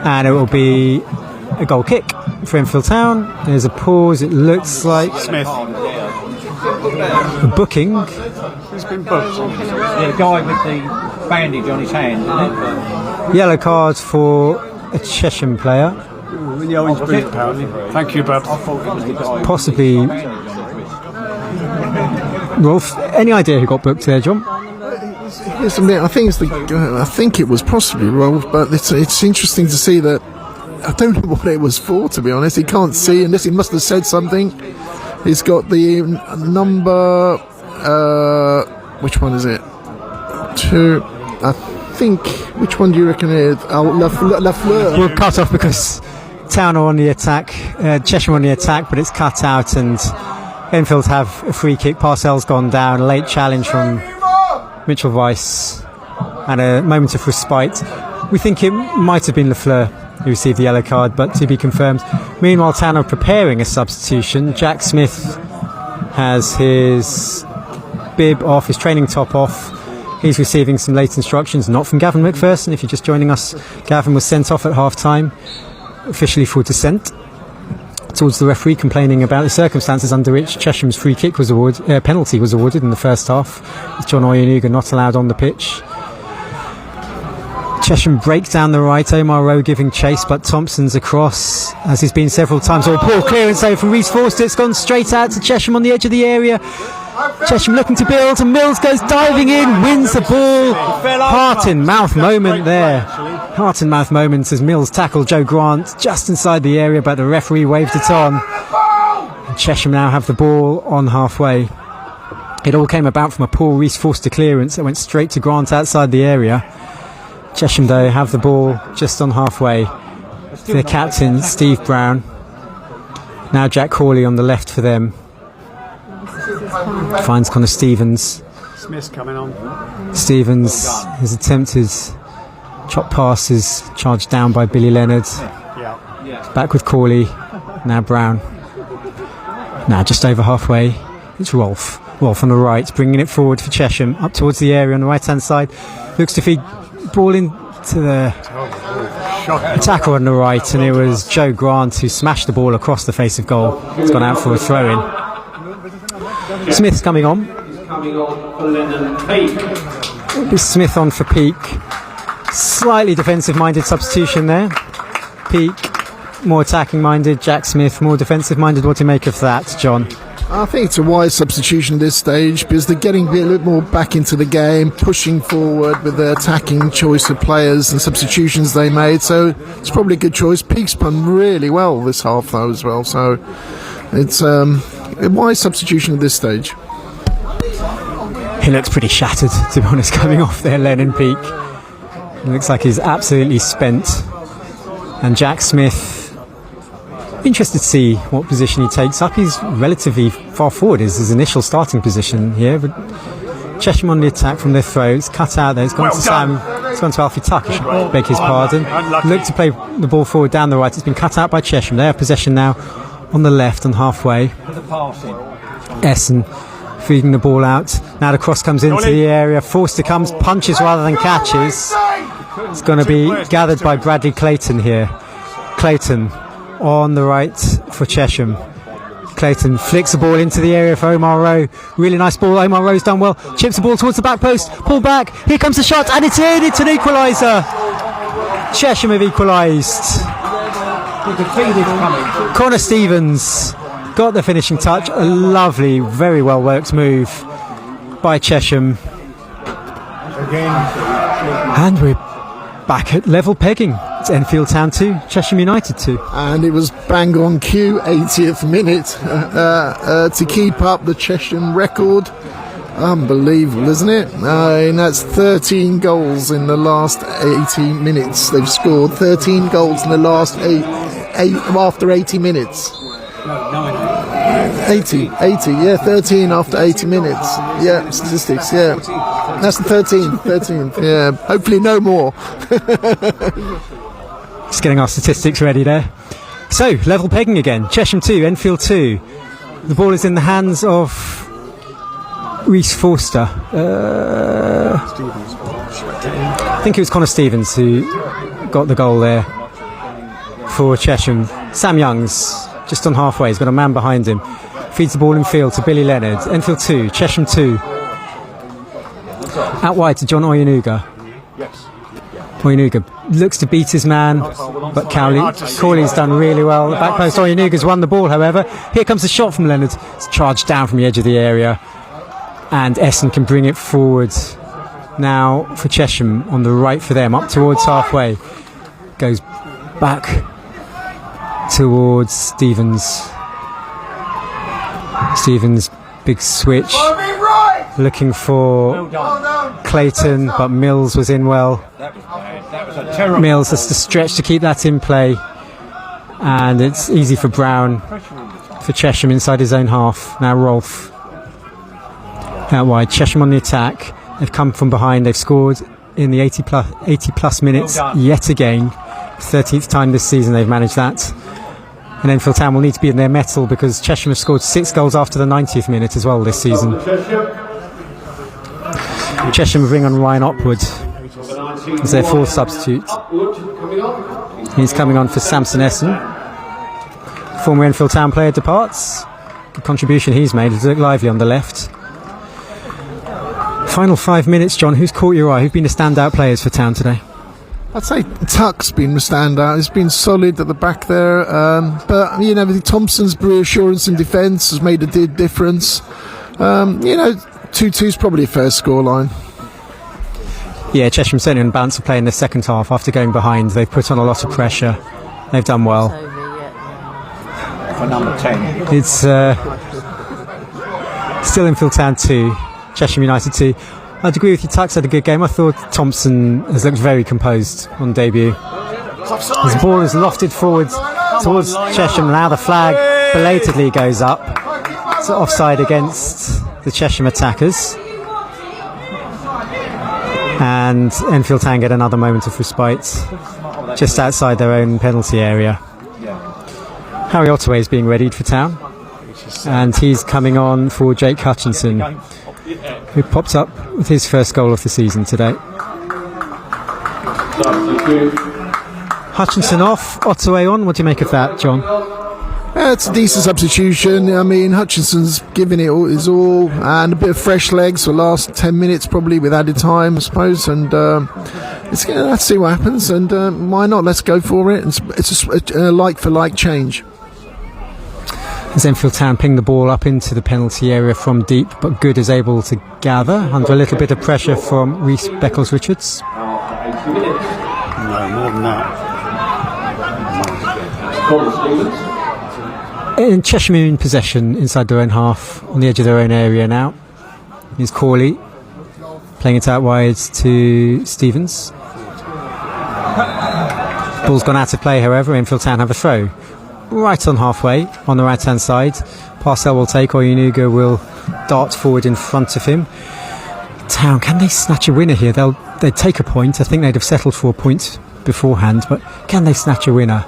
and it will be a goal kick for Enfield Town. There's a pause. It looks like Smith. a booking. He's been booked. The guy with the bandage on his hand, isn't it? Yellow card for a Chesham player. The orange boot, apparently. Thank you, Bub. I thought it was the guy. Possibly. with the bandage on his wrist. Rolf, any idea who got booked there, John? Yes, I think it was possibly Rolf, but it's interesting to see that. I don't know what it was for, to be honest. He can't see unless he must have said something. He's got the number. Which one is it? 2. I think. Which one do you reckon it is? Lafleur. We'll cut off because Town are on the attack. Chesham are on the attack, but it's cut out, and Enfield have a free kick. Parcells gone down. A late challenge from Mitchell Weiss, and a moment of respite. We think it might have been Lafleur who received the yellow card, but to be confirmed. Meanwhile, Town are preparing a substitution. Jack Smith has his bib off, his training top off. He's receiving some late instructions, not from Gavin McPherson. If you're just joining us, Gavin was sent off at half-time, officially for dissent, towards the referee, complaining about the circumstances under which Chesham's free kick was awarded, penalty was awarded in the first half, with John Oyenuga not allowed on the pitch. Chesham break down the right, Omar Rowe giving chase, but Thompson's across, as he's been several times. Oh, poor clearance over from Reece Forster. It's gone straight out to Chesham on the edge of the area. Chesham looking to build, and Mills goes diving in, wins the ball. Heart in mouth moment there. Heart in mouth moment as Mills tackled Joe Grant just inside the area, but the referee waved it on. And Chesham now have the ball on halfway. It all came about from a poor Reece Forster clearance that went straight to Grant outside the area. Chesham, though, have the ball just on halfway. Their captain, Steve Brown. Now Jack Hawley on the left for them. Finds Connor Stevens. Smith's coming on. Stevens, his attempted chop pass is charged down by Billy Leonard. Yeah. Back with Cawley. Now Brown. Now just over halfway, it's Rolf. Rolf on the right, bringing it forward for Chesham. Up towards the area on the right-hand side. Looks to feed ball into the attacker on the right, and it was Joe Grant who smashed the ball across the face of goal. It's gone out for a throw-in. Smith's coming on. Smith on for Peak. Slightly defensive-minded substitution there. Peak more attacking-minded. Jack Smith more defensive-minded. What do you make of that, John? I think it's a wise substitution at this stage because they're getting a little more back into the game, pushing forward with the attacking choice of players and substitutions they made. So it's probably a good choice. Peak's done really well this half though as well. So it's a wise substitution at this stage. He looks pretty shattered, to be honest, coming off there, Lennon Peak. It looks like he's absolutely spent. And Jack Smith, interested to see what position he takes up. He's relatively far forward, is his initial starting position here. But Chesham on the attack from their throw. It's cut out there. It's gone to Sam. It's gone to Alfie Tuck. I should beg his pardon. Looked to play the ball forward down the right. It's been cut out by Chesham. They have possession now on the left and halfway. Essen feeding the ball out. Now the cross comes into the area. Forster comes, punches rather than catches. It's going to be gathered by Bradley Clayton here. Clayton on the right for Chesham. Clayton flicks the ball into the area for Omar Rowe. Really nice ball. Omar Rowe's done well. Chips the ball towards the back post. Pull back. Here comes the shot, and it's in. It's an equaliser. Chesham have equalised. Connor Stevens got the finishing touch. A lovely, very well worked move by Chesham. And we're back at level pegging. It's Enfield Town 2, Chesham United 2. And it was bang on cue, 80th minute, to keep up the Chesham record. Unbelievable, isn't it? And that's 13 goals in the last 80 minutes. They've scored 13 goals in the last after 80 minutes. 80, yeah, 13 after 80 minutes. Yeah, statistics, yeah. That's the 13, yeah. Hopefully no more. Just getting our statistics ready there. So, level pegging again. Chesham 2, Enfield 2. The ball is in the hands of Reece Forster. I think it was Connor Stevens who got the goal there for Chesham. Sam Youngs, just on halfway, he's got a man behind him. Feeds the ball in field to Billy Leonard. Enfield 2, Chesham 2. Out wide to John Oyenuga. Oyenuga looks to beat his man, but Cawley's done really well. The back post, Oyenuga's won the ball, however. Here comes the shot from Leonard. It's charged down from the edge of the area. And Essen can bring it forward now for Chesham on the right for them, up towards halfway. Goes back towards Stevens. Stevens, big switch. Looking for Clayton, but Mills was in well. That was a terrible. Mills has to stretch to keep that in play. And it's easy for Brown, for Chesham inside his own half. Now Rolfe. Out wide, Chesham on the attack. They've come from behind. They've scored in the 80 plus minutes yet again. 13th time this season they've managed that. And Enfield Town will need to be in their mettle because Chesham have scored 6 goals after the 90th minute as well this season. Chesham will bring on Ryan Opwood as their 4th substitute. He's coming on for Samson Essen. Former Enfield Town player departs. Good contribution he's made. He's looked lively on the left. Final 5 minutes, John. Who's caught your eye? Who've been the standout players for Town today? I'd say Tuck's been the standout. He's been solid at the back there. But, you know, I think Thompson's reassurance in defence has made a difference. 2-2 is probably a fair scoreline. Yeah, Chesham certainly on balance of play in the second half. After going behind, they've put on a lot of pressure. They've done well. For number 10. It's still Enfield Town 2, Chesham United 2. I'd agree with you, Tuck's had a good game. I thought Thompson has looked very composed on debut. His ball is lofted forward towards Chesham. Now the flag belatedly goes up. It's offside against the Chesham attackers. And Enfield Town get another moment of respite just outside their own penalty area. Harry Ottaway is being readied for Town. And he's coming on for Jake Hutchinson, who popped up with his first goal of the season today. Hutchinson off, Ottaway on. What do you make of that, John? It's a decent substitution. I mean, Hutchinson's giving it his all, and a bit of fresh legs for the last 10 minutes, probably with added time, I suppose. And let's see what happens. And why not? Let's go for it. It's a like-for-like change. As Enfield Town ping the ball up into the penalty area from deep, but Good is able to gather under a little bit of pressure from Reece Beckles-Richards. No, more than that. And Chesham in possession inside their own half, on the edge of their own area now. Here's Cawley playing it out wide to Stevens. Ball's gone out of play, however. Enfield Town have a throw. Right on halfway, on the right-hand side. Parcell will take, Oyenuga will dart forward in front of him. Town, can they snatch a winner here? They'd take a point. I think they'd have settled for a point beforehand, but can they snatch a winner?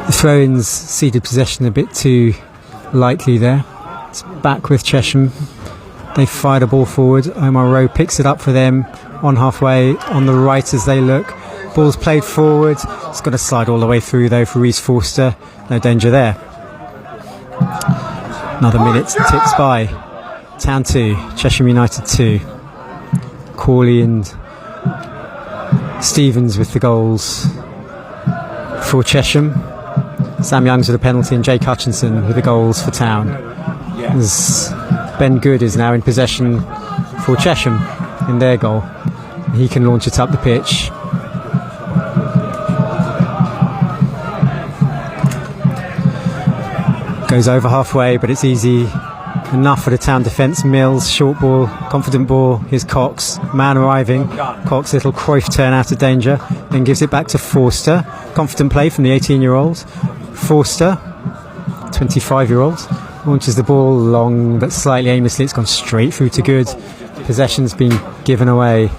The throw-ins ceded possession a bit too lightly there. It's back with Chesham. They fire the ball forward. Omar Rowe picks it up for them on halfway, on the right as they look. Ball's played forward. It's got to slide all the way through though for Reece Forster. No danger there. Another minute ticks by. Town 2, Chesham United 2. Cawley and Stevens with the goals for Chesham. Sam Youngs with a penalty and Jake Hutchinson with the goals for Town. As Ben Good is now in possession for Chesham in their goal. He can launch it up the pitch. Goes over halfway, but it's easy enough for the Town defence. Mills, short ball, confident ball. Here's Cox, man arriving. Cox, little Cruyff turn out of danger, then gives it back to Forster. Confident play from the 18-year-old. Forster, 25-year-old, launches the ball long but slightly aimlessly. It's gone straight through to good. Possession's been given away.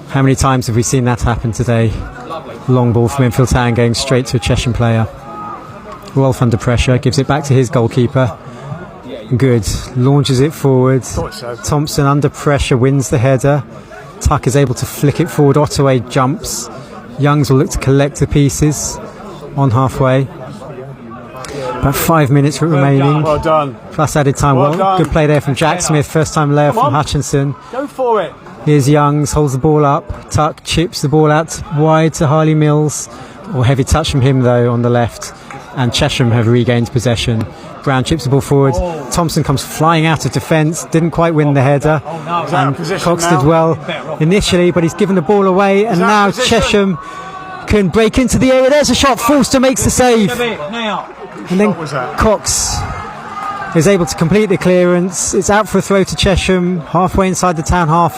How many times have we seen that happen today? Long ball from Enfield Town going straight to a Chesham player. Rolf under pressure, gives it back to his goalkeeper. Good, launches it forward. Thompson under pressure wins the header. Tuck is able to flick it forward. Ottaway jumps. Youngs will look to collect the pieces on halfway. About 5 minutes remaining. Well done. Plus added time. Well, good play there from Jack Smith. First time layup from Hutchinson. Go for it. Here's Youngs, holds the ball up. Tuck chips the ball out wide to Harley Mills. Or heavy touch from him though on the left. And Chesham have regained possession. Brown chips the ball forward. Thompson comes flying out of defence. Didn't quite win the header. And Cox did well initially, but he's given the ball away. And now Chesham can break into the area. There's a shot. Forster makes the save. And then Cox is able to complete the clearance. It's out for a throw to Chesham. Halfway inside the Town half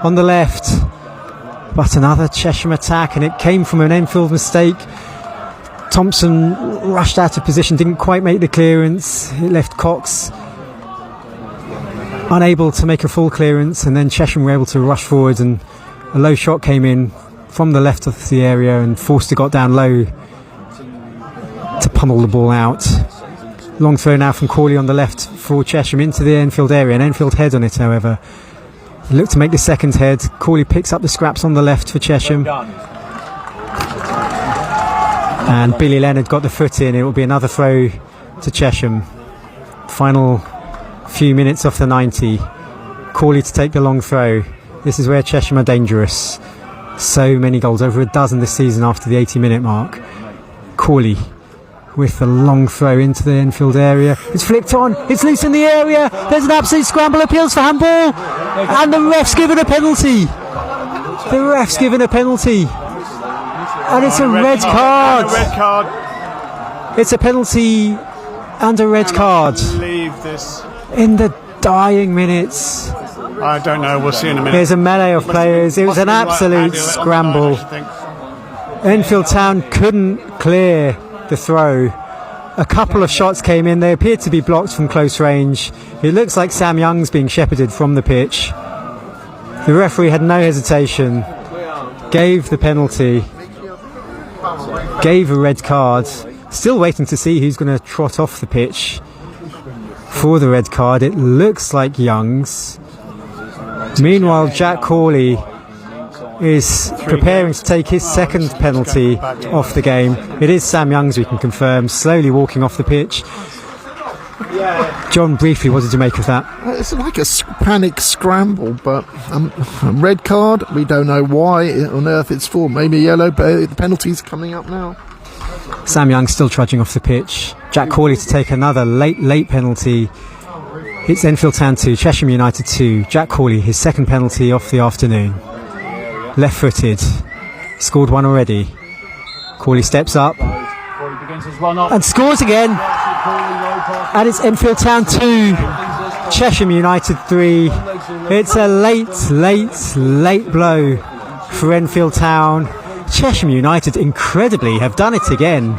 on the left. But another Chesham attack, and it came from an Enfield mistake. Thompson rushed out of position, didn't quite make the clearance. It left Cox unable to make a full clearance, and then Chesham were able to rush forward, and a low shot came in from the left of the area, and Forster got down low to pummel the ball out. Long throw now from Corley on the left for Chesham into the Enfield area. An Enfield head on it, however. Look to make the second head. Corley picks up the scraps on the left for Chesham. And Billy Leonard got the foot in. It will be another throw to Chesham. Final few minutes off the 90. Corley to take the long throw. This is where Chesham are dangerous. So many goals, over a dozen this season after the 80-minute mark. Corley with the long throw into the Enfield area. It's flicked on. It's loose in the area. There's an absolute scramble. Appeals for handball. And the ref's given a penalty. The ref's given a penalty. And it's a red card. Red card. It's a penalty and a red card. Leave this. In the dying minutes. I don't know. We'll see in a minute. There's a melee of players. It was an absolute scramble. Enfield Town couldn't clear the throw. A couple of shots came in. They appeared to be blocked from close range. It looks like Sam Young's being shepherded from the pitch. The referee had no hesitation. Gave the penalty. Gave a red card. Still waiting to see who's going to trot off the pitch for the red card. It looks like Young's. Meanwhile, Jack Corley is preparing to take his second penalty off the game. It is Sam Youngs, we can confirm, slowly walking off the pitch. John, briefly, what did you make of that? It's like a panic scramble, but a red card. We don't know why on earth it's for. Maybe yellow, but the penalty's coming up now. Sam Young still trudging off the pitch. Jack Corley to take another late penalty. It's Enfield Town 2, Chesham United 2. Jack Corley, his second penalty off the afternoon. Left-footed. Scored one already. Corley steps up and scores again. And it's Enfield Town 2, Chesham United 3. It's a late blow for Enfield Town. Chesham United, incredibly, have done it again.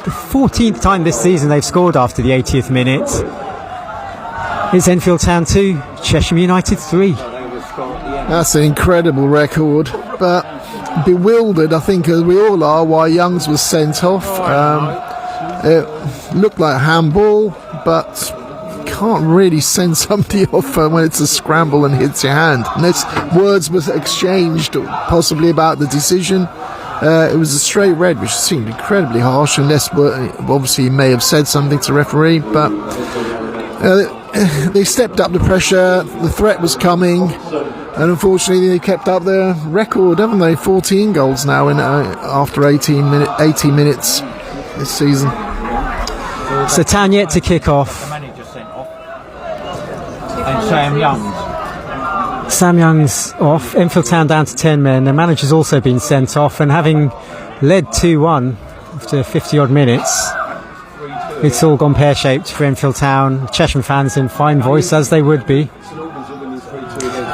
The 14th time this season they've scored after the 80th minute. It's Enfield Town 2, Chesham United 3. That's an incredible record, but bewildered, I think, as we all are, why Youngs was sent off. It looked like handball, but can't really send somebody off when it's a scramble and hits your hand. Unless words were exchanged, possibly about the decision. It was a straight red, which seemed incredibly harsh, unless obviously he may have said something to referee, but they stepped up the pressure, the threat was coming, and unfortunately they kept up their record, haven't they? 14 goals now after 18 minutes this season. So Town yet to kick off. And Sam Youngs. Sam Young's off. Enfield Town down to 10 men. Their manager's also been sent off, and having led 2-1 after 50 odd minutes, it's all gone pear-shaped for Enfield Town. Chesham fans in fine voice, as they would be.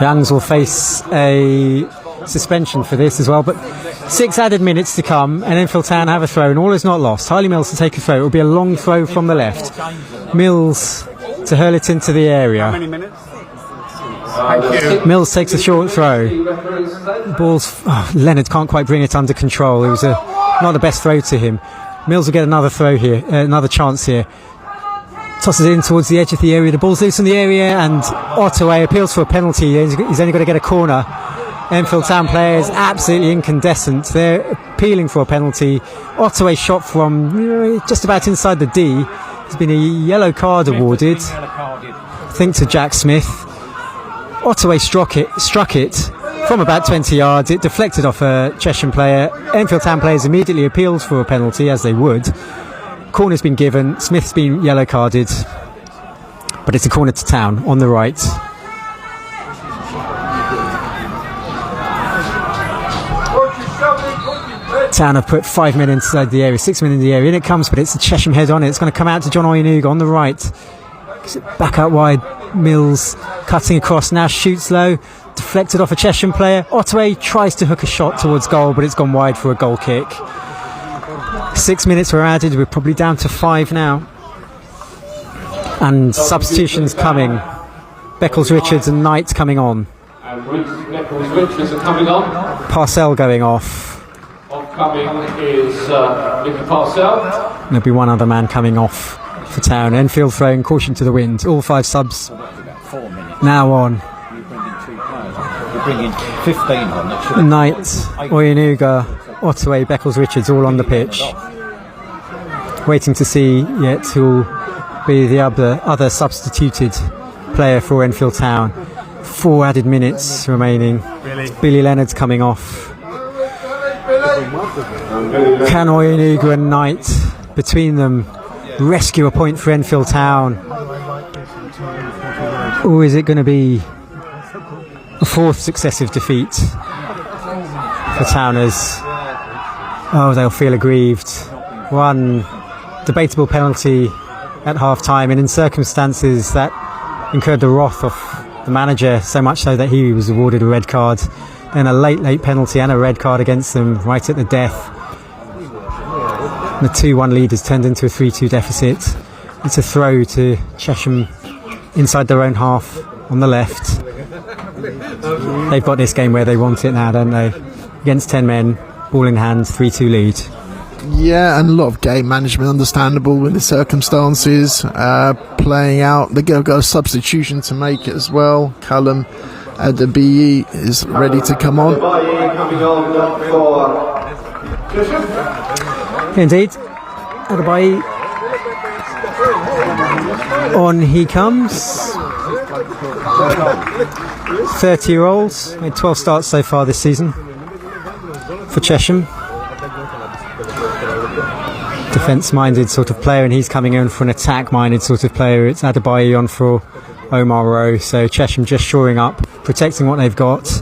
Youngs will face a suspension for this as well, but 6 added minutes to come, and Enfield Town have a throw, and all is not lost. Harley Mills to take a throw. It will be a long throw from the left. Mills to hurl it into the area. How many minutes? Thank you. Mills takes a short throw. Ball's Leonard can't quite bring it under control. It was not the best throw to him. Mills will get another throw here, another chance here. Tosses it in towards the edge of the area. The ball's loose in the area, and Ottaway appeals for a penalty. He's only got to get a corner. Enfield Town players absolutely incandescent. They're appealing for a penalty. Ottaway shot from just about inside the D. There's been a yellow card awarded, I think, to Jack Smith. Ottaway struck it from about 20 yards. It deflected off a Chesham player. Enfield Town players immediately appealed for a penalty, as they would. Corner's been given. Smith's been yellow carded, but it's a corner to Town on the right. Town have put 5 men inside the area, 6 men in the area. In it comes, but it's a Chesham head on it. It's going to come out to John Oyenuga on the right. Back out wide. Mills cutting across, now shoots low, deflected off a Chesham player. Ottaway tries to hook a shot towards goal, but it's gone wide for a goal kick. 6 minutes were added. We're probably down to 5 now, and substitutions coming. Beckles, Richards and Knight coming on. And Beckles, Richards are coming on. Parcell going off. Off-coming is Nicky Parcell. There'll be one other man coming off for Town. Enfield throwing caution to the wind. All 5 subs now on. You're bringing 15 on. Knight, Oyenuga, Ottaway, Beckles, Richards all on the pitch. Waiting to see yet who'll be the other substituted player for Enfield Town. 4 added minutes remaining. Billy Leonard's coming off. Can Oyenuga and Knight, between them, rescue a point for Enfield Town? Or is it going to be a 4th successive defeat for Towners? Oh, they'll feel aggrieved. One debatable penalty at half-time, and in circumstances that incurred the wrath of the manager, so much so that he was awarded a red card. Then a late penalty and a red card against them right at the death. The 2-1 lead has turned into a 3-2 deficit. It's a throw to Chesham inside their own half on the left. They've got this game where they want it now, don't they? Against 10 men, ball in hand, 3-2 lead. Yeah, and a lot of game management, understandable in the circumstances. Playing out, they've got a substitution to make it as well. Callum Adebayi is ready to come on. Indeed, Adebayi on he comes. 30-year-olds, made 12 starts so far this season for Chesham. Defence-minded sort of player, and he's coming in for an attack-minded sort of player. It's Adebayi on for Omar Rowe, so Chesham just shoring up, protecting what they've got.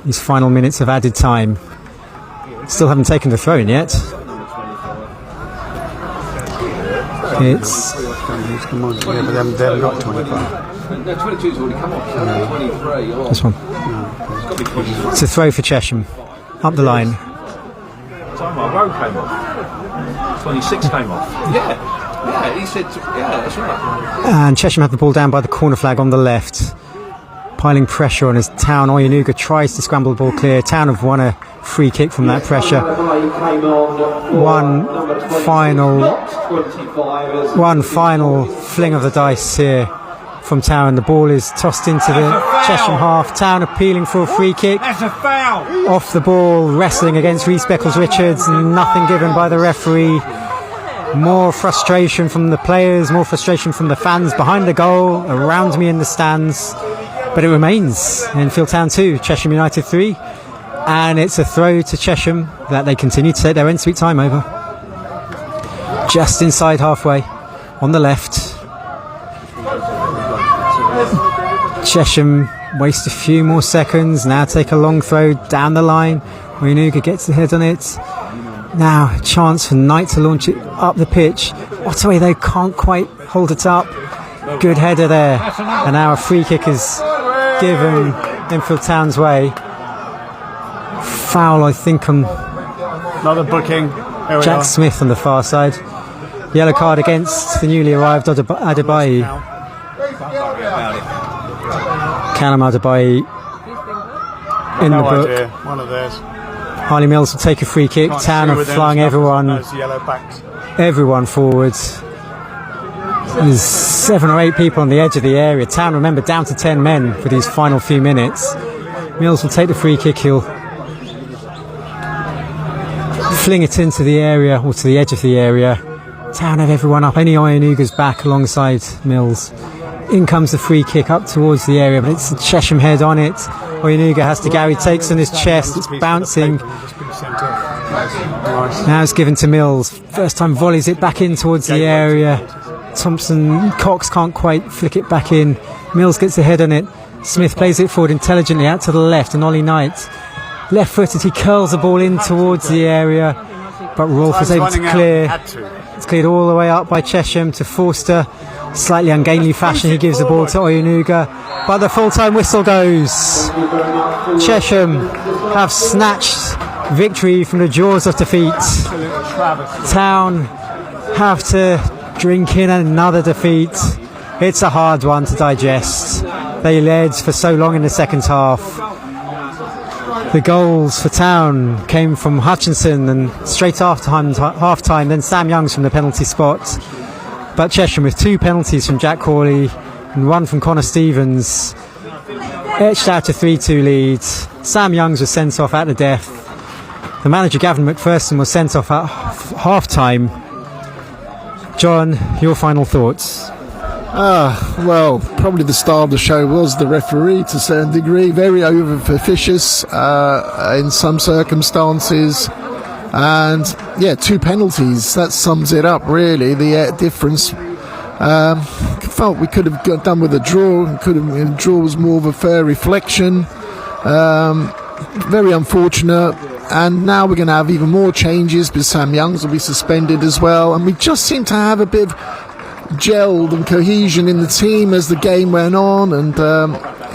These final minutes of added time. Still haven't taken the throw in yet. It's this one. It's a throw for Chesham. Up the line. Rowe came off. 26 came off. Yeah, he said, that's right. And Chesham have the ball down by the corner flag on the left. Piling pressure on as Town. Oyenuga tries to scramble the ball clear. Town have won a free kick from that pressure. One final fling of the dice here from Town. The ball is tossed into the Chesham half. Town appealing for a free kick. That's a foul. Off the ball, wrestling against Rhys Beckles-Richards. Nothing given by the referee. More frustration from the players, more frustration from the fans behind the goal, around me in the stands. But it remains Enfield Town 2, Chesham United 3. And it's a throw to Chesham that they continue to take their own sweet time over. Just inside halfway, on the left. Chesham waste a few more seconds. Now take a long throw down the line. Oyenuga gets the head on it. Now a chance for Knight to launch it up the pitch. Ottaway though can't quite hold it up. Good header there. And now a free kick is given Enfield Town's way. Foul, I think, on Another booking. Here we Jack are. Smith on the far side. Yellow card against the newly arrived Adebayi. Callum Adebayi in the No book. idea. One of theirs. Harley Mills will take a free kick. Can't Town see have with them flung as well, everyone those yellow backs. forwards. There's 7 or 8 people on the edge of the area. Town, remember, down to 10 men for these final few minutes. Mills will take the free kick. He'll fling it into the area, or to the edge of the area. Town have everyone up. Only Oyenuga's back alongside Mills. In comes the free kick up towards the area, but it's the Chesham head on it. Oyenuga has to go. He takes on his chest. It's bouncing. Now it's given to Mills. First time volleys it back in towards the area. Thompson, Cox can't quite flick it back in. Mills gets the head on it. Smith plays it forward intelligently out to the left, and Ollie Knight, left-footed, he curls the ball in towards the area, but Rolfe is able to clear. It's cleared all the way up by Chesham to Forster. Slightly ungainly fashion, he gives the ball to Oyenuga, but the full-time whistle goes. Chesham have snatched victory from the jaws of defeat. Town have to drink in another defeat. It's a hard one to digest. They led for so long in the second half. The goals for Town came from Hutchinson and straight after half-time, then Sam Youngs from the penalty spot. But Chesham, with 2 penalties from Jack Hawley and 1 from Connor Stevens, etched out a 3-2 lead. Sam Youngs was sent off at the death. The manager, Gavin McPherson, was sent off at half-time. John, your final thoughts? Well, probably the star of the show was the referee to a certain degree. Very over-officious in some circumstances. And, 2 penalties. That sums it up, really, the difference. Felt we could have done with a draw. The draw was more of a fair reflection. Very unfortunate. And now we're going to have even more changes because Sam Youngs will be suspended as well. And we just seem to have a bit of gelled and cohesion in the team as the game went on, and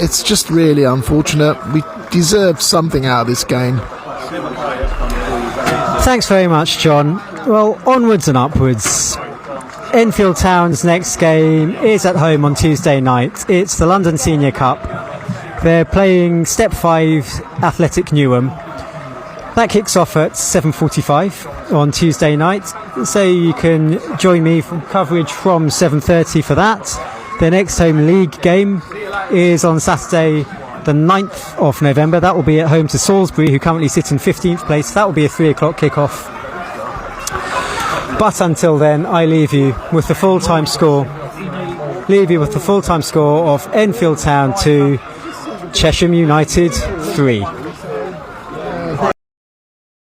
it's just really unfortunate. We deserve something out of this game. Thanks very much, John. Well, onwards and upwards. Enfield Town's next game is at home on Tuesday night. It's the London Senior Cup. They're playing Step 5 Athletic Newham. That kicks off at 7:45 on Tuesday night, so you can join me for coverage from 7:30 for that. The next home league game is on Saturday the 9th of November. That will be at home to Salisbury, who currently sit in 15th place. That will be a 3 o'clock kick-off. But until then, I leave you with the full-time score. Of Enfield Town 2, Chesham United 3.